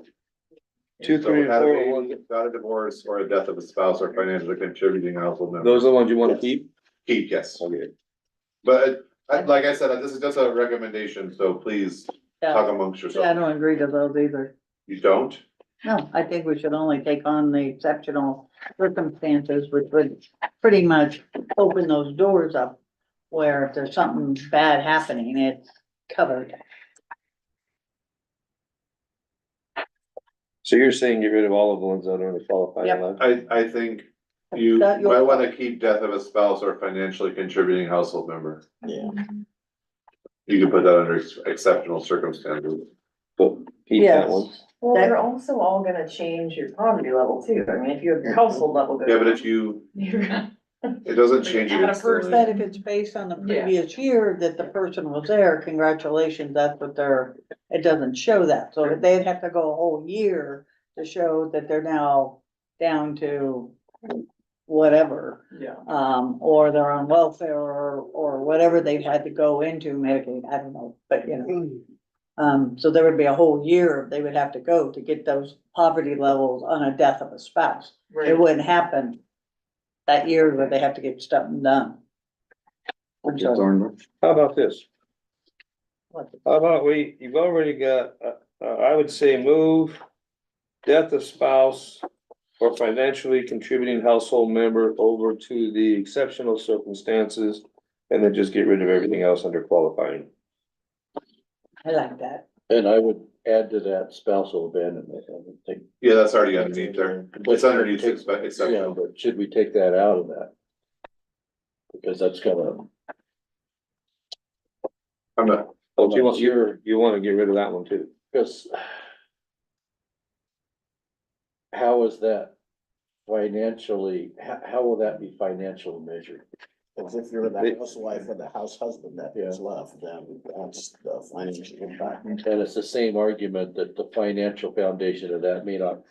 2, 3, and So, had a 4, baby, ones- got a divorce, or a death of a spouse or financially contributing household member. those are the ones you wanna keep? Keep, yes. Okay. But like I said, this is just a recommendation, so please talk Yeah, amongst yeah, I yourselves. don't agree to those either. You don't? No, I think we should only take on the exceptional circumstances, which would pretty much open those doors up. Where if there's something bad happening, it's covered. So you're saying get rid of all of the ones that are in the qualifying Yep. line? I think you That you'll- might wanna keep death of a spouse or financially contributing household member. Yeah. You can put that under exceptional circumstances. So keep that Yes. one. Well, That- they're also all gonna change your poverty level too. I mean, if you have your household level. goes Yeah, but up, if you, you're gonna- it doesn't change it Add a instantly. But if it's based on the Yeah. previous year that the person was there, congratulations, that's what it doesn't show that. So they'd have to go a whole year to show that they're now down to whatever. Yeah. Or they're on welfare or whatever they've had to go into Medicaid, I don't know, but you know. So there would be a whole year they would have to go to get those poverty levels on a death of a spouse. It Right. wouldn't happen that year where they have to get stuff done. I'm sorry. Thornburg? How about this? What? How about you've already got, I would say move death of spouse or financially contributing household member over to the exceptional circumstances. And then just get rid of everything else under qualifying. I like that. And I would add to that spousal abandonment, I would think. Yeah, that's already underneath there. It's underneath Yeah, exceptional. but should we take that out of that? Because that's kind of, I'm not, Oh, you wanna get rid of that one too? because how is that financially, how will that be financially measured? Cause if you're the housewife or the house husband that is left, then that's the financial impact. And it's the same argument that the financial foundation of that may not.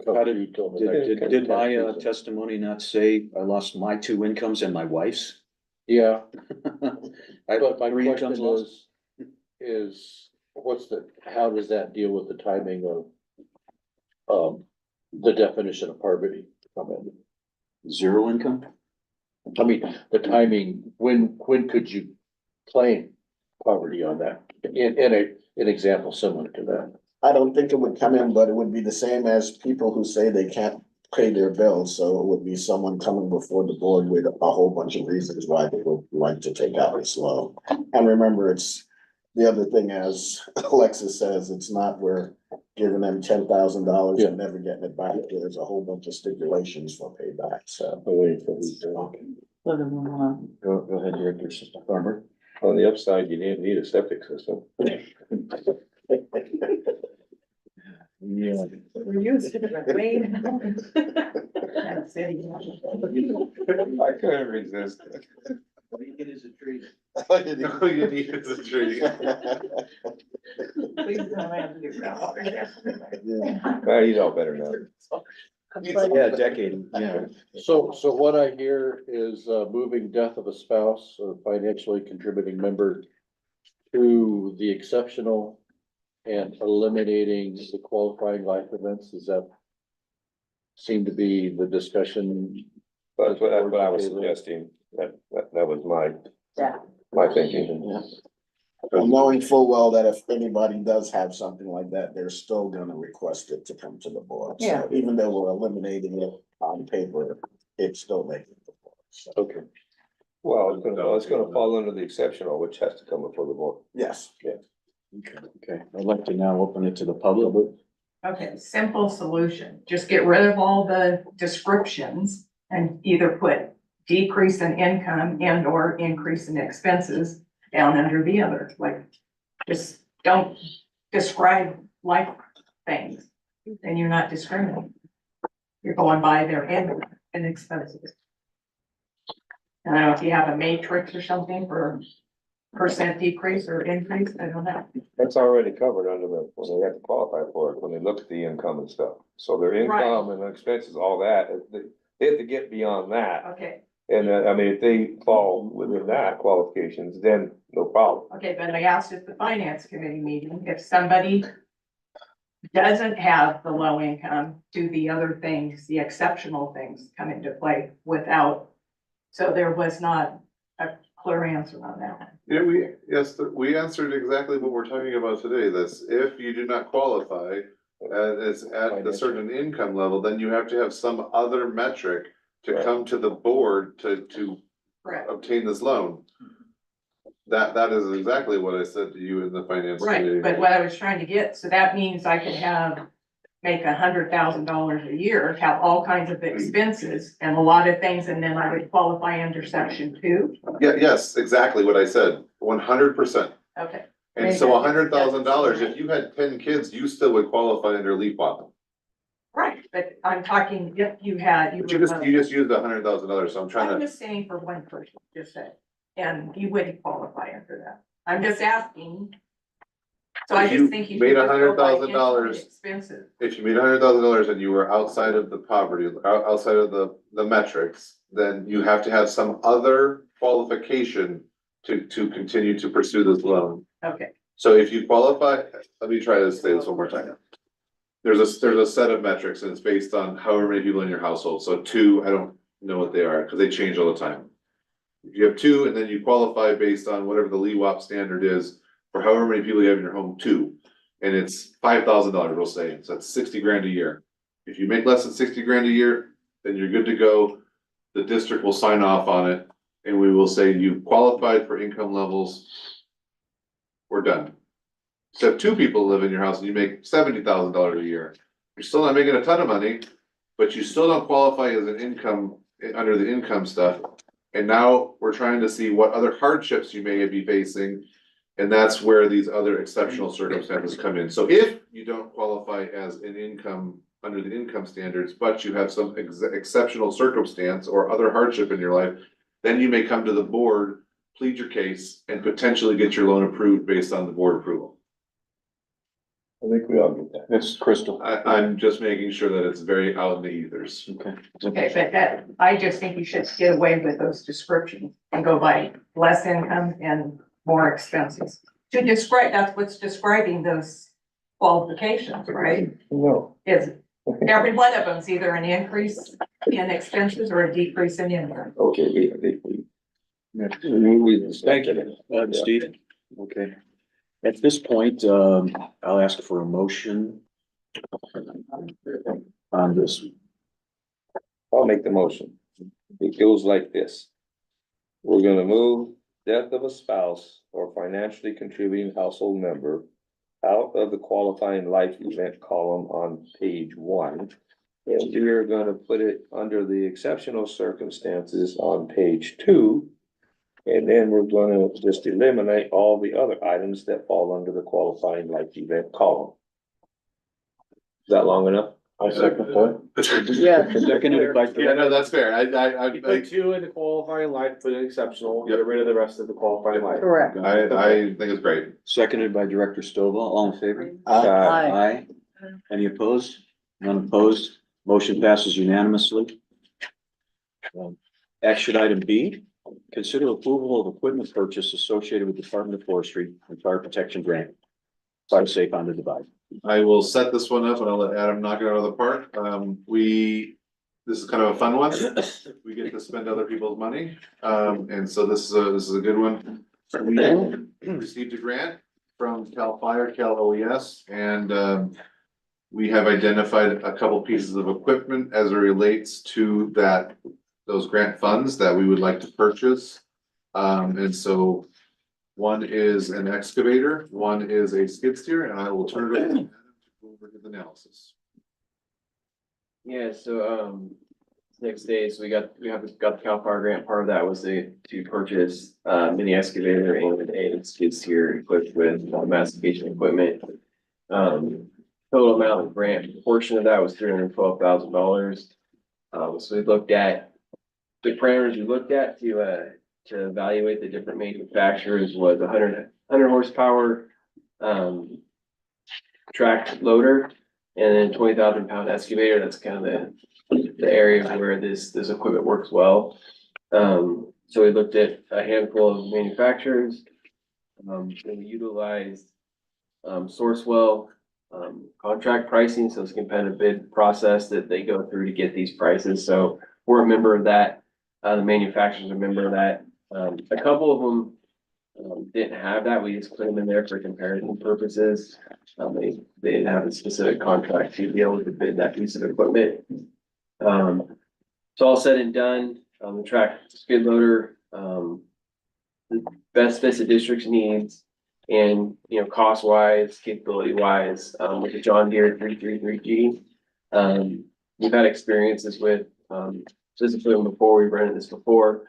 How come did- through till the next- Did my testimony not say I lost my 2 incomes and my wife's? Yeah, I but my 3 question incomes lost. is, how does that deal with the timing of, the definition of poverty? Come in? 0 income? I mean, the timing, when could you claim poverty on that? In an example similar to that. I don't think it would come in, but it would be the same as people who say they can't pay their bills, so it would be someone coming before the board with a whole bunch of reasons why they would like to take out this loan. And remember, it's, the other thing, as Alexis says, it's not we're giving them $10,000 and never getting it back. There's a whole bunch of stipulations for payback, so. What do we want? Go ahead, Director Farmer. On the upside, you need a septic system. Yeah. We're using it, Wayne. I couldn't resist. What do you get as a treat? all you need is a tree. Please don't have to do groundwater. Yeah. Well, you know better now. Yeah, decade, yeah. So what I hear is, moving death of a spouse or financially contributing member to the exceptional and eliminating the qualifying life events, does that seem to be the discussion? That's what I was suggesting, that was Yeah. my thinking. And knowing full well that if anybody does have something like that, they're still gonna request it to come to the board. Yeah. So even though we're eliminating it on paper, it's still making the board. So, Okay. Well, it's gonna fall under the exceptional, which has to come before the board. yes. Okay, I'd like to now open it to the public. Okay, simple solution. Just get rid of all the descriptions and either put decrease in income and or increase in expenses down under the other, like, just don't describe life things. And you're not discriminating. You're going by their income and expenses. I don't know if you have a matrix or something for percent decrease or increase, I don't know. That's already covered under when they have to qualify for it, when they look at the income and stuff. So their income and expenses, all that, they have to get beyond that. Okay, And I mean, if they fall within that qualifications, then no problem. okay, but I asked at the finance committee meeting, if somebody doesn't have the low income, do the other things, the exceptional things come into play without, so there was not a clear answer on that. Yeah, we answered exactly what we're talking about today, that's if you do not qualify, it's at a certain income level, then you have to have some other metric to Right. come to the board to Correct. obtain this loan. That is exactly what I said to you in the finance committee. Right, but what I was trying to get, so that means I could make $100,000 a year, have all kinds of expenses and a lot of things, and then I would qualify under section 2. Yeah, yes, exactly what I said, 100%. Okay, And so $100,000, if you had 10 kids, you still would qualify under LEAP. right, but I'm talking if you had. But you just used $100,000, so I'm trying I'm to, just saying for one person, just say, and you wouldn't qualify under that. I'm just asking. So I If you just think you. made should just go by $100,000 income and expenses. if you made $100,000 and you were outside of the poverty, outside of the metrics, then you have to have some other qualification to continue to pursue this loan. Okay, So if you qualify, let me try to say this one more time. There's a set of metrics and it's based on however many people in your household. So 2, I don't know what they are because they change all the time. If you have 2 and then you qualify based on whatever the LEWAP standard is for however many people you have in your home, 2. And it's $5,000, we'll say, so that's 60 grand a year. If you make less than 60 grand a year, then you're good to go. The district will sign off on it and we will say you qualified for income levels. We're done. So if 2 people live in your house and you make $70,000 a year, you're still not making a ton of money, but you still don't qualify as an income, under the income stuff. And now we're trying to see what other hardships you may be facing. And that's where these other exceptional circumstances come in. So if you don't qualify as an income under the income standards, but you have some exceptional circumstance or other hardship in your life, then you may come to the board, plead your case, and potentially get your loan approved based on the board approval. I think we all get that. That's crystal. I'm just making sure that it's very out in the ethers. Okay. okay, but that, I just think you should get away with those descriptions and go by less income and more expenses. To describe, that's what's describing those qualifications, right? No. Is every one of them is either an increase in expenses or a decrease in income. Okay, Thank you, Steve. Okay. At this point, I'll ask for a motion on this. I'll make the motion. It goes like this. We're gonna move death of a spouse or financially contributing household member out of the qualifying life event column on page 1. And we are gonna put it under the exceptional circumstances on page 2. And then we're gonna just eliminate all the other items that fall under the qualifying life event column. Is that long enough? I second that. Yeah. Seconded by. Yeah, no, that's fair. You put 2 in the qualifying life, put an exceptional, get rid of the rest of the qualifying life. Correct. I think it's great. Seconded by Director Stovall. All in favor? Aye. Aye. Any opposed? None opposed? Motion passes unanimously. Action item B, consider approval of equipment purchase associated with Department of Forestry and Fire Protection Grant. Fire safe on the divide. I will set this one up and I'll let Adam knock it out of the park. This is kind of a fun one. We get to spend other people's money. And so this is a good one. We received a grant from Cal Fire, Cal OES, and we have identified a couple pieces of equipment as it relates to those grant funds that we would like to purchase. And so one is an excavator, one is a skid steer, and I will turn it over to Adam to go over his analysis. Yeah, so, next day, so we got the Cal Fire grant. Part of that was to purchase, mini excavator and a skid steer equipped with mastication equipment. Total amount of grant portion of that was $312,000. So we looked at the parameters we looked at to evaluate the different manufacturers was 100 horsepower, tracked loader, and then 20,000 pound excavator. That's kind of the area where this equipment works well. So we looked at a handful of manufacturers. And we utilized Sourcewell contract pricing, so it's a competitive bid process that they go through to get these prices. So we're a member of that. The manufacturers are a member of that. A couple of them didn't have that. We just put them in there for comparison purposes. They didn't have a specific contract to be able to bid that piece of equipment. So all said and done, the track skid loader, the best fits the district's needs and, you know, cost wise, capability wise, with the John Deere 333G. We've had experiences with, this equipment before, we've rented this before.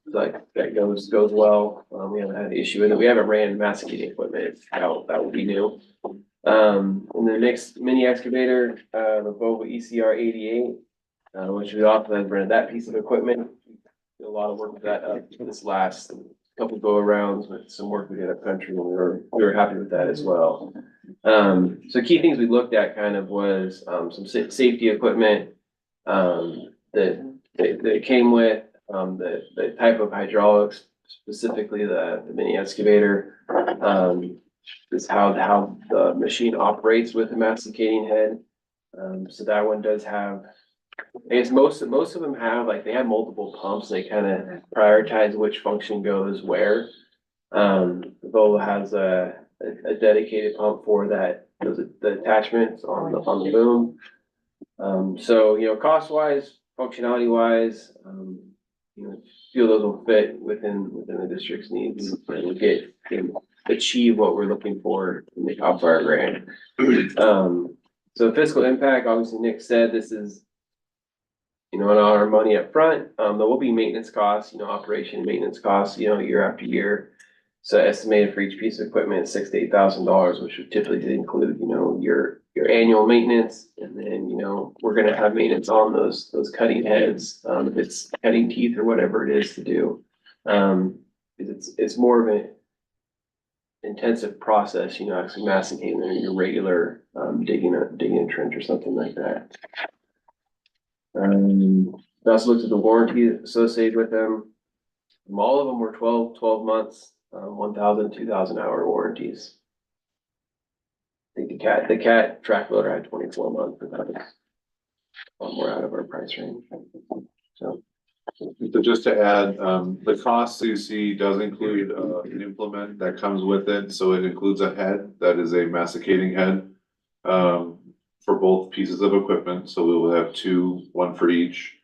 Like that goes well. We haven't had an issue with it. We haven't ran masticating equipment. That would be new. And the next mini excavator, the Volvo ECR 88, which we often have rented that piece of equipment. Did a lot of work with that this last couple go arounds with some work we did up country, and we were happy with that as well. So key things we looked at kind of was some safety equipment that came with the type of hydraulics, specifically the mini excavator. Is how the machine operates with the masticating head. So that one does have, I guess most of them have, like, they have multiple pumps. They kind of prioritize which function goes where. Volvo has a dedicated pump for that, the attachments on the boom. So, you know, cost wise, functionality wise, you know, feel those will fit within the district's needs and achieve what we're looking for in the Cal Fire grant. So fiscal impact, obviously Nick said this is, you know, not our money up front. There will be maintenance costs, you know, operation and maintenance costs, you know, year after year. So estimated for each piece of equipment, $6,000 to $8,000, which would typically include, you know, your annual maintenance. And then, you know, we're gonna have maintenance on those cutting heads, if it's cutting teeth or whatever it is to do. It's more of an intensive process, you know, actually masticating than your regular digging a trench or something like that. We also looked at the warranty associated with them. All of them were 12 months, 1,000, 2,000 hour warranties. I think the cat track loader had 24 months, but that was a lot more out of our price range. So just to add, the cost you see does include an implement that comes with it, so it includes a head that is a masticating head for both pieces of equipment, so we will have two, one for each.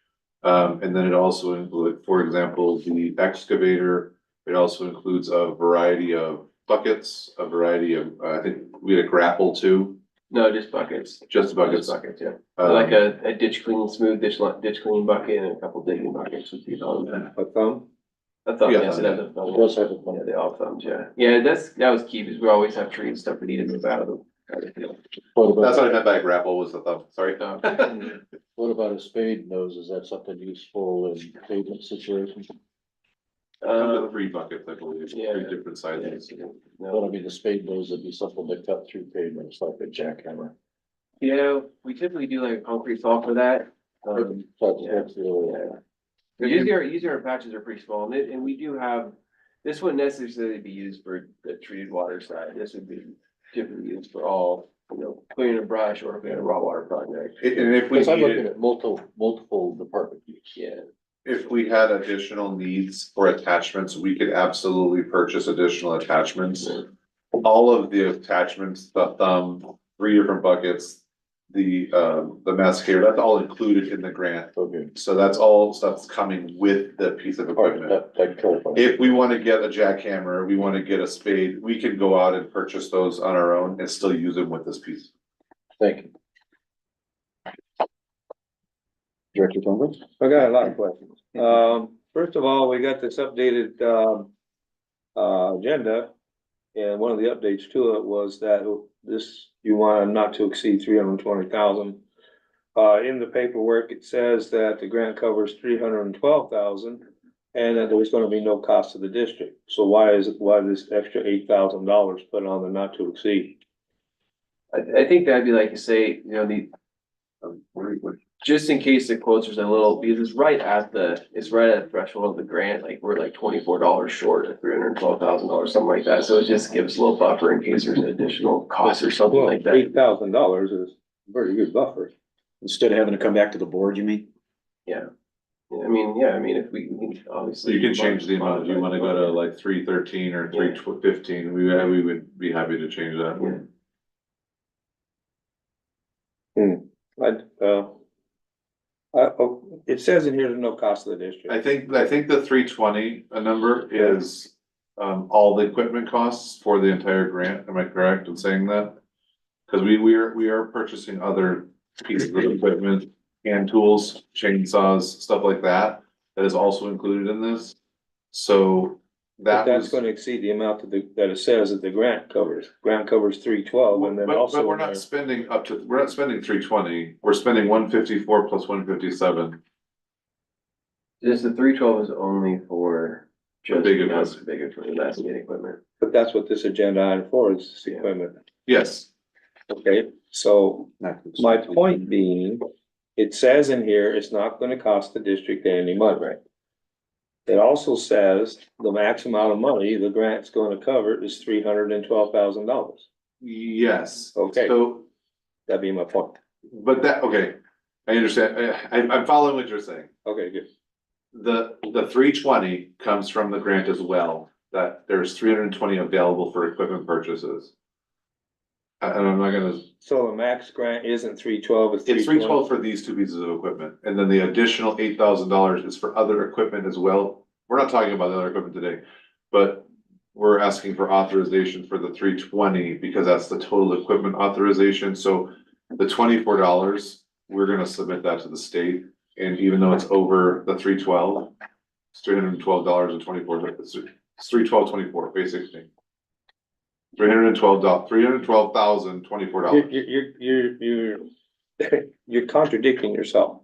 And then it also includes, for example, the excavator, it also includes a variety of buckets, a variety of, I think we had a grapple too. no, just buckets. Just buckets. Just buckets, yeah. Like a ditch cleaning, smooth ditch cleaning bucket and a couple digging buckets would be on that. A thumb? A thumb, Yeah, yes, it has a thumb. It does have a thumb. Yeah, they all thumbs, yeah. Yeah, that was key, because we always have trees and stuff we need to move out of them. What That's about, what I meant by grapple was the thumb, sorry. what about a spade nose? Is that something useful in pavement situations? Come to 3 buckets, I believe, yeah. 3 different sizes. But I mean, the spade nose would be something that cut through pavement. It's like a jackhammer. Yeah, we typically do like a concrete saw for that. Usually our patches are pretty small, and we do have, this wouldn't necessarily be used for the treated water side. This would be typically used for all, clearing a brush or if we had a raw water project. And if we Because I'm looking needed, at multiple department use. Yeah. if we had additional needs for attachments, we could absolutely purchase additional attachments. All of the attachments, the thumb, 3 different buckets, the masticator, that's all included in the grant. Okay. So that's all stuff's coming with the piece of All right, equipment. that clarifies. If we wanna get a jackhammer, we wanna get a spade, we can go out and purchase those on our own and still use them with this piece. Thank you. Director Thornburg? I got a lot of questions. First of all, we got this updated, agenda. And one of the updates to it was that this, you want not to exceed 320,000. In the paperwork, it says that the grant covers 312,000 and that there's gonna be no cost to the district. So why this extra $8,000 put on the not to exceed? I think that'd be like you say, just in case the quotes are a little, because it's right at the threshold of the grant, like we're like $24 short of $312,000, something like that. So it just gives a little buffer in case there's an additional cost or something Well, like that. $8,000 is a very good buffer. Instead of having to come back to the board, you mean? Yeah, I mean, if we obviously. So you can change the amount, if you wanna go to like 313 or 315, we would be happy to change that. It says in here there's no cost to the district. I think the 320, number is, all the equipment costs for the entire grant, am I correct in saying that? Cause we are purchasing other pieces of equipment, hand tools, chainsaws, stuff like that, that is also included in this. So But that that's was, gonna exceed the amount that it says that the grant covers. Grant covers 312 and then also. but we're not spending we're not spending 320, we're spending 154 plus 157. Just the 312 is only for just big equipment. big equipment, that's the equipment. But that's what this agenda item for is this equipment. Yes, Okay, so my point being, it says in here, it's not gonna cost the district any money. Right. It also says the max amount of money the grant's gonna cover is $312,000. yes. Okay. So, That'd be my point. but okay, I understand, I'm following what you're saying. Okay, good. The 320 comes from the grant as well, that there's 320 available for equipment purchases. And I'm not gonna, So the max grant isn't 312, it's it's 320. 312 for these 2 pieces of equipment, and then the additional $8,000 is for other equipment as well. We're not talking about the other equipment today, but we're asking for authorization for the 320 because that's the total equipment authorization, so the $24, we're gonna submit that to the state, and even though it's over the 312, it's $312.24, it's $312.24, basically. $312,024. You're contradicting yourself.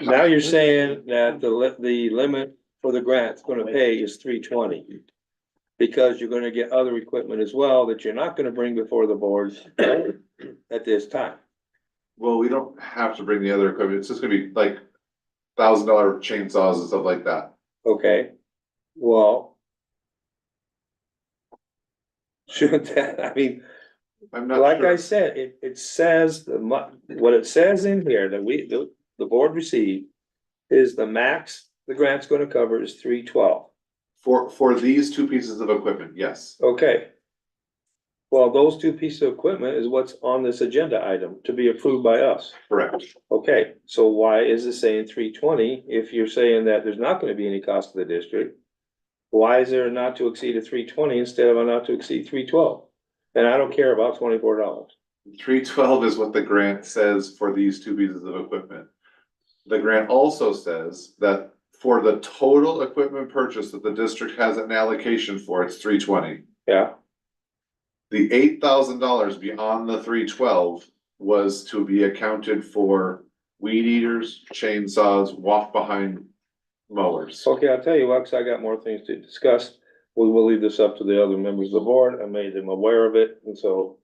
Now you're saying that the limit for the grant's gonna pay is 320. Because you're gonna get other equipment as well that you're not gonna bring before the board at this time. Well, we don't have to bring the other equipment, it's just gonna be like $1,000 chainsaws and stuff like that. Okay, well. Shouldn't that, I mean, I'm not like I sure. said, it says, what it says in here that the board received is the max the grant's gonna cover is 312. For these 2 pieces of equipment, yes. Okay. Well, those 2 pieces of equipment is what's on this agenda item to be approved by us. Correct. Okay, so why is it saying 320 if you're saying that there's not gonna be any cost to the district? Why is there a not to exceed a 320 instead of a not to exceed 312? And I don't care about $24. 312 is what the grant says for these 2 pieces of equipment. The grant also says that for the total equipment purchase that the district has an allocation for, it's 320. Yeah, The $8,000 beyond the 312 was to be accounted for weed eaters, chainsaws, walk behind mowers. okay, I'll tell you what, 'cause I got more things to discuss. We will leave this up to the other members of the board. I made them aware of it, and so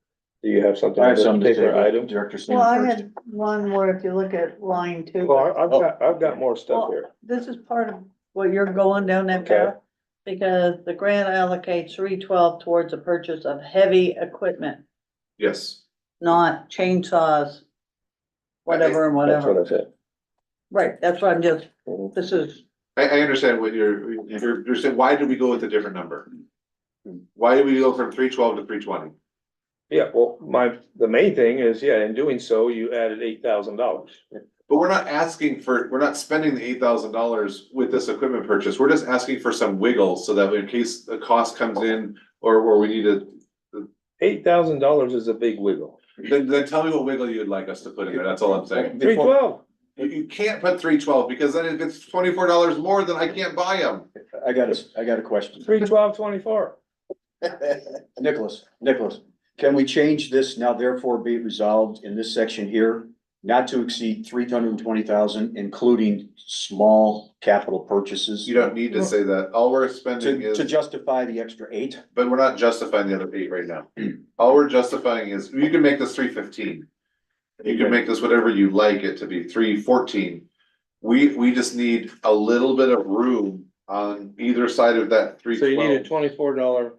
Do you have something I on have this something to say particular about item? Director Well, I Sanders. had one more, if you look at line two. Well, I've got more stuff Well, here. this is part of what you're going down that Okay. path. Because the grant allocates 312 towards the purchase of heavy equipment, Yes. not chainsaws. Whatever and That's what whatever. I said. Right, that's what I'm just, Mhm. this is, I understand what you're saying, why did we go with a different number? Why did we go from 312 to 320? Yeah, well, the main thing is, yeah, in doing so, you added $8,000. But we're not asking for, we're not spending the $8,000 with this equipment purchase, we're just asking for some wiggle so that in case the cost comes in or we need to. $8,000 is a big wiggle. Then tell me what wiggle you'd like us to put in there, that's all I'm saying. 312. You can't put 312 because then if it's $24 more, then I can't buy them. I got a question. 312.24. Nicholas, can we change this now therefore be it resolved in this section here? Not to exceed 320,000, including small capital purchases? You don't need to say that, all we're spending To is, justify the extra 8? but we're not justifying the other 8 right now. All we're justifying is, you can make this 315. You can make this whatever you like it to be, 314. We just need a little bit of room on either side of that So you need a 312. $24.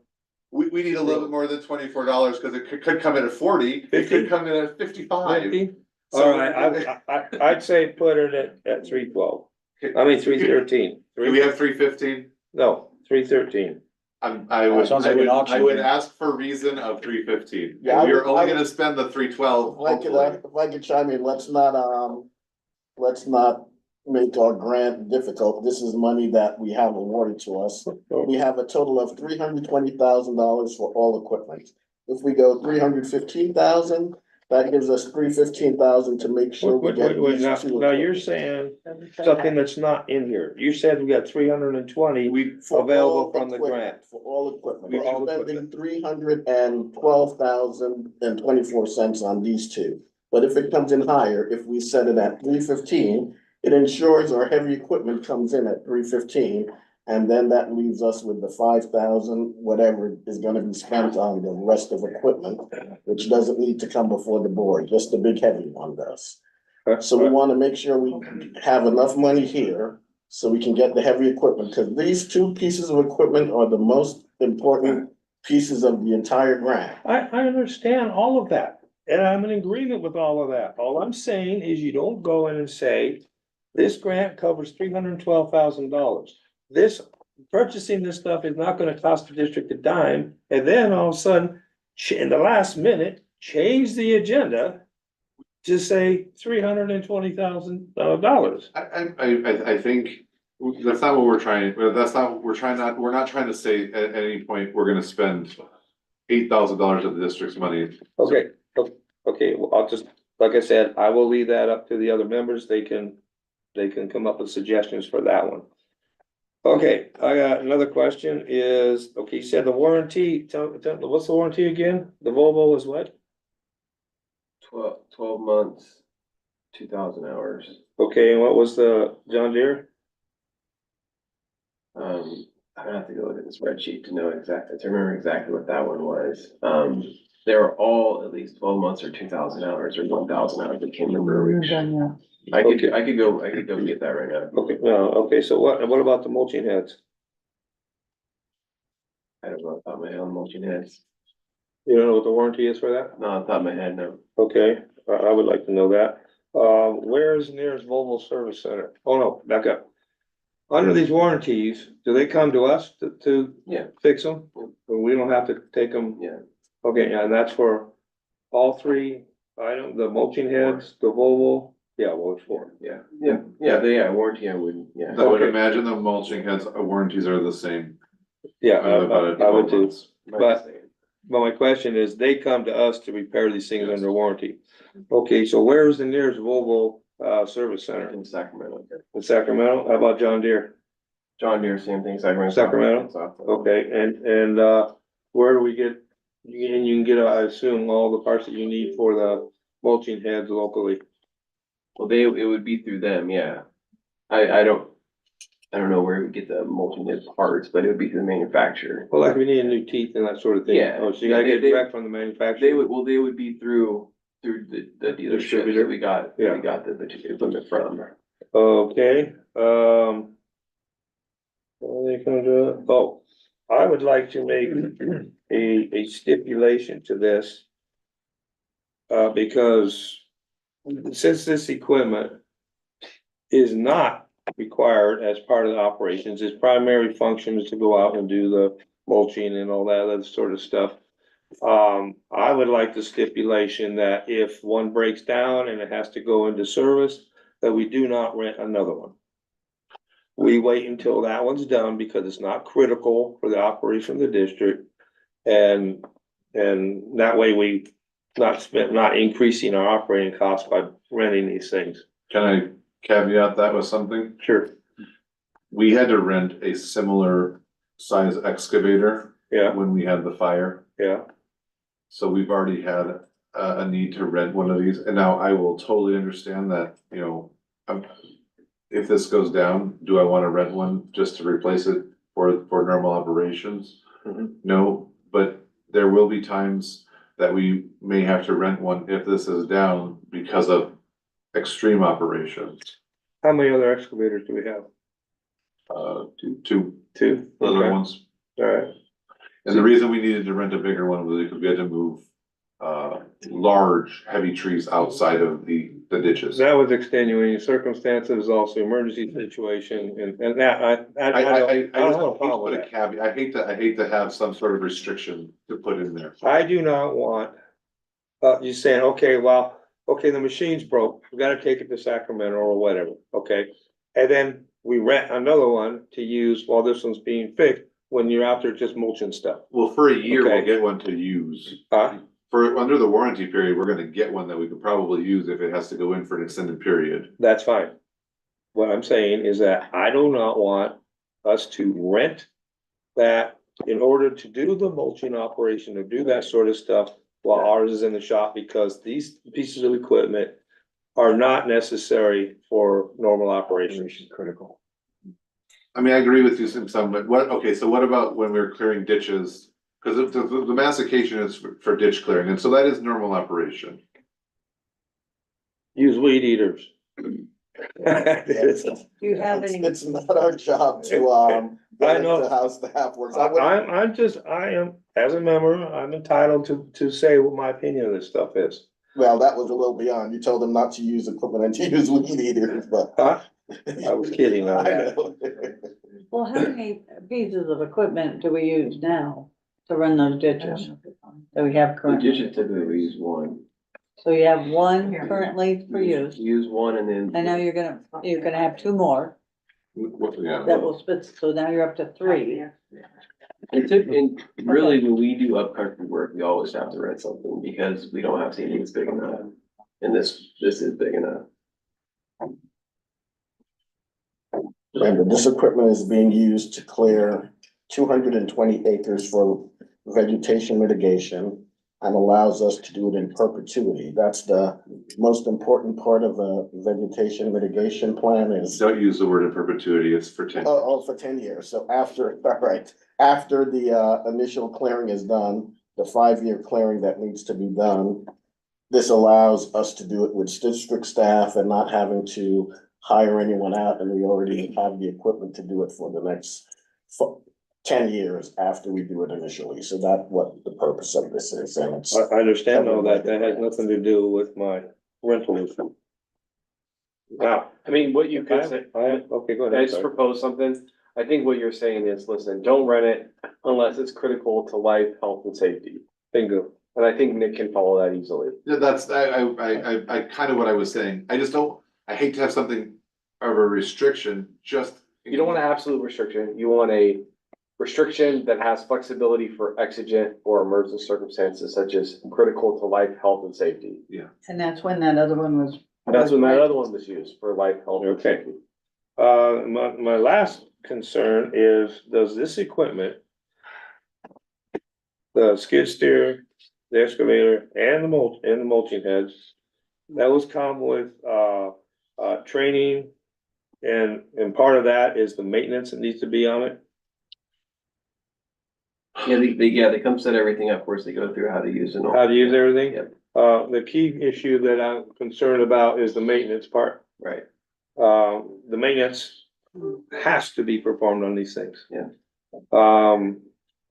We need a little bit more than $24, cause it could come in at 40, it 50? could come in at 55. 50? So- All right, I'd say put it at 312. I mean, 313. Do we have 315? No, 313. I would, Sounds like an auction. I would ask for reason of 315. Yeah, I We are would- only I would- gonna spend the 312, If I could chime in, let's not make our grant difficult. This is money that we have awarded to us. We have a total of $320,000 for all equipment. If we go 315,000, that gives us 315,000 to make sure we Wait, get wait, these now, two. now you're saying something that's not in here. You said we got 320 we, For available all from the equipment, grant. For all equipment, For all we're spending $312,024 on these two. But if it comes in higher, if we set it at 315, it ensures our heavy equipment comes in at 315. And then that leaves us with the 5,000, whatever is gonna be spent on the rest of equipment, which doesn't need to come before the board, just the big heavy one does. So we wanna make sure we have enough money here so we can get the heavy equipment, because these two pieces of equipment are the most important pieces of the entire grant. I understand all of that, and I'm in agreement with all of that. All I'm saying is you don't go in and say, this grant covers $312,000. This, purchasing this stuff is not gonna cost the district a dime, and then all of a sudden, in the last minute, change the agenda to say $320,000. I think that's not what we're trying, that's not, we're not trying to say at any point, we're gonna spend $8,000 of the district's money. Okay, well, I'll just, like I said, I will leave that up to the other members. They can come up with suggestions for that one. Okay, I got another question is, okay, you said the warranty, what's the warranty again? The Volvo is what? 12 months, 2,000 hours. Okay, and what was the John Deere? I have to go look at the spreadsheet to know exactly, to remember exactly what that one was. They were all at least 12 months or 2,000 hours or 1,000 hours. I can't remember which. I could go get that right now. Okay, no, okay, so what about the mulching heads? I don't know off the top of my head on mulching heads. You don't know what the warranty is for that? No, off the top of my head, no. Okay, I would like to know that. Where is the nearest Volvo service center? Oh, no, back up. Under these warranties, do they come to us to Yeah. fix them? Or we don't have to take them? Yeah. Okay, and that's for all three items, the mulching heads, the Volvo? Yeah, well, it's four. Yeah, warranty, I wouldn't, yeah. I would Okay. imagine the mulching heads, warranties are the same. Yeah, About I would too. 12 months. But my question is, they come to us to repair these things under warranty. Okay, so where is the nearest Volvo, service center? In Sacramento. In Sacramento? How about John Deere? John Deere, same thing, Sacramento. Sacramento? Okay, and where do we get, and you can get, I assume, all the parts that you need for the mulching heads locally? Well, it would be through them, yeah. I don't, I don't know where we get the mulching parts, but it would be through the manufacturer. Well, like we need new teeth and that sort of thing. Yeah. Oh, so you gotta Yeah, get they- it back from the manufacturer. They would be through the dealership Distributor. that we got, Yeah. the equipment from. Okay, what are they gonna do? Oh, I would like to make a stipulation to this. Because since this equipment is not required as part of the operations, its primary function is to go out and do the mulching and all that other sort of stuff. I would like the stipulation that if one breaks down and it has to go into service, that we do not rent another one. We wait until that one's done because it's not critical for the operation of the district. And that way we not increasing our operating costs by renting these things. Can I caveat that with something? Sure. We had to rent a similar size excavator Yeah, when we had the fire. yeah. So we've already had a need to rent one of these, and now I will totally understand that, you know, if this goes down, do I wanna rent one just to replace it for normal operations? Mhm. No, but there will be times that we may have to rent one if this is down because of extreme operations. How many other excavators do we have? Two Two? other Okay. ones. All right. And the reason we needed to rent a bigger one was because we had to move, large, heavy trees outside of the ditches. That was extenuating circumstances, also emergency situation, and that, I don't I have a just hate to problem put with a that. caveat, I hate to have some sort of restriction to put in there. I do not want, you saying, okay, well, okay, the machine's broke, we gotta take it to Sacramento or whatever, okay? And then we rent another one to use while this one's being fixed, when you're out there just mulching stuff. Well, for a year, we'll Okay. get one to use. Uh, Under the warranty period, we're gonna get one that we could probably use if it has to go in for an extended period. That's fine. What I'm saying is that I do not want us to rent that in order to do the mulching operation or do that sort of stuff while ours is in the shop, because these pieces of equipment are not necessary for normal operations. Critical. I mean, I agree with you some, but okay, so what about when we're clearing ditches? Cause the massification is for ditch clearing, and so that is normal operation. Use weed eaters. Do you have any? It's not our job to, I get know. into how staff works. I wouldn't- I am, as a member, I'm entitled to say what my opinion of this stuff is. Well, that was a little beyond. You told them not to use equipment and to use weed eaters, but. Huh? I was kidding on I that. know. Well, how many pieces of equipment do we use now to run those ditches that we have We currently? just typically use one. So you have one currently for use. Use one and then. I know you're gonna have two more Yeah. that will split, so now you're up to three. And really, when we do upcountry work, we always have to rent something because we don't have anything that's big enough. And this is big enough. Remember, this equipment is being used to clear 220 acres for vegetation mitigation and allows us to do it in perpetuity. That's the most important part of a vegetation mitigation plan is, Don't use the word in perpetuity, it's for 10. for 10 years. So after, all right, after the initial clearing is done, the 5-year clearing that needs to be done, this allows us to do it with district staff and not having to hire anyone out, and we already have the equipment to do it for the next 10 years after we do it initially. So that's what the purpose of this is, and it's. I understand all that, that has nothing to do with my rental issue. Now, I mean, what you could say, okay, go I ahead, just sorry. propose something. I think what you're saying is, listen, don't rent it unless it's critical to life, health and safety. Bingo. And I think Nick can follow that easily. Yeah, that's, I kind of what I was saying, I just don't, I hate to have something of a restriction, just. You don't want an absolute restriction. You want a restriction that has flexibility for exigent or emergency circumstances such as critical to life, health and safety. And that's when that other one was. That's when that other one was used, for life, health and Okay. safety. My last concern is, does this equipment, the skid steer, the excavator, and the mulching heads, that was come with, training And part of that is the maintenance that needs to be on it. Yeah, they come set everything up for us. They go through how to use it. How to use everything. Yep. The key issue that I'm concerned about is the maintenance part. Right. The maintenance has to be performed on these things. Yeah. And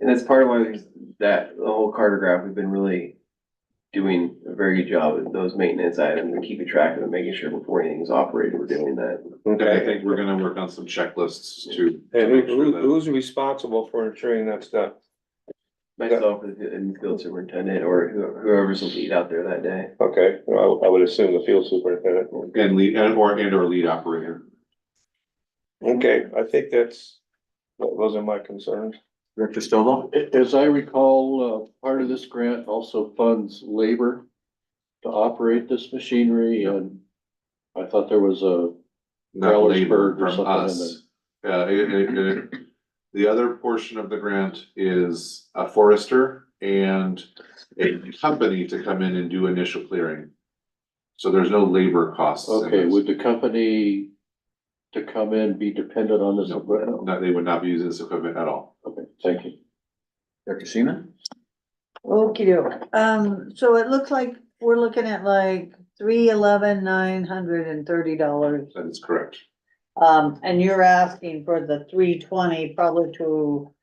And that's part of why the whole cartograph, we've been really doing a very good job with those maintenance items and keeping track of them, making sure before anything's operated, we're doing that. And I think we're gonna work on some checklists too. And who's responsible for ensuring that's done? Myself and the field superintendent or whoever's the lead out there that day. Okay, well, I would assume the field superintendent. And lead, or lead operator. Okay, I think those are my concerns. Director Stovall? As I recall, part of this grant also funds labor to operate this machinery, and I thought there was a Not labor Galesburg or from something in us. The other portion of the grant is a forester and a company to come in and do initial clearing. So there's no labor costs. in Okay, this. would the company to come in be dependent on this equipment? No, they would not be using this equipment at all. Okay, thank you. Director Seaman? Okey-doke. So it looks like we're looking at like $311,930. That is correct. And you're asking for the 320 probably to,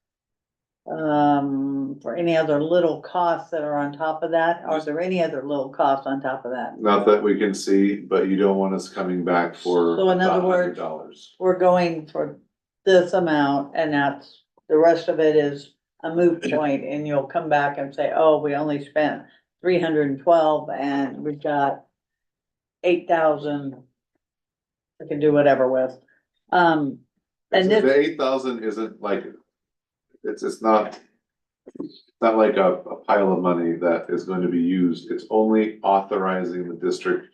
for any other little costs that are on top of that? Are there any other little costs on top of that? Not that we can see, but you don't want us coming back for So in other words, $100. we're going for this amount and that's, the rest of it is a moot point and you'll come back and say, oh, we only spent 312 and we've got 8,000. We can do whatever with. And this, The 8,000 isn't like, it's not like a pile of money that is going to be used. It's only authorizing the district.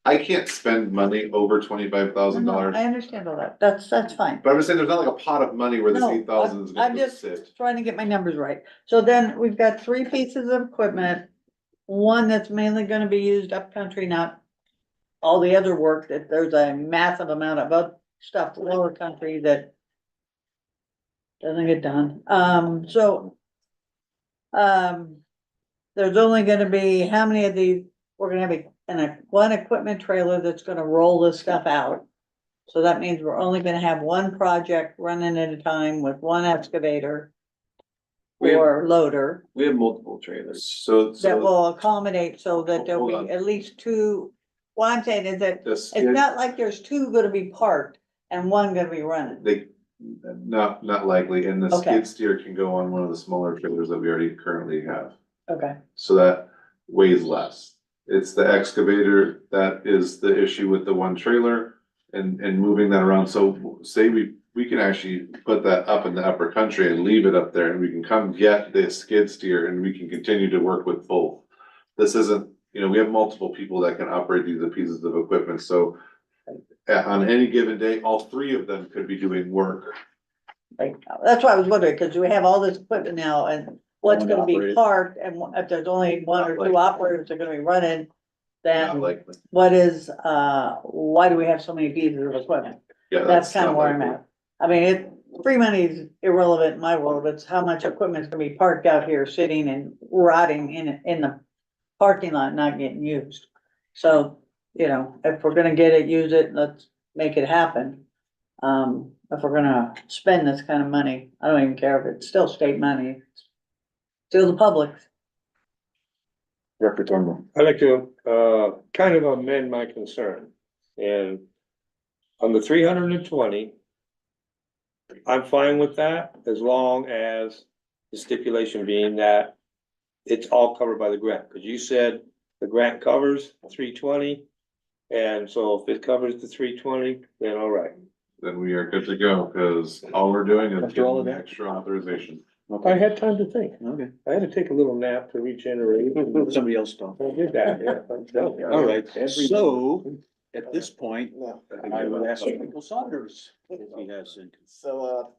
I can't spend money over $25,000. I understand all that. That's fine. But I'm just saying, there's not like a pot of money where this No, 8,000 is I'm gonna just sit. trying to get my numbers right. So then we've got 3 pieces of equipment. One that's mainly gonna be used up country, not all the other work, that there's a massive amount of other stuff lower country that doesn't get done. There's only gonna be, how many of these, we're gonna have one equipment trailer that's gonna roll this stuff out. So that means we're only gonna have one project running at a time with one excavator We have- or loader We have multiple trailers. that will accommodate so that there'll Hold be on. at least 2. What I'm saying is that This, it's not like there's 2 gonna be parked and 1 gonna be running. they, not likely, and the Okay. skid steer can go on one of the smaller trailers that we already currently have. Okay, So that weighs less. It's the excavator that is the issue with the one trailer and moving that around. So say we can actually put that up in the upper country and leave it up there and we can come get the skid steer and we can continue to work with both. This isn't, we have multiple people that can operate these pieces of equipment, so on any given day, all 3 of them could be doing work. that's why I was wondering, cause we have all this equipment now and what's One gonna be operator. parked and if there's only 1 or 2 operators that are gonna be running, Not then likely. what is, why do we have so many pieces of equipment? Yeah, That's kind of not where I'm likely. at. I mean, free money is irrelevant in my world. It's how much equipment's gonna be parked out here, sitting and rotting in the parking lot, not getting used. So, if we're gonna get it, use it, let's make it happen. If we're gonna spend this kind of money, I don't even care if it's still state money. It's still the public. Director Thornwell? I'd like to, kind of amend my concern, and on the 320, I'm fine with that, as long as the stipulation being that it's all covered by the grant, because you said the grant covers 320, and so if it covers the 320, then all right. Then we are good to go, because all we're doing is After all of giving that? extra authorization. I had time to think, Okay, I had to take a little nap to regenerate. somebody else talk. I did that, yeah. All right, so at this point, No. I would ask Michael Saunders if he has any. So,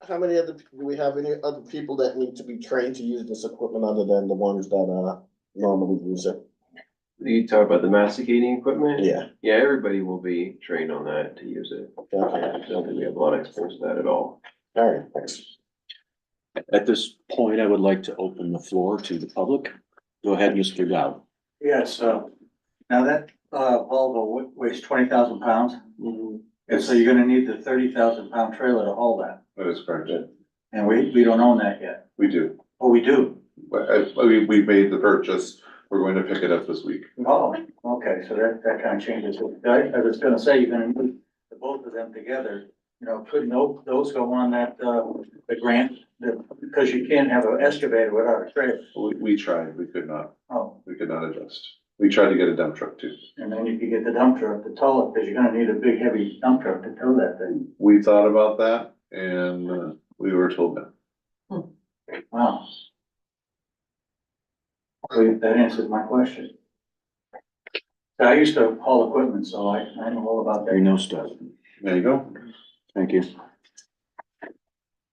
how many do we have any other people that need to be trained to use this equipment other than the ones that, normally use it? You talk about the masticating equipment? Yeah, Yeah, everybody will be trained on that to use it. okay, I don't think we have a lot of experience with that at all. all right, thanks. At this point, I would like to open the floor to the public. Go ahead, Mr. Dow. Yes, now that, Volvo weighs 20,000 pounds, and so you're gonna need the 30,000 pound trailer to haul that, That is correct. and we don't own that yet. We do. Oh, we do? But we made the purchase. We're going to pick it up this week. Oh, okay, so that kind of changes it. I was gonna say, you're gonna move the both of them together, you know, couldn't those go on that, the grant? Because you can't have an excavator without a trailer. We tried, we could not Oh, adjust. We tried to get a dump truck too. and then you could get the dump truck to tow it, because you're gonna need a big, heavy dump truck to tow that thing. We thought about that and we were told no. Wow. Well, that answers my question. I used to haul equipment, so I know all about You that. know stuff. There you go. Thank you.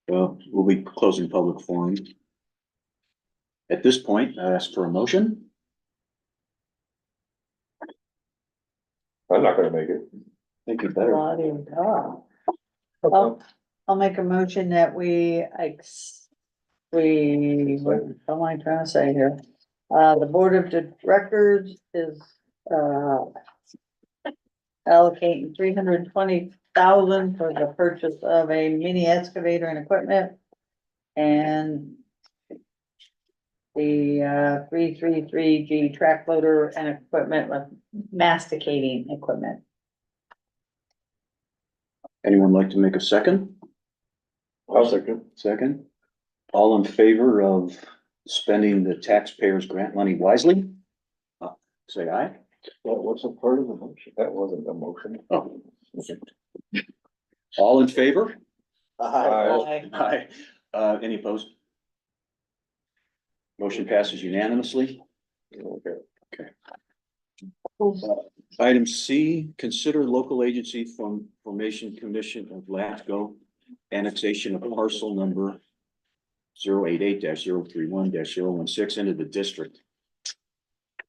Well, we'll be closing public forum. At this point, I ask for a motion. I'm not gonna make it. Think you better. I'll make a motion that what am I trying to say here? The board of directors is, allocating 320,000 for the purchase of a mini excavator and equipment. And the 333G track loader and equipment with masticating equipment. Anyone like to make a second? I'll second. Second. All in favor of spending the taxpayers' grant money wisely? Say aye. That wasn't part of the motion. That wasn't a motion. Oh. Okay. All in favor? Aye. Aye. Any opposed? Motion passes unanimously. Okay. Item C, consider local agency formation commission of LAFCO annexation of parcel number 088-031-016 into the district.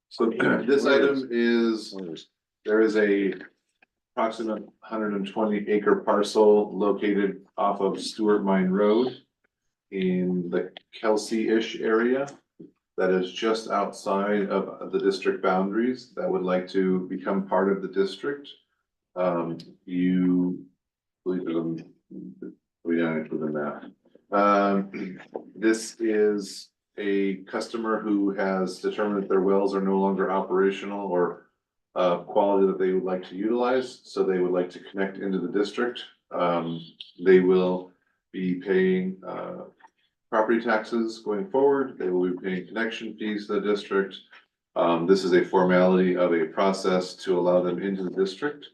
So this item is, there is a approximate 120 acre parcel located off of Stewart Mine Road in the Kelsey-ish area that is just outside of the district boundaries that would like to become part of the district. You believe them, we don't include them now. This is a customer who has determined that their wells are no longer operational or quality that they would like to utilize, so they would like to connect into the district. They will be paying property taxes going forward. They will be paying connection fees to the district. This is a formality of a process to allow them into the district.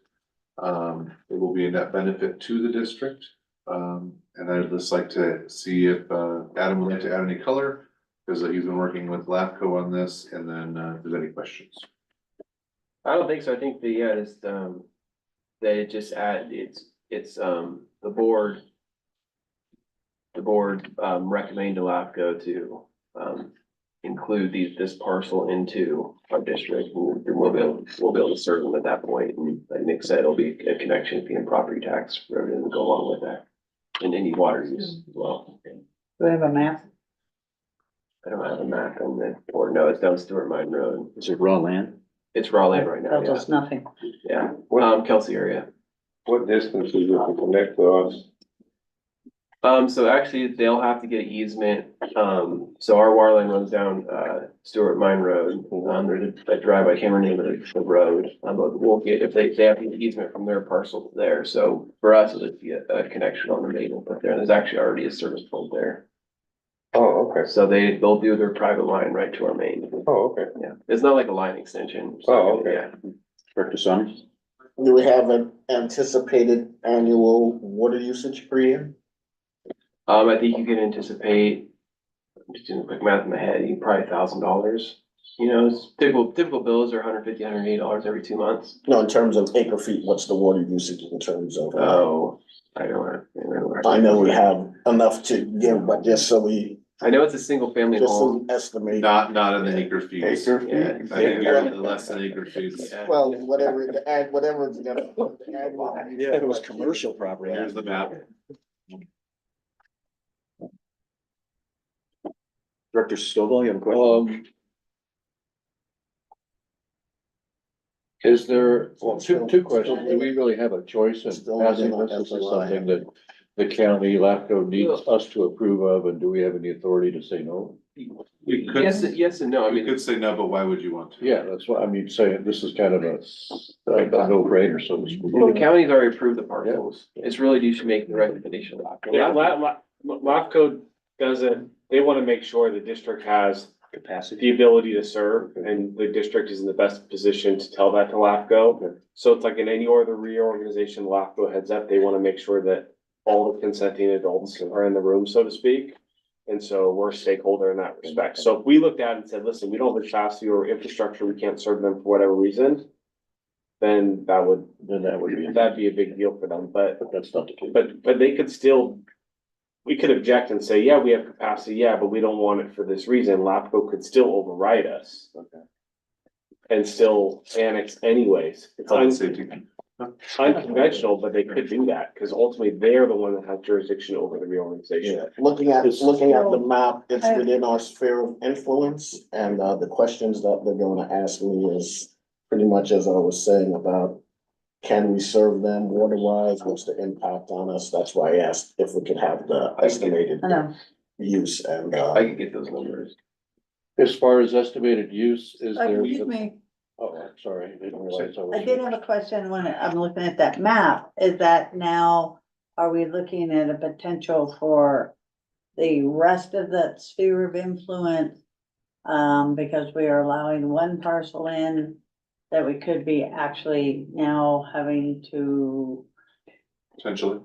It will be a net benefit to the district. And I'd just like to see if Adam would like to add any color, because he's been working with LAFCO on this, and then if there's any questions. I don't think so. I think that it just it's the board recommended to LAFCO to include this parcel into our district. We'll be able to serve them at that point. And like Nick said, it'll be a connection fee and property tax revenue to go along with that. And any water use as well. Do we have a map? I don't have a map on the board. No, it's down Stewart Mine Road. Is it raw land? It's raw land right now, Tells yeah. us nothing. Yeah, Kelsey area. What distance is it to connect to us? So actually, they'll have to get easement. So our water line runs down, Stewart Mine Road. There's a drive, I can't remember the road. But we'll get, if they have to get easement from their parcel to there. So for us, it'll be a connection on the main we'll put there. There's actually already a service pole there. Oh, okay. So they'll do their private line right to our main. Oh, okay. Yeah, it's not like a line extension. Oh, okay. Yeah. Director Saunders? Do we have an anticipated annual water usage per year? I think you can anticipate, I'm just doing quick math in my head, you probably $1,000. You know, it's typical bills are $150, $180 every 2 months. No, in terms of acre feet, what's the water usage in terms of? Oh, I don't remember. I know we have enough to give, but just so we I know it's a single family Just home. an estimate. Not in the acre fees. Acre Yeah. fee? I think you're in the less than acre fees. Yeah. Well, whatever, add whatever it's gonna. Yeah, if it was commercial property. Here's the map. Director Stovall, you have a question? Is there, well, two questions. Do we really have a choice in Still passing within this? Is this FYI. something that the county, LAFCO needs us to approve of, and do we have any authority to say no? We could, Yes and no. I we mean, could say no, but why would you want to? Yeah, that's what I mean, saying this is kind of a no-brainer, so to speak. the county's already approved the parcels. It's really you should make the recommendation. Yeah, LAFCO doesn't, they wanna make sure the district has Capacity. the ability to serve, and the district is in the best position to tell that to LAFCO. So it's like in any other reorganization LAFCO heads up, they wanna make sure that all the consenting adults are in the room, so to speak. And so we're a stakeholder in that respect. So if we looked at it and said, listen, we don't have the chassis or infrastructure, we can't serve them for whatever reason, then that'd be a big deal for them, but That's not the case. but they could still, we could object and say, yeah, we have capacity, yeah, but we don't want it for this reason. LAFCO could still override us. And still annex anyways. It's Health and safety. unconventional, but they could do that, because ultimately they're the one that has jurisdiction over the reorganization. Yeah, looking at the map, it's within our sphere of influence, and, the questions that they're gonna ask me is pretty much as I was saying about, can we serve them water-wise, what's the impact on us? That's why I asked if we could have the estimated I know. use and, I can get those numbers. As far as estimated use, is there? Excuse me, Oh, I'm sorry, I didn't realize I was. I did have a question when I'm looking at that map, is that now, are we looking at a potential for the rest of that sphere of influence? Because we are allowing one parcel in, that we could be actually now having to, Potentially.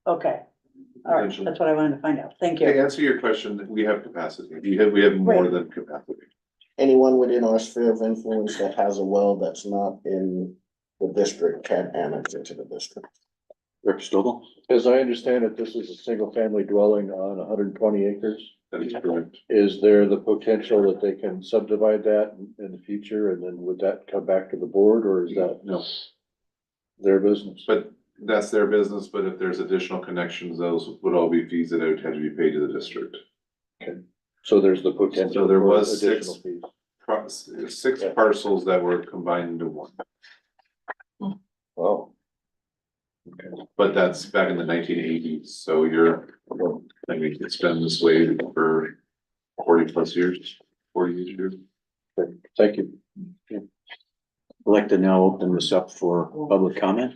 okay. All right, Potentially. that's what I wanted to find out, thank To you. answer your question, we have capacity. We have more Right. than capacity. anyone within our sphere of influence that has a well that's not in the district can annex into the district. Director Stovall? As I understand it, this is a single-family dwelling on hundred and 20 acres. That is correct. Is there the potential that they can subdivide that in the future, and then would that come back to the board, or is that No, their business? but that's their business, but if there's additional connections, those would all be fees that would have to be paid to the district. So there's the potential. So there for was additional fees. six parcels that were combined into one, Oh, but that's back in the 1980s, so I mean, it's been this way for 40+ years, 40 years. thank you. I'd like to now open this up for public comment.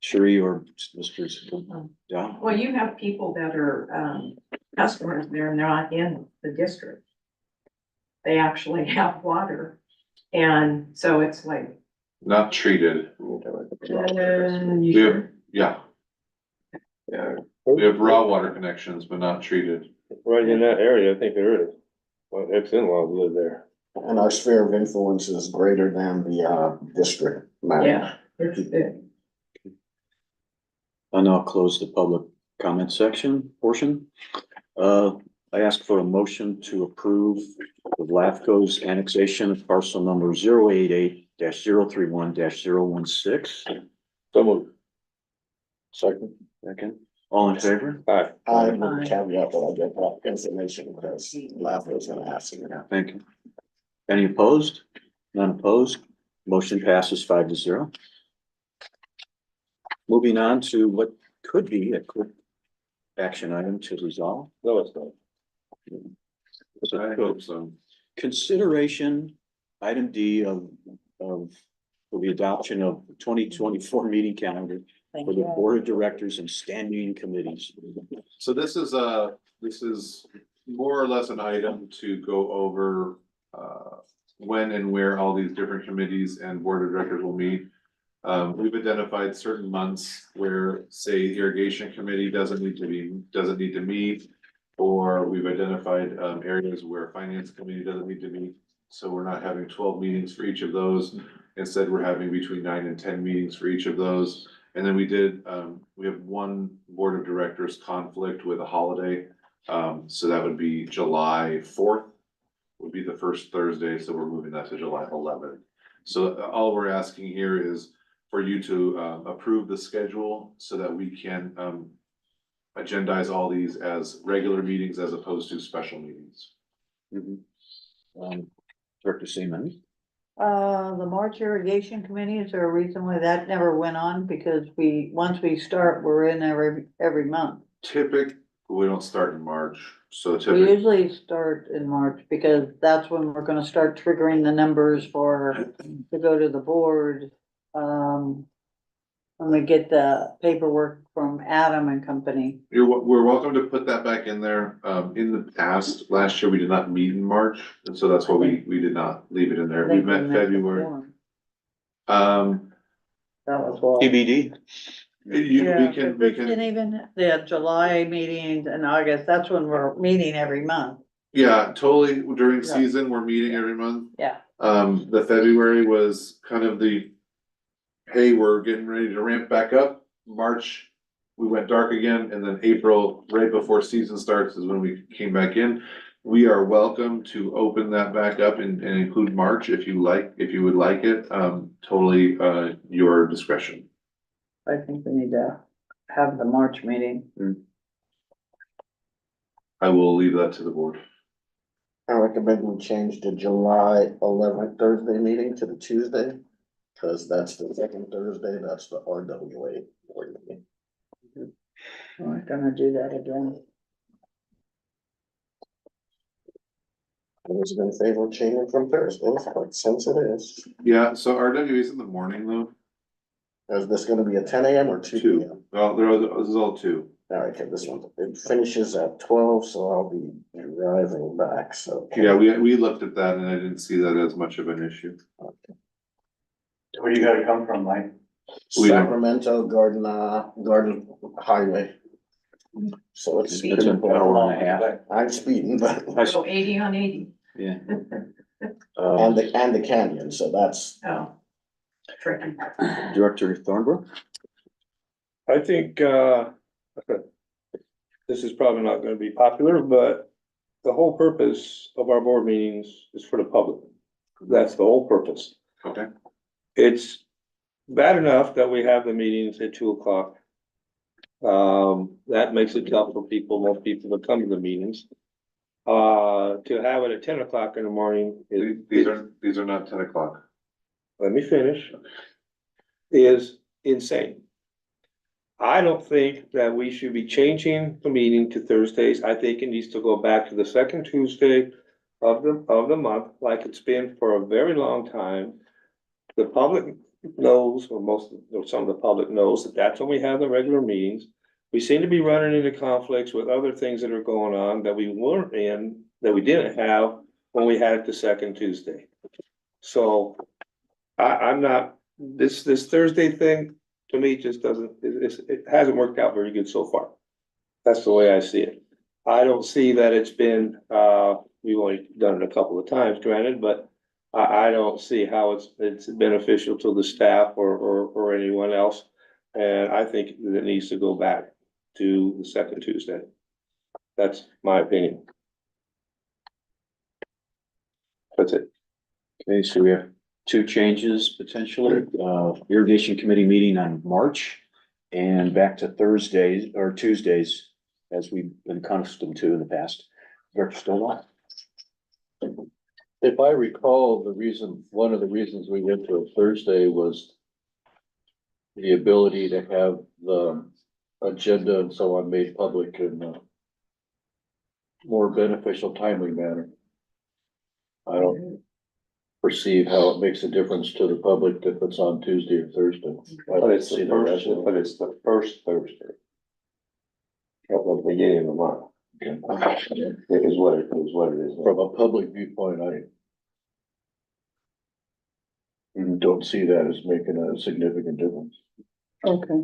Sheree or Mr. Dow? Well, you have people that are, customers there and they're not in the district. They actually have water. And so it's like, Not treated. We have, yeah. Yeah. We have raw water connections, but not treated. Right in that area, I think there is. Well, ex-in-laws live there. And our sphere of influence is greater than the, district. map. yeah, it's big. I'll now close the public comment section portion. I ask for a motion to approve the LAFCO's annexation of parcel number 088-031-016. So moved. Second. Second, all in favor? Hi. I would caveat that I get that information because LAFCO is gonna ask me now. Thank you. Any opposed? None opposed? Motion passes 5-0. Moving on to what could be a quick action item to resolve. No, it's not. I hope so. Consideration, item D of for the adoption of 2024 meeting calendar Thank for the you. board of directors and standing committees. So this is more or less an item to go over, when and where all these different committees and board of directors will meet. We've identified certain months where, say, irrigation committee doesn't need to meet. Or we've identified, areas where finance committee doesn't need to meet. So we're not having 12 meetings for each of those. Instead, we're having between 9 and 10 meetings for each of those. And then we have one board of directors conflict with a holiday. So that would be July 4th would be the first Thursday, so we're moving that to July 11th. So all we're asking here is for you to approve the schedule so that we can agendize all these as regular meetings as opposed to special meetings. Director Seaman. The March irrigation committee, is there a reason why that never went on? Because once we start, we're in every month. We don't start in March, so We typically, usually start in March because that's when we're gonna start triggering the numbers to go to the board. When we get the paperwork from Adam and Company. we're welcome to put that back in there. In the past, last year, we did not meet in March, and so that's why we did not leave it in there. We met February. That was why. TBD. Yeah, We can, the July meetings and August, that's when we're meeting every month. yeah, totally. During Yeah. season, we're meeting every month. Yeah. The February was kind of hey, we're getting ready to ramp back up. March, we went dark again, and then April, right before season starts is when we came back in. We are welcome to open that back up and include March if you would like it. Totally, your discretion. I think we need to have the March meeting. I will leave that to the board. I recommend we change the July 11th Thursday meeting to the Tuesday, because that's the second Thursday, that's the RWA board meeting. We're gonna do that again. Those in favor of changing from Thursdays, but since it is, Yeah, so RWA is in the morning though. is this gonna be at 10 AM or 2 Two. PM? Well, this is all two. All right, okay, this one, it finishes at 12, so I'll be driving back, so. Yeah, we looked at that and I didn't see that as much of an issue. Where you gotta come from, Mike? We don't- Sacramento Garden Highway. So it's. It's an hour and a half. I'm speeding, but, So 80 on 80. Yeah. and the canyon, so that's, Oh. Tricky. Director Thornborough. I think, this is probably not gonna be popular, but the whole purpose of our board meetings is for the public. That's the whole purpose. Okay. It's bad enough that we have the meetings at 2 o'clock. That makes it tough for more people to come to the meetings. To have it at 10 o'clock in the morning These are not 10 o'clock. let me finish, is insane. I don't think that we should be changing the meeting to Thursdays. I think it needs to go back to the second Tuesday of the month, like it's been for a very long time. The public knows, or some of the public knows that that's when we have the regular meetings. We seem to be running into conflicts with other things that are going on that we weren't in, that we didn't have when we had it the second Tuesday. So I'm not, this Thursday thing, to me, just doesn't, it hasn't worked out very good so far. That's the way I see it. I don't see that it's been, we've only done it a couple of times, granted, but I don't see how it's beneficial to the staff or anyone else. And I think that it needs to go back to the second Tuesday. That's my opinion. That's it. Okay, so we have two changes potentially, irrigation committee meeting on March and back to Thursdays or Tuesdays as we've been accustomed to in the past. Director Stovall? If I recall, one of the reasons we went to a Thursday was the ability to have the agenda and so on made public in a more beneficial, timely manner. I don't perceive how it makes a difference to the public if it's on Tuesday or Thursday. But it's the first Thursday. At the beginning of the month. It is what it is. From a public viewpoint, I don't see that as making a significant difference. Okay.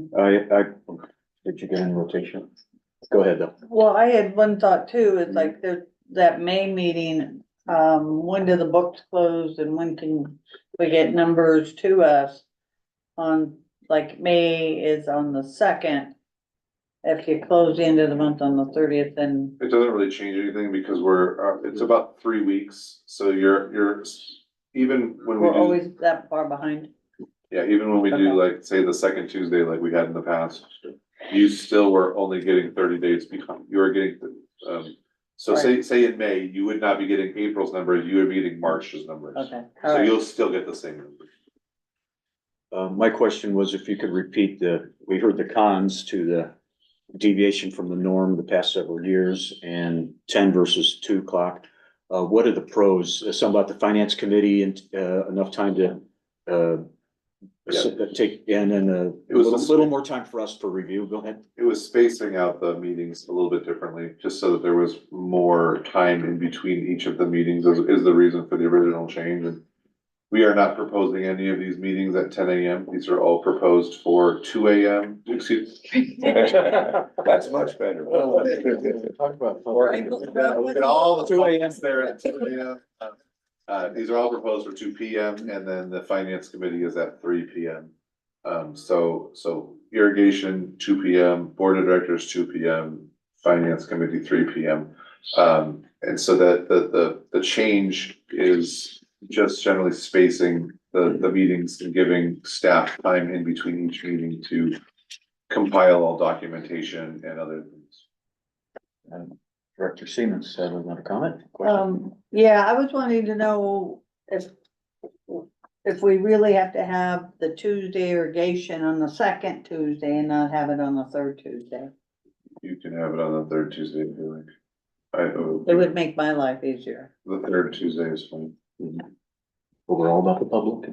Did you get in rotation? Go ahead though. Well, I had one thought too, it's like there's that May meeting, when do the books close and when can we get numbers to us? On, like, May is on the 2nd. if you close the end of the month on the 30th, then, It doesn't really change anything because it's about 3 weeks, so you're, even when we we're do, always that far behind. yeah, even when we do like, say, the second Tuesday like we had in the past. You still were only getting 30 days behind, you were getting, so say in May, you would not be getting April's numbers, you would be getting March's numbers. Okay, So all right. you'll still get the same numbers. My question was if you could repeat we heard the cons to the deviation from the norm the past several years and 10 versus 2 o'clock. What are the pros? Some about the finance committee and, enough time to, take, and then It was a little more time for us for review. Go ahead. It was spacing out the meetings a little bit differently, just so that there was more time in between each of the meetings is the reason for the original change. And we are not proposing any of these meetings at 10 AM. These are all proposed for 2 AM. Excuse. That's much better. Talk about. Look at all the 2 AMs there at 2 AM. These are all proposed for 2 PM, and then the finance committee is at 3 PM. So irrigation, 2 PM, board of directors, 2 PM, finance committee, 3 PM. And so that the change is just generally spacing the meetings and giving staff time in between each meeting to compile all documentation and other things. Director Siemens had another comment? Yeah, I was wanting to know if we really have to have the Tuesday irrigation on the second Tuesday and not have it on the third Tuesday. You can have it on the third Tuesday if you like. It would make my life easier. The third Tuesday is fine. Overall about the public.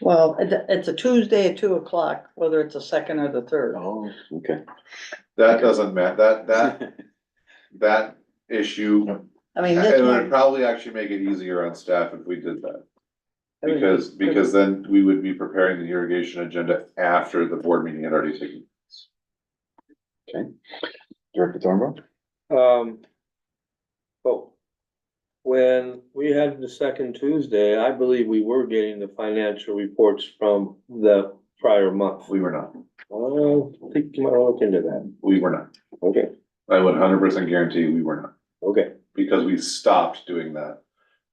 Well, it's a Tuesday at 2 o'clock, whether it's the second or the third. Oh, okay. That doesn't matter, that issue, I mean, this it would one. probably actually make it easier on staff if we did that. it would be- Because then we would be preparing the irrigation agenda after the board meeting had already taken. Director Thornborough? But when we had the second Tuesday, I believe we were getting the financial reports from the prior month. We were not, I think you might look into that. we were not. Okay, I would 100% guarantee we were not, okay. because we stopped doing that.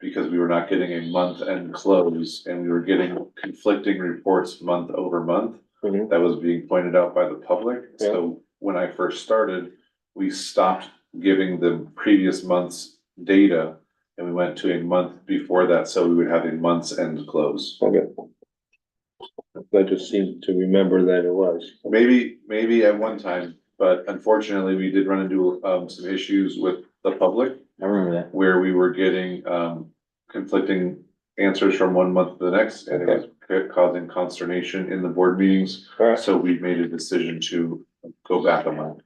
Because we were not getting a month end close and we were getting conflicting reports month over month. Mhm. That was being pointed out by the public. So when I first started, we stopped giving the previous month's data. And we went to a month before that, so we would have a month's end close. Okay. I just seem to remember that it was. Maybe at one time, but unfortunately, we did run into some issues with the public. I remember that. Where we were getting conflicting answers from one month to the next, and it was causing consternation in the board meetings. Alright. So we made a decision to go back a month.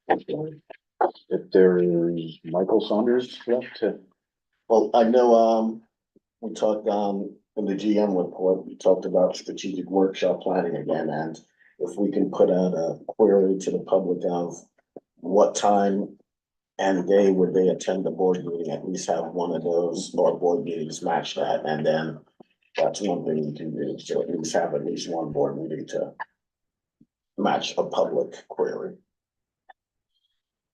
If there is Michael Saunders left to. Well, I know, we talked, in the GM report, we talked about strategic workshop planning again, and if we can put out a query to the public of what time and day would they attend the board meeting, at least have one of those, or board meetings match that, and then that's one thing you can do, so at least have at least one board meeting to match a public query.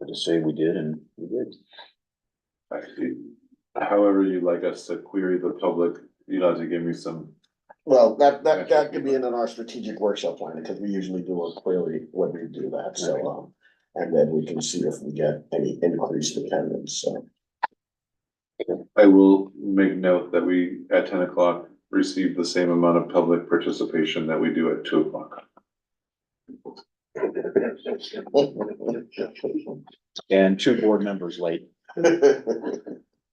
To say we did and we did. However you'd like us to query the public, you'd have to give me some. Well, that could be in our strategic workshop plan, because we usually do a query when we do that, so, and then we can see if we get any increased attendance, so. I will make note that we, at 10 o'clock, receive the same amount of public participation that we do at 2 o'clock. And 2 board members late.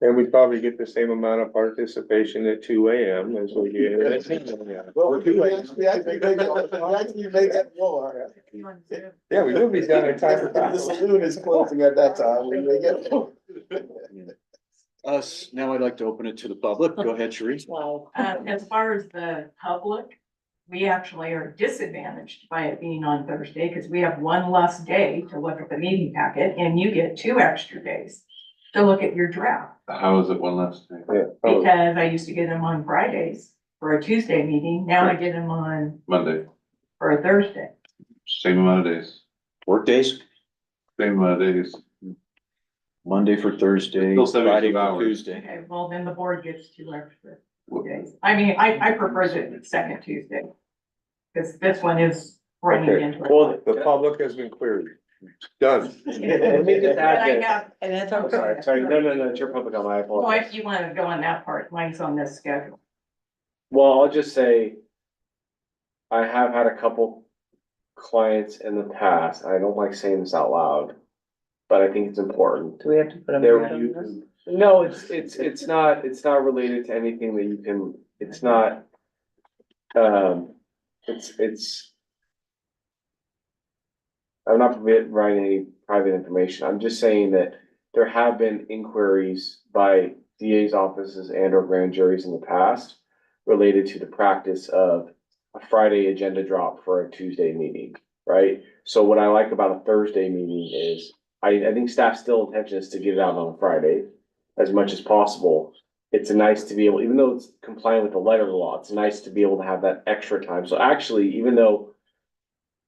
And we probably get the same amount of participation at 2 AM as we get. Well, we actually make it more. Yeah, we will be done in time. If the saloon is closing at that time, we make it more. Now I'd like to open it to the public. Go ahead, Sharice. As far as the public, we actually are disadvantaged by it being on Thursday, because we have one less day to look at the meeting packet, and you get 2 extra days to look at your draft. How is it one last thing? Because I used to get them on Fridays for a Tuesday meeting, now I get them on Monday, for a Thursday. same amount of days. Work days, Same days. Monday for Thursday, Still 72 Friday for hours. Tuesday. Okay, well, then the board gets 2 extra days. I mean, I prefer the second Tuesday. Cause this one is running Okay. into. Well, the public has been queried. Done. Let me just But I add that, have, And that's I'm okay. sorry, no, it's your public, on my well, apologize. if you wanna go on that part, mine's on this schedule. Well, I'll just say, I have had a couple clients in the past, I don't like saying this out loud, but I think it's important. Do we have to put them There on you- this? No, it's not related to anything that you can, it's not, it's. I'm not providing any private information, I'm just saying that there have been inquiries by DA's offices and or grand juries in the past related to the practice of a Friday agenda drop for a Tuesday meeting, right? So what I like about a Thursday meeting is, I think staff's still intention is to get it out on a Friday as much as possible. It's nice to be able, even though it's compliant with the letter of the law, it's nice to be able to have that extra time. So actually, even though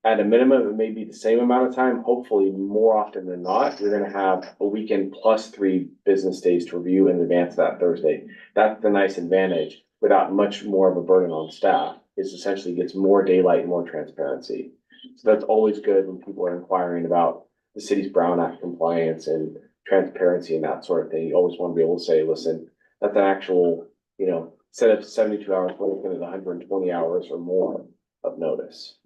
at a minimum, it may be the same amount of time, hopefully more often than not, you're gonna have a weekend plus 3 business days to review in advance of that Thursday. That's the nice advantage, without much more of a burden on staff, is essentially gets more daylight and more transparency. So that's always good when people are inquiring about the city's Brown Act compliance and transparency and that sort of thing. You always wanna be able to say, listen, that's an actual, instead of 72 hours, we're looking at 120 hours or more of notice.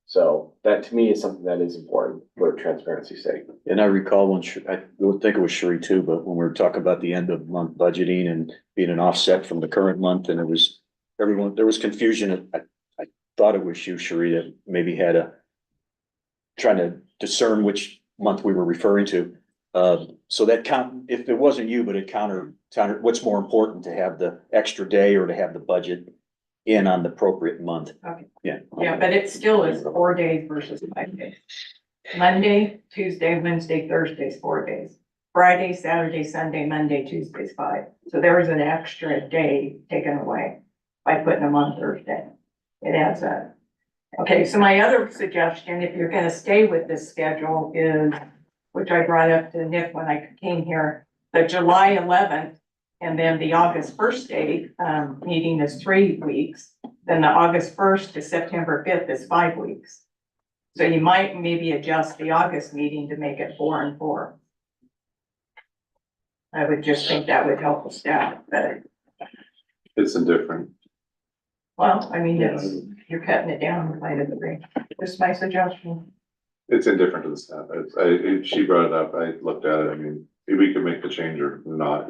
So that to me is something that is important for transparency's sake. And I recall when, I would think it was Sherry too, but when we were talking about the end of month budgeting and being an offset from the current month, and it was, there was confusion. I thought it was you, Sherry, that maybe had trying to discern which month we were referring to. So that if it wasn't you, but it counter, what's more important, to have the extra day or to have the budget in on the appropriate month? Okay. Yeah. Yeah, but it still is 4 days versus 5 days. Monday, Tuesday, Wednesday, Thursday's 4 days. Friday, Saturday, Sunday, Monday, Tuesday's 5. So there is an extra day taken away by putting them on Thursday. It adds up. Okay, so my other suggestion, if you're gonna stay with this schedule, is, which I brought up to Nick when I came here, the July 11th and then the August 1st day, meeting is 3 weeks. Then the August 1st to September 5th is 5 weeks. So you might maybe adjust the August meeting to make it 4 and 4. I would just think that would help the staff better. It's indifferent. Well, I mean, you're cutting it down by the degree. Just my suggestion. It's indifferent to the staff. She brought it up. I looked at it. I mean, we could make the change or not. I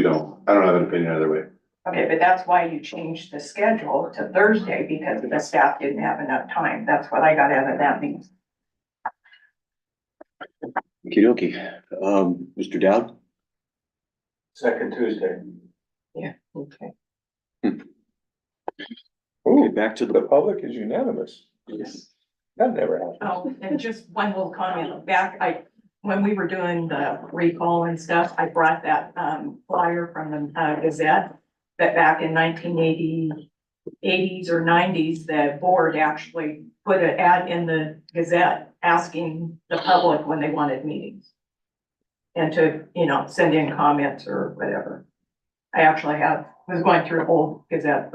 don't have an opinion either way. Okay, but that's why you changed the schedule to Thursday, because the staff didn't have enough time. That's what I got out of that meeting. Okey dokey. Mr. Dowd? Second Tuesday. Yeah, okay. Okay, back to The the, public is unanimous. yes. That never happened. Oh, and just one little comment when we were doing the recall and stuff, I brought that, flyer from the, Gazette. That back in 1980s or 90s, the board actually put an ad in the Gazette asking the public when they wanted meetings. And to, send in comments or whatever. I actually was going through old Gazette,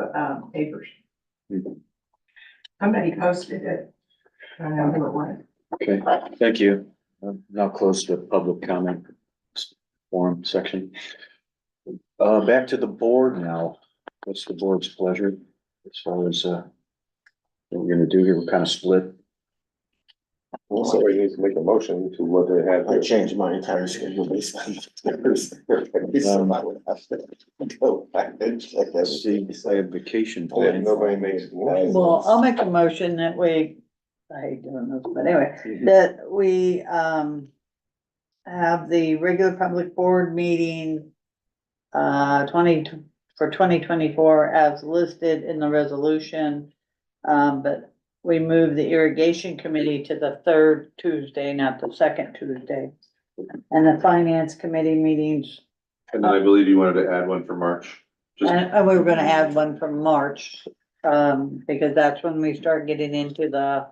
papers. Somebody posted it. I don't know who it was. Okay, thank you. Now close the public comment forum section. Back to the board now. What's the board's pleasure as far as, what we're gonna do here? We're kind of split. So we need to make a motion to what they have. I changed my entire schedule based on. So I would have to go back and check Let's see, everything. I have vacation If plans. nobody makes. a motion. Well, I'll make a motion that I hate doing this, but anyway, that we, have the regular public board meeting, for 2024 as listed in the resolution. But we move the irrigation committee to the 3rd Tuesday, not the 2nd Tuesday. And the finance committee meetings, And then I believe you wanted to add one for March. Just and we were gonna add one from March. Because that's when we start getting into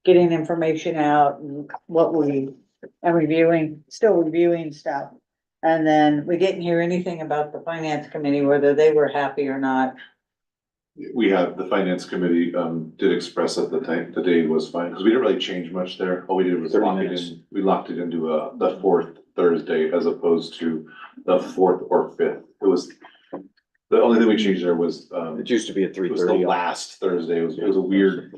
getting information out and still reviewing stuff. And then we didn't hear anything about the finance committee, whether they were happy or not. We have, the finance committee, did express that the day was fine, because we didn't really change much there. All we did was 30 lock it minutes. in, we locked it into, the fourth Thursday as opposed to the fourth or fifth. It was, the only thing we changed there was, It used to be at it 3:30. was the last Thursday. It was a weird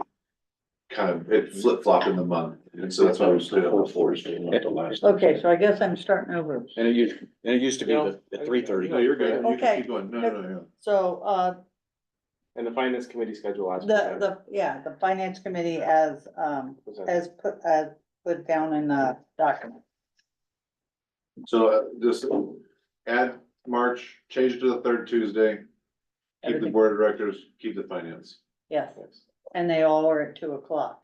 kind of, it flip-flopped in the month, and so that's why we split it up. Not the last. Okay, so I guess I'm starting over. And it used to be at 3:30. No, you're good. You Okay. can keep going. No. So, And the finance committee schedule last. the finance committee as put down in the document. So, just add March, change it to the third Tuesday. Keep the Everything. board of directors, keep the finance, Yes, and they all are at 2:00.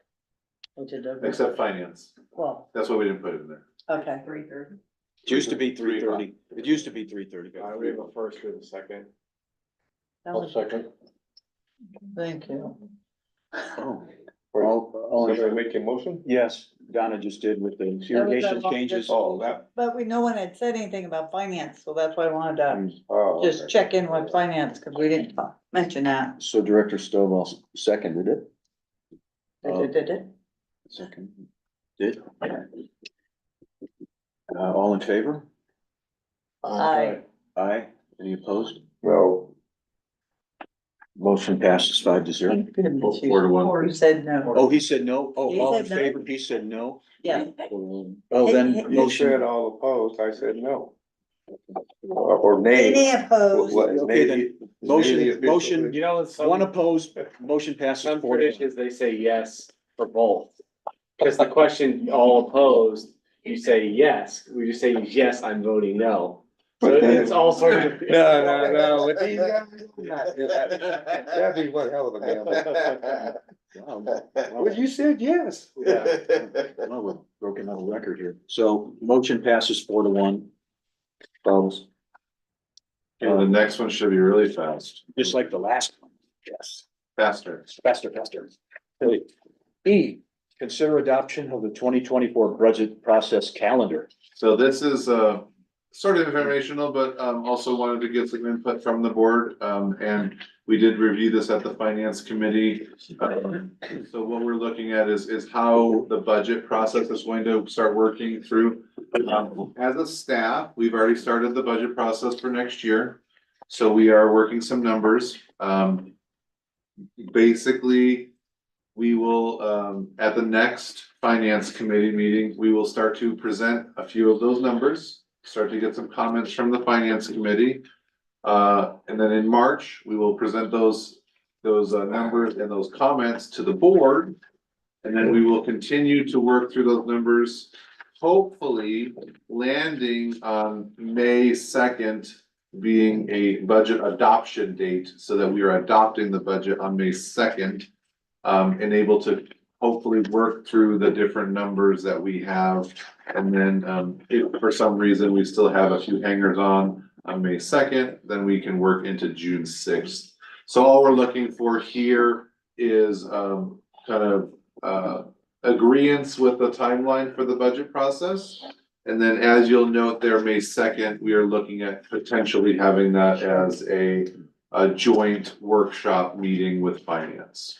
Which is, except finance. well, That's why we didn't put it in there. okay. 3:30. It used to be 3:30. It used to be 3:30. We have a first and a second. That was- second. Thank you. Oh. All in Somebody favor? make a motion? Yes, Donna just did with the irrigation changes. Oh, that, But no one had said anything about finance, so that's why I wanted to oh. just okay. check in with finance, because we didn't mention that. So Director Stovall seconded it. Did it? Second. Did. All in favor? Aye. Aye. Any opposed? No, Motion passes 5-0. Thank goodness you- 4-1. You said no. Oh, he said no? Oh, He all in said no. favor? He said no? Yeah. Oh, then He- you motion. said all opposed, I said no. Or nay. Any opposed? Okay, then motion, You know, one opposed, motion passes Some 4-1. traditions, they say yes for both. Because the question, all opposed, you say yes, we just say, yes, I'm voting no. So it's all sorts of. No, with these guys. That'd be one hell of a gamble. Well, you said yes. Well, we're broken on a record here. So motion passes 4-1. Problems, And the next one should be really fast, just like the last one. Yes. faster. Faster. Okay. E, consider adoption of the 2024 budget process calendar. So this is, sort of informational, but, also wanted to get some input from the board. And we did review this at the finance committee. So what we're looking at is how the budget process is going to start working through. As a staff, we've already started the budget process for next year. So we are working some numbers. Basically, we will, at the next finance committee meeting, we will start to present a few of those numbers. Start to get some comments from the finance committee. And then in March, we will present those numbers and those comments to the board. And then we will continue to work through those numbers, hopefully landing on May 2nd being a budget adoption date, so that we are adopting the budget on May 2nd. And able to hopefully work through the different numbers that we have. And then, if for some reason we still have a few hangers on May 2nd, then we can work into June 6th. So all we're looking for here is, kind of, agreeance with the timeline for the budget process. And then, as you'll note there, May 2nd, we are looking at potentially having that as a joint workshop meeting with finance.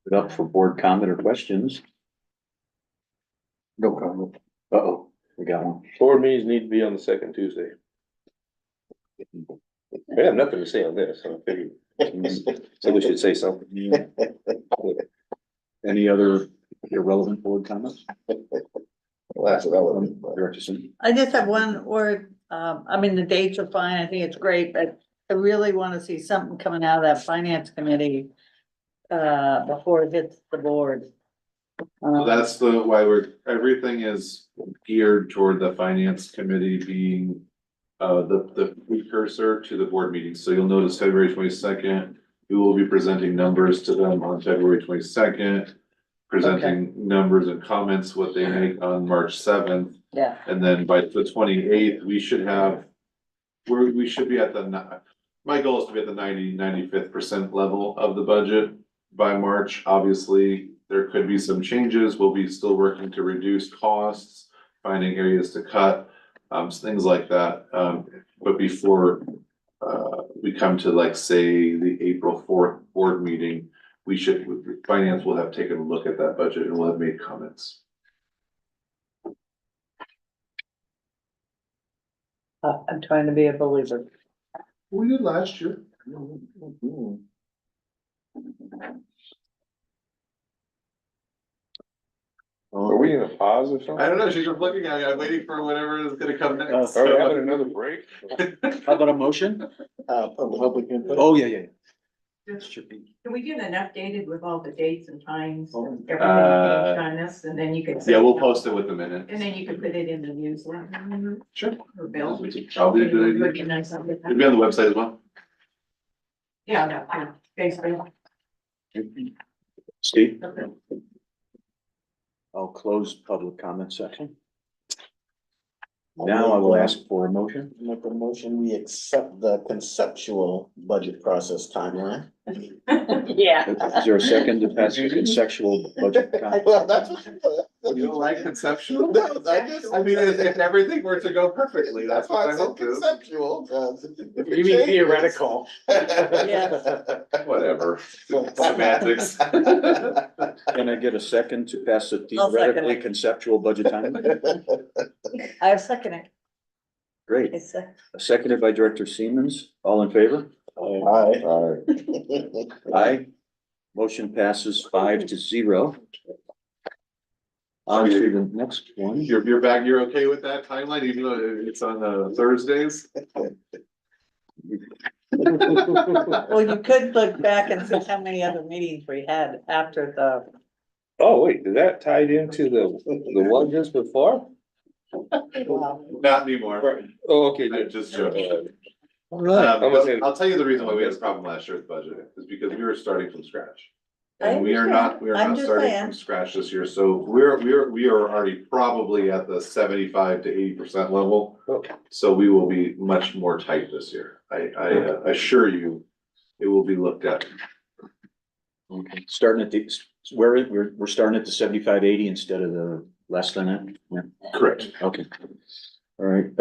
It up for board comment or questions. No comment. Uh-oh, we got one. Board meetings need to be on the second Tuesday. I have nothing to say on this, so I figured somebody should say something. Any other irrelevant board comments? Well, that's relevant. Director Sim? I just have one word, I mean, the dates are fine, I think it's great, but I really wanna see something coming out of that finance committee. Before it hits the board. So that's why everything is geared toward the finance committee being the precursor to the board meeting. So you'll notice February 22nd, we will be presenting numbers to them on February 22nd. presenting numbers and comments, what they make on March seventh. Yeah, And then by the 28th, we should have, we should be at my goal is to be at the 95th percent level of the budget by March. Obviously, there could be some changes. We'll be still working to reduce costs, finding areas to cut, things like that. But before we come to like, say, the April 4th board meeting, finance will have taken a look at that budget and will have made comments. I'm trying to be a believer. We did last year. Are we in a pause or something? I don't know, she's just looking at me, I'm waiting for whatever is gonna come next. Are we having another break? How about a motion? Public input. Oh, yeah, yeah. Should be. Can we get an updated with all the dates and times, everything Uh, changed on this, and then you could. Yeah, we'll post it with the minute. And then you could put it in the newsletter. Sure. Or Bill. Probably a good Would idea. be nice of it. It'll be on the website as well. Yeah, that too. Facebook. Steve, Okay. I'll close public comment section. Now I will ask for a motion. Make a motion, we accept the conceptual budget process timeline. Yeah. Is there a second to pass the conceptual budget? Well, that's what you put. You don't like conceptual? No, I just. I mean, if everything were to go perfectly, that's what I hope to. Conceptual, 'cause if it You mean changes- theoretical? Whatever, semantics. Can I get a second to pass the I'll second theoretically it. conceptual budget time? I second it. Great. I second. Seconded by Director Siemens. All in favor? Aye. Aye. Motion passes 5-0. On to the next one. You're back, you're okay with that timeline, even though it's on Thursdays? Well, you could look back and see how many other meetings we had after the. Oh, wait, is that tied into the one just before? Not anymore. Oh, okay, I just joking. Right. I'll tell you the reason why we had a problem last year with budget, is because we were starting from scratch. I And we are understand. I'm not just starting saying. from scratch this year, so we are already probably at the 75 to 80% level. Okay. So we will be much more tight this year. I assure you, it will be looked at. Okay, starting at the, we're starting at the 75-80 instead of the less than that? Yeah. Correct. Okay. All right,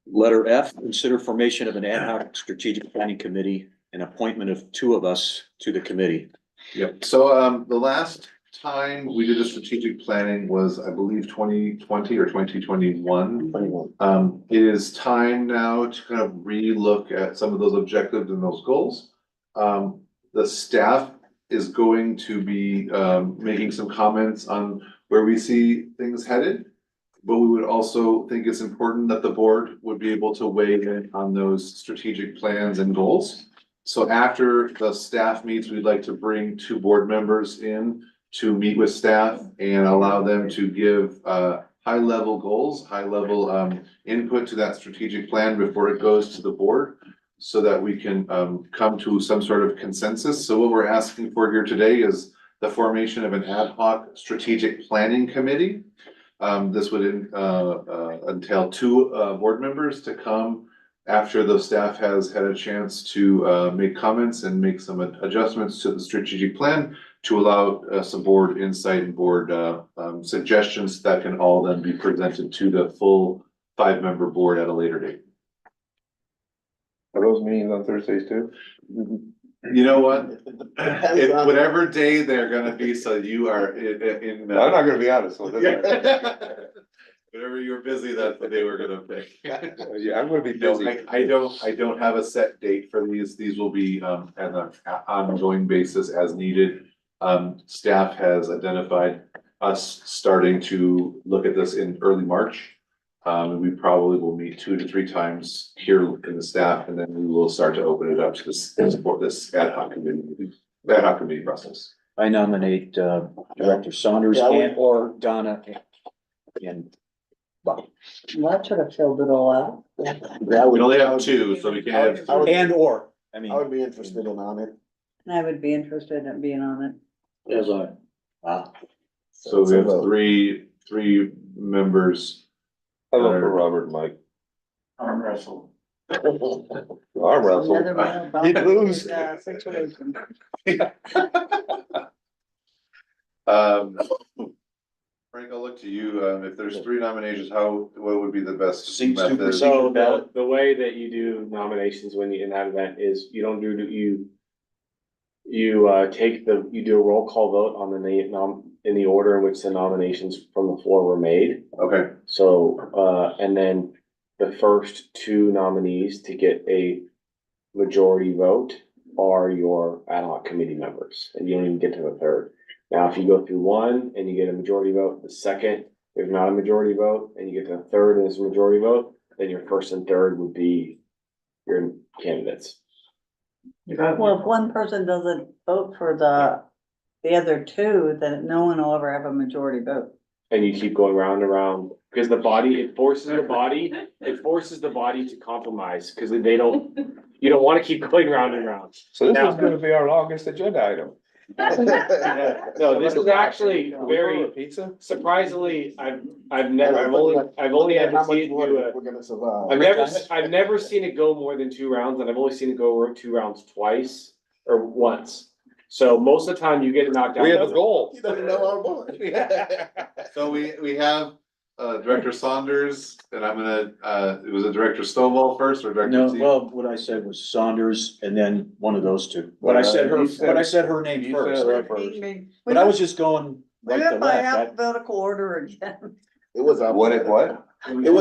letter F, consider formation of an ad hoc strategic planning committee and appointment of 2 of us to the committee. Yep, so the last time we did a strategic planning was, I believe, 2020 or 2021. It is time now to kind of relook at some of those objectives and those goals. The staff is going to be making some comments on where we see things headed. But we would also think it's important that the board would be able to weigh in on those strategic plans and goals. So after the staff meets, we'd like to bring 2 board members in to meet with staff and allow them to give high-level goals, high-level input to that strategic plan before it goes to the board, so that we can come to some sort of consensus. So what we're asking for here today is the formation of an ad hoc strategic planning committee. This would entail 2 board members to come after the staff has had a chance to make comments and make some adjustments to the strategic plan to allow some board insight and board suggestions that can all then be presented to the full 5-member board at a later date. Are those meetings on Thursdays too? You know what? Depends on- Whatever day they're gonna be, so you are in. I'm not gonna be honest, so it doesn't matter. Whenever you're busy, that's the day we're gonna pick. Yeah, I'm gonna be No, busy. I don't have a set date for these. These will be at an ongoing basis as needed. Staff has identified us starting to look at this in early March. We probably will meet 2 to 3 times here in the staff, and then we will start to open it up to this ad hoc committee process. I nominate Director Saunders Yeah, I would- and or Donna and Bob. Well, that should have filled it all out. That We would- only have 2, so we can have. I would- And or, I mean. I would be interested in on it. I would be interested in being on it. As I. So we have three members. I vote for Robert and Mike. Arm wrestle. Arm wrestle. Another male He'd lose. situation. Frank, I'll look to you. If there's three nominations, what would be the best Seats to method? proceed. So the way that you do nominations when you in that event is you don't do, you do a roll call vote on in the order in which the nominations from the floor were made. Okay, So, and then the first two nominees to get a majority vote are your ad hoc committee members, and you don't even get to the third. Now, if you go through one and you get a majority vote, the second, there's not a majority vote, and you get to the third and there's a majority vote, then your first and third would be your candidates. Well, if one person doesn't vote for the other two, then no one will ever have a majority vote. And you keep going round and around, because it forces the body to compromise, because you don't wanna keep going round and round. So this is gonna be our longest agenda item. No, this is actually very, Pizza? surprisingly, I've only ever seen it do We're gonna survive. I've never seen it go more than 2 rounds, and I've only seen it go 2 rounds twice or once. So most of the time you get knocked out. We have a goal. He doesn't know our board. so we have Director Saunders, and I'm gonna, was it Director Stovall first or Director No, Z? well, what I said was Saunders and then one of those two. But I said her name You first. said her first. But I was just going We right to went by left. alphabetical order again. It was alphabetical. What? It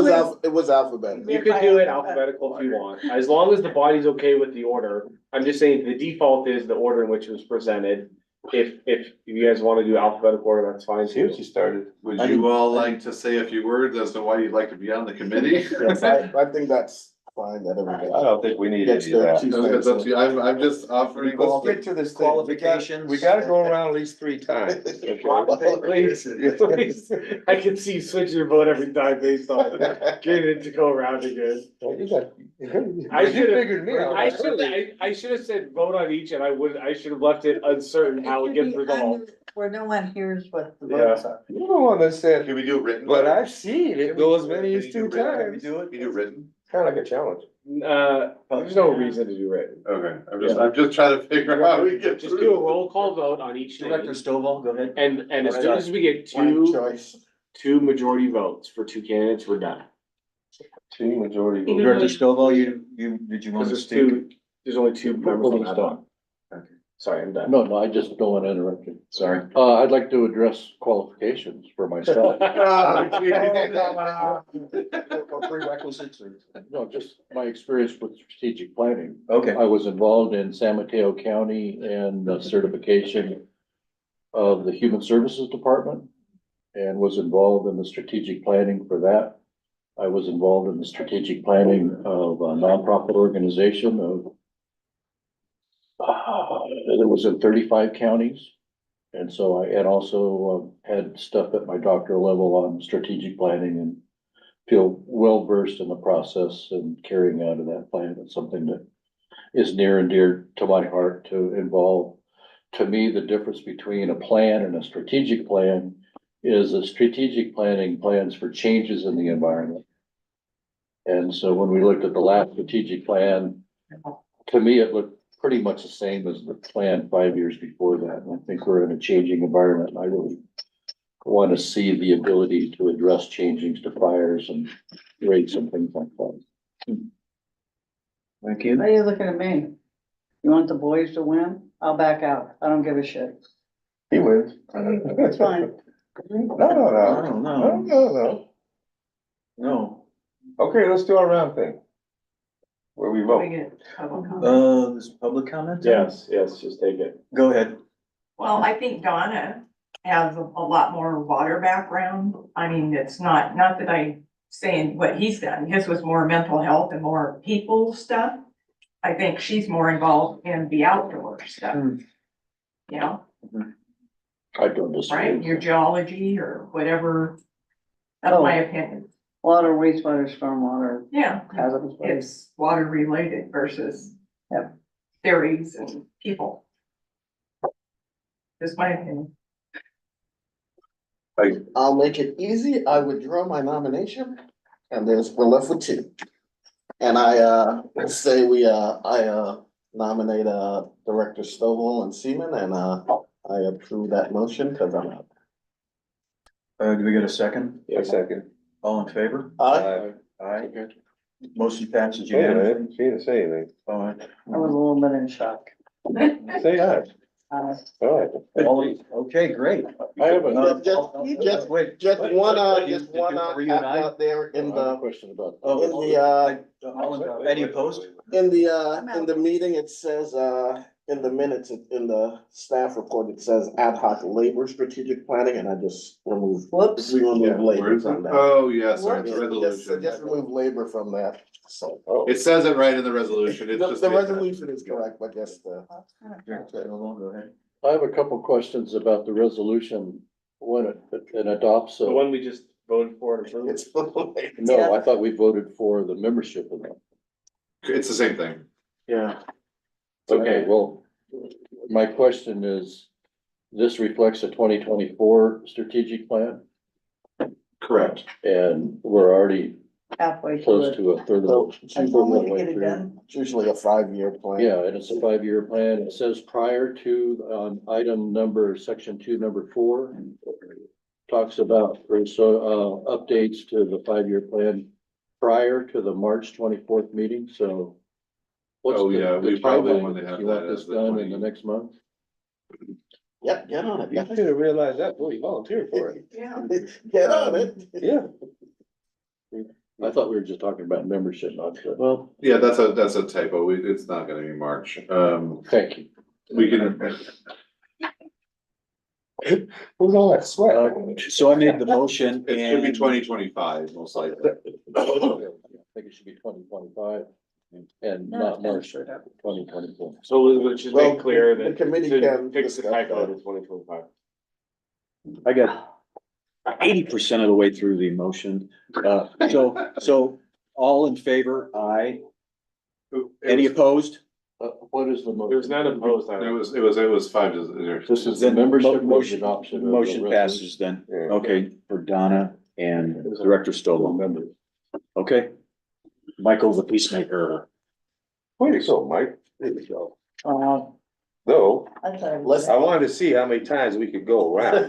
was alphabetical. You could do it alphabetical if you want, as long as the body's okay with the order. I'm just saying the default is the order in which it was presented. If you guys wanna do alphabetical order, that's fine See what too. you started. Would you all like to say a few words as to why you'd like to be on the committee? Yes, I think that's fine that I everybody. don't think we need Gets any of their that. two It's up to you. I'm just offering. Let's get to this thing. Qualifications. We gotta go around at least 3 times. Please, please, I can see you switching your vote every time based on getting it to go around again. I You should've- figured me out. I should have said vote on each, and I should have left it uncertain how it gets resolved. Where no one hears what the Yeah. votes are. You're the one that said, Can we do it written? but I've seen it go as many as Can you 2 do written? times. Can you do written? Kinda like a challenge. There's no reason to do it. Okay, I'm just trying to figure out how we get Just through. do a roll call vote on each Director name, Stovall, go ahead. and as soon as we get One choice. two majority votes for 2 candidates, we're done. 2 majority. Even Director Stovall, did you want Cause to there's speak? there's only 2 members on that one. Okay. Sorry, I'm done. No, I just don't want to interrupt you. Sorry. I'd like to address qualifications for myself. Prerequisites or? No, just my experience with strategic planning. Okay. I was involved in San Mateo County and the certification of the Human Services Department and was involved in the strategic planning for that. I was involved in the strategic planning of a nonprofit organization of it was in 35 counties. And so I also had stuff at my doctoral level on strategic planning and feel well versed in the process and carrying out of that plan. It's something that is near and dear to my heart to involve. To me, the difference between a plan and a strategic plan is a strategic planning plans for changes in the environment. And so when we looked at the last strategic plan, to me, it looked pretty much the same as the plan 5 years before that. And I think we're in a changing environment. And I really want to see the ability to address changings to fires and rates and things like that. Thank you. Why are you looking at me? You want the boys to win? I'll back out. I don't give a shit. He wins. It's fine. No. I don't know. No. No. Okay, let's do our round thing. Where we We vote. get public comment. This public comment? Yes, just take it. Go ahead. Well, I think Donna has a lot more water background. I mean, it's not that I'm saying what he's done. His was more mental health and more people stuff. I think she's more involved in the outdoor stuff. You know, I don't disagree. right? Your geology or whatever. That's my opinion. Water, wastewater, stormwater, Yeah, hazardous waste. it's water related versus Yep. theories and people. Just my opinion. I'll make it easy. I withdraw my nomination and we're left with two. And say I nominate, Director Stovall and Seaman and, I approve that motion because I'm out. Do we get a second? A second. All in favor? Aye. Aye. Motion passes Wait a unanimously. minute, she didn't say anything. All right. I was a little bit in shock. Say aye. Uh, All right. Okay, great. I have a. Just Wait. Just one, Were you and I? out there in the, Question about. Any opposed? in the meeting, it says, in the minutes, in the staff report, it says ad hoc labor strategic planning, and I just removed. Whoops. We Yeah, remove where labor is it? from that. Oh, yeah, sorry, What? the Just resolution. remove labor from that, so. It says it right in the resolution. It's just. The resolution is correct, but just, I have a couple questions about the resolution when it adopts. The one we just voted for and approved. it's. No, I thought we voted for the membership of that. It's the same thing. Yeah. Okay, well, my question is, this reflects a 2024 strategic plan, Correct. and we're already Halfway through close it. to a third of So, the. As long as we get it done. It's usually a 5-year plan. Yeah, and it's a 5-year plan. It says prior to, item number, section 2, number 4. Talks about, updates to the 5-year plan prior to the March 24th meeting, so. What's Oh, the- yeah, the we probably timeline? want to have You want that this as the done in 20. the next month? Yep, get on it. You should have realized that before you volunteered for it. Yeah. Get on it. Yeah. I thought we were just talking about membership, not the. Well, Yeah, that's a typo. It's not gonna be March. Thank you. We can. Who's all that sweat? so I made the motion It should be and 2025, most likely. I think it should be 2025 and No, not it's March kind of 2024. So Elizabeth, just Well, make clear the that committee to can fix the discuss typo that. in 2025. I got 80% of the way through the motion. So all in favor, aye. Any opposed? What is the motion? There's none opposed. It was 5 to. This is the Then membership or motion, adoption of the motion resolution? passes then. Yeah. Okay, for Donna and Director Stovall. Members. Okay. Michael the peacemaker. Way to go, Mike. There you go. Uh, Though, I thought it Let's- was- I wanted to see how many times we could go around. I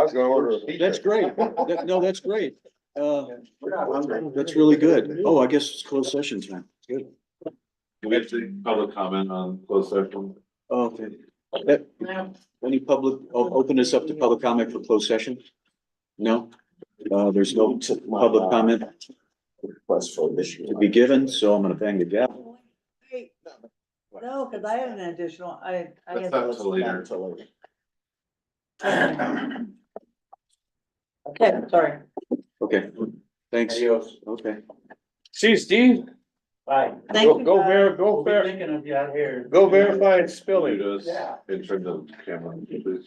was gonna order a pizza. That's great. No, that's great. That's really good. Oh, I guess it's closed session time. Good. We have the public comment on closed session. Okay. Any public, open this up to public comment for closed session? No? There's no public comment Request for additional. to be given, so I'm gonna bang the gavel. Wait, no, cause I had an additional, I That's had. not till later. Okay, sorry. Okay, thanks. Adios. Okay. See you, Steve. Bye. Thank you, guys. Go Thinking of you out here. go verify it's spilling. Yeah. And turn the camera on, please.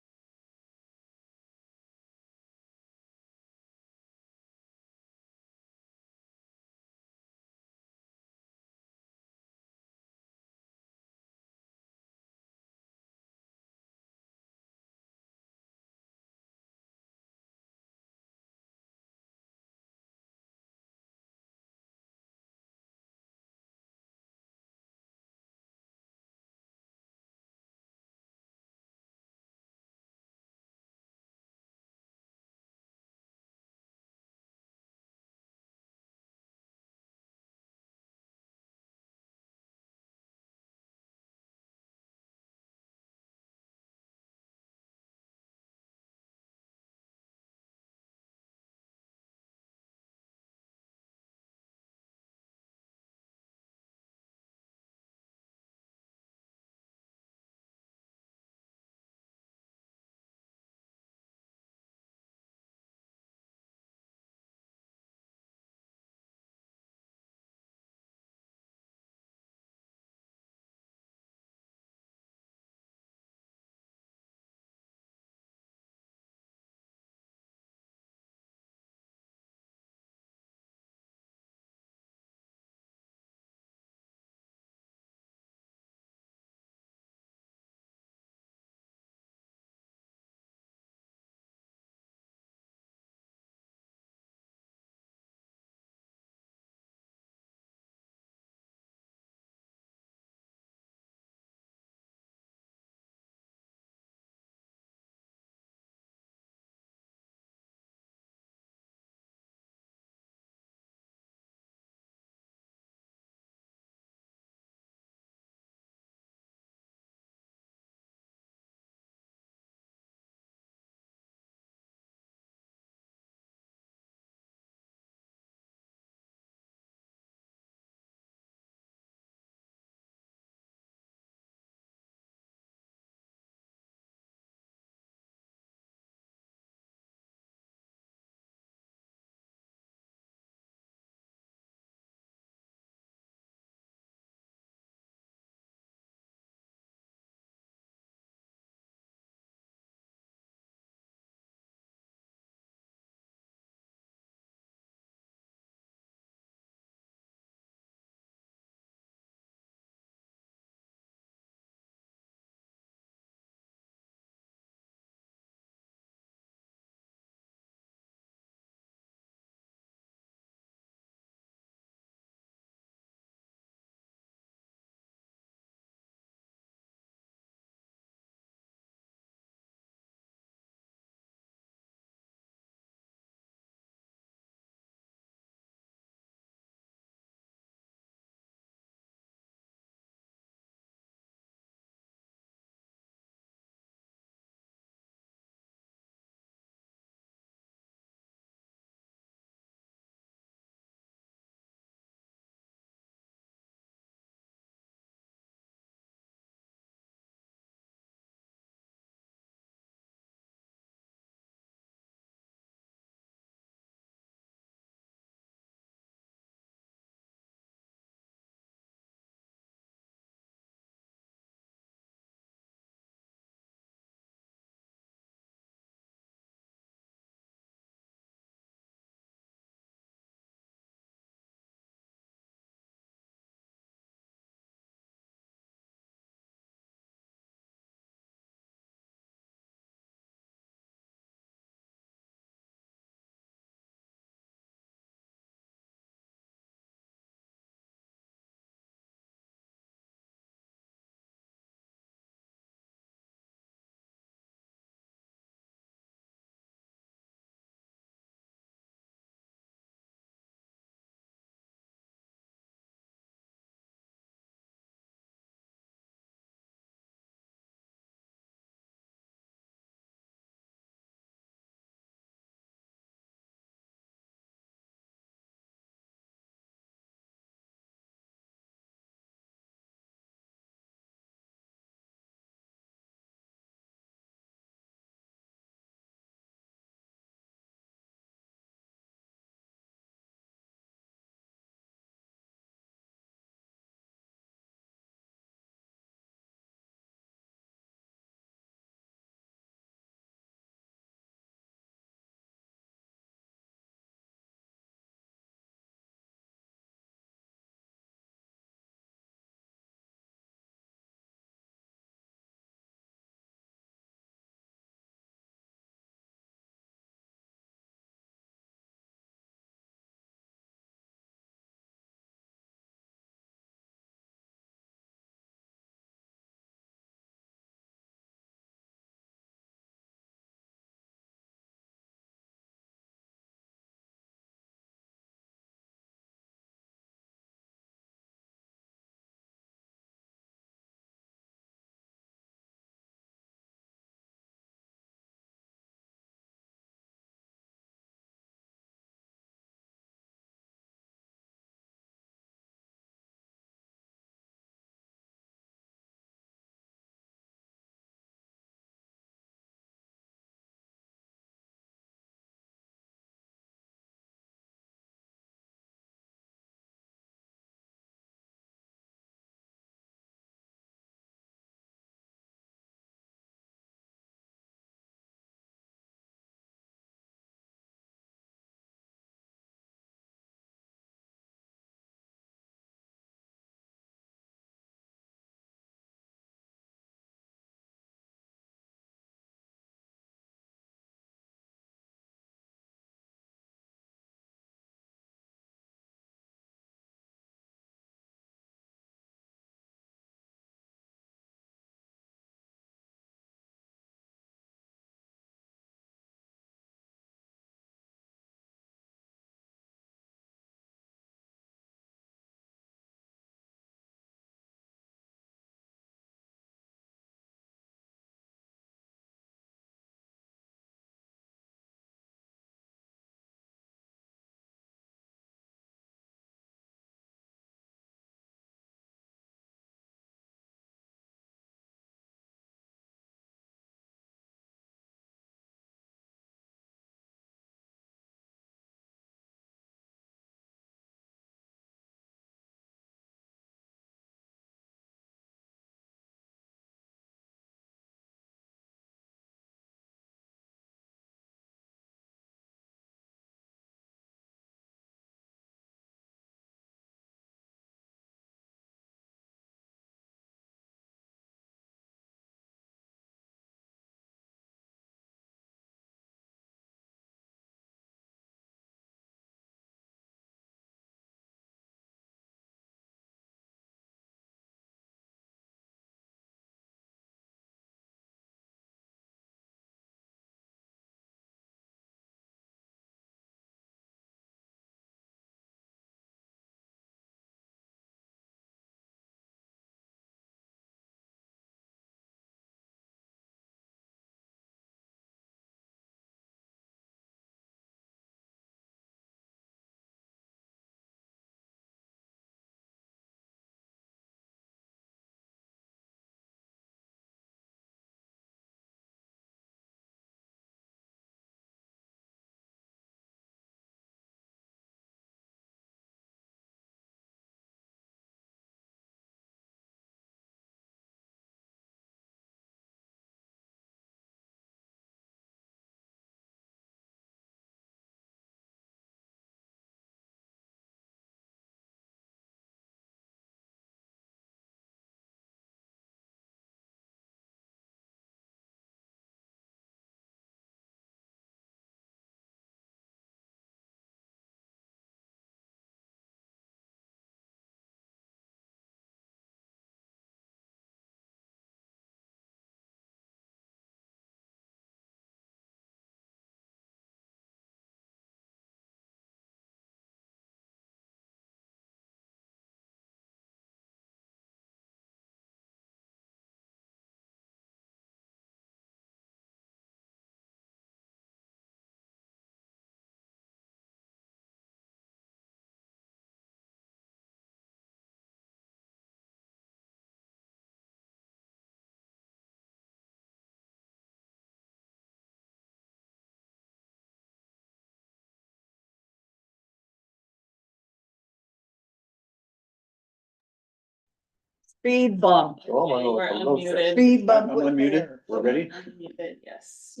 Speed bump, Oh, my We're Lord. unmuted. speed bump. I'm with unmuted. mayor. We're ready. Unmuted, yes.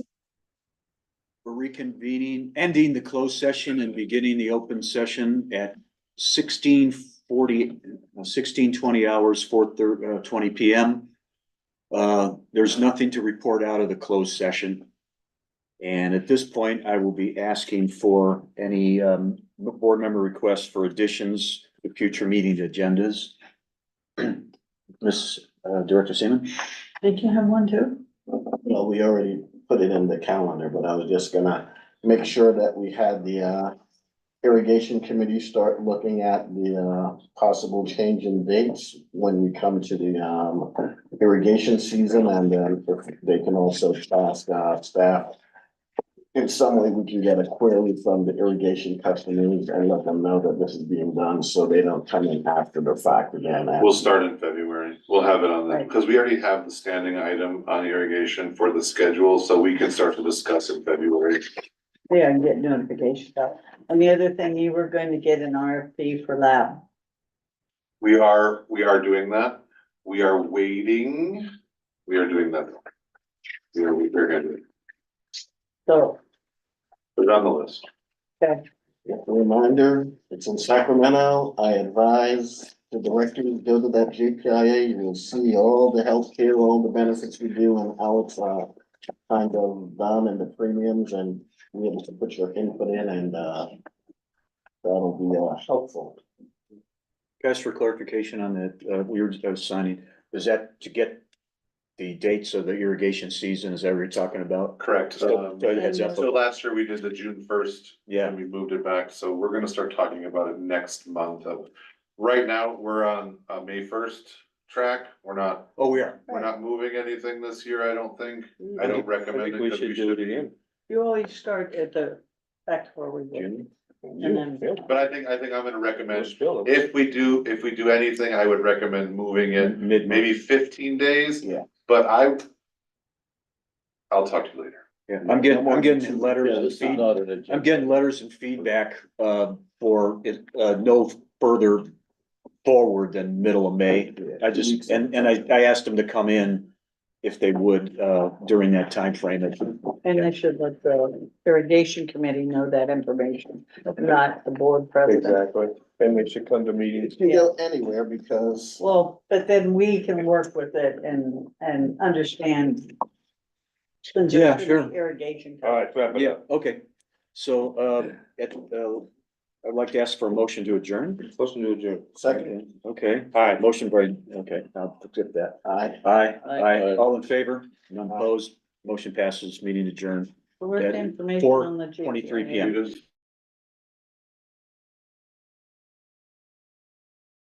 We're reconvening, ending the closed session and beginning the open session at 16:20 hours, 4:20 PM. There's nothing to report out of the closed session. And at this point, I will be asking for any board member requests for additions to future meeting agendas. Ms. Director Seaman? Did you have one too? Well, we already put it in the calendar, but I was just gonna make sure that we had the irrigation committee start looking at the possible change in dates when we come to the irrigation season, and then if they can also ask staff. In some way, we can get a query from the irrigation customers and let them know that this is being done, so they don't come in after the fact again. We'll start in February. We'll have it on the, Right. because we already have the standing item on irrigation for the schedule, so we can start to discuss in February. Yeah, and get notification. And the other thing, you were going to get an RFP for lab. We are doing that. We are waiting. We are doing that. We're gonna do it. So, Put it on the list. okay, Reminder, it's in Sacramento. I advise the directors go to that JPIA. You will see all the healthcare, all the benefits we do and how it's kind of done and the premiums, and be able to put your input in, and that'll be helpful. Ask for clarification on that, we were signing, is that to get the dates of the irrigation season, is that what you're talking about? Correct. So, heads up. So last year we did the June 1st. Yeah. And we moved it back, so we're gonna start talking about it next month. Right now, we're on May 1st track. We're not moving anything this year, I don't think. I don't recommend it. think we 'cause should do it again. you always start at the back where we go. June. And then, But I think I'm gonna We're recommend, still. if we do anything, I would recommend moving it Mid, maybe 15 days. Yeah. But I'll talk to you later. yeah, I'm getting letters Yeah, and this is feedback. not an agenda. I'm getting letters and feedback, for it, no further forward than middle of May. I just, and I asked them to come in if they would, during that timeframe. and they should let the irrigation committee know that information, not the board president. Exactly. And they should come to meetings. It can go anywhere because Well, but then we can work with it and understand. Since Yeah, it's sure. Irrigation. All right, wrap it Yeah, up. okay. So, I'd like to ask for a motion to adjourn. Motion to adjourn. second, Okay, Aye. motion by, okay, I'll accept that. I. Aye, Aye. aye, all in favor, none opposed, motion passes, meeting adjourned. Where's the At information on the? 4:23 GPA? PM. You just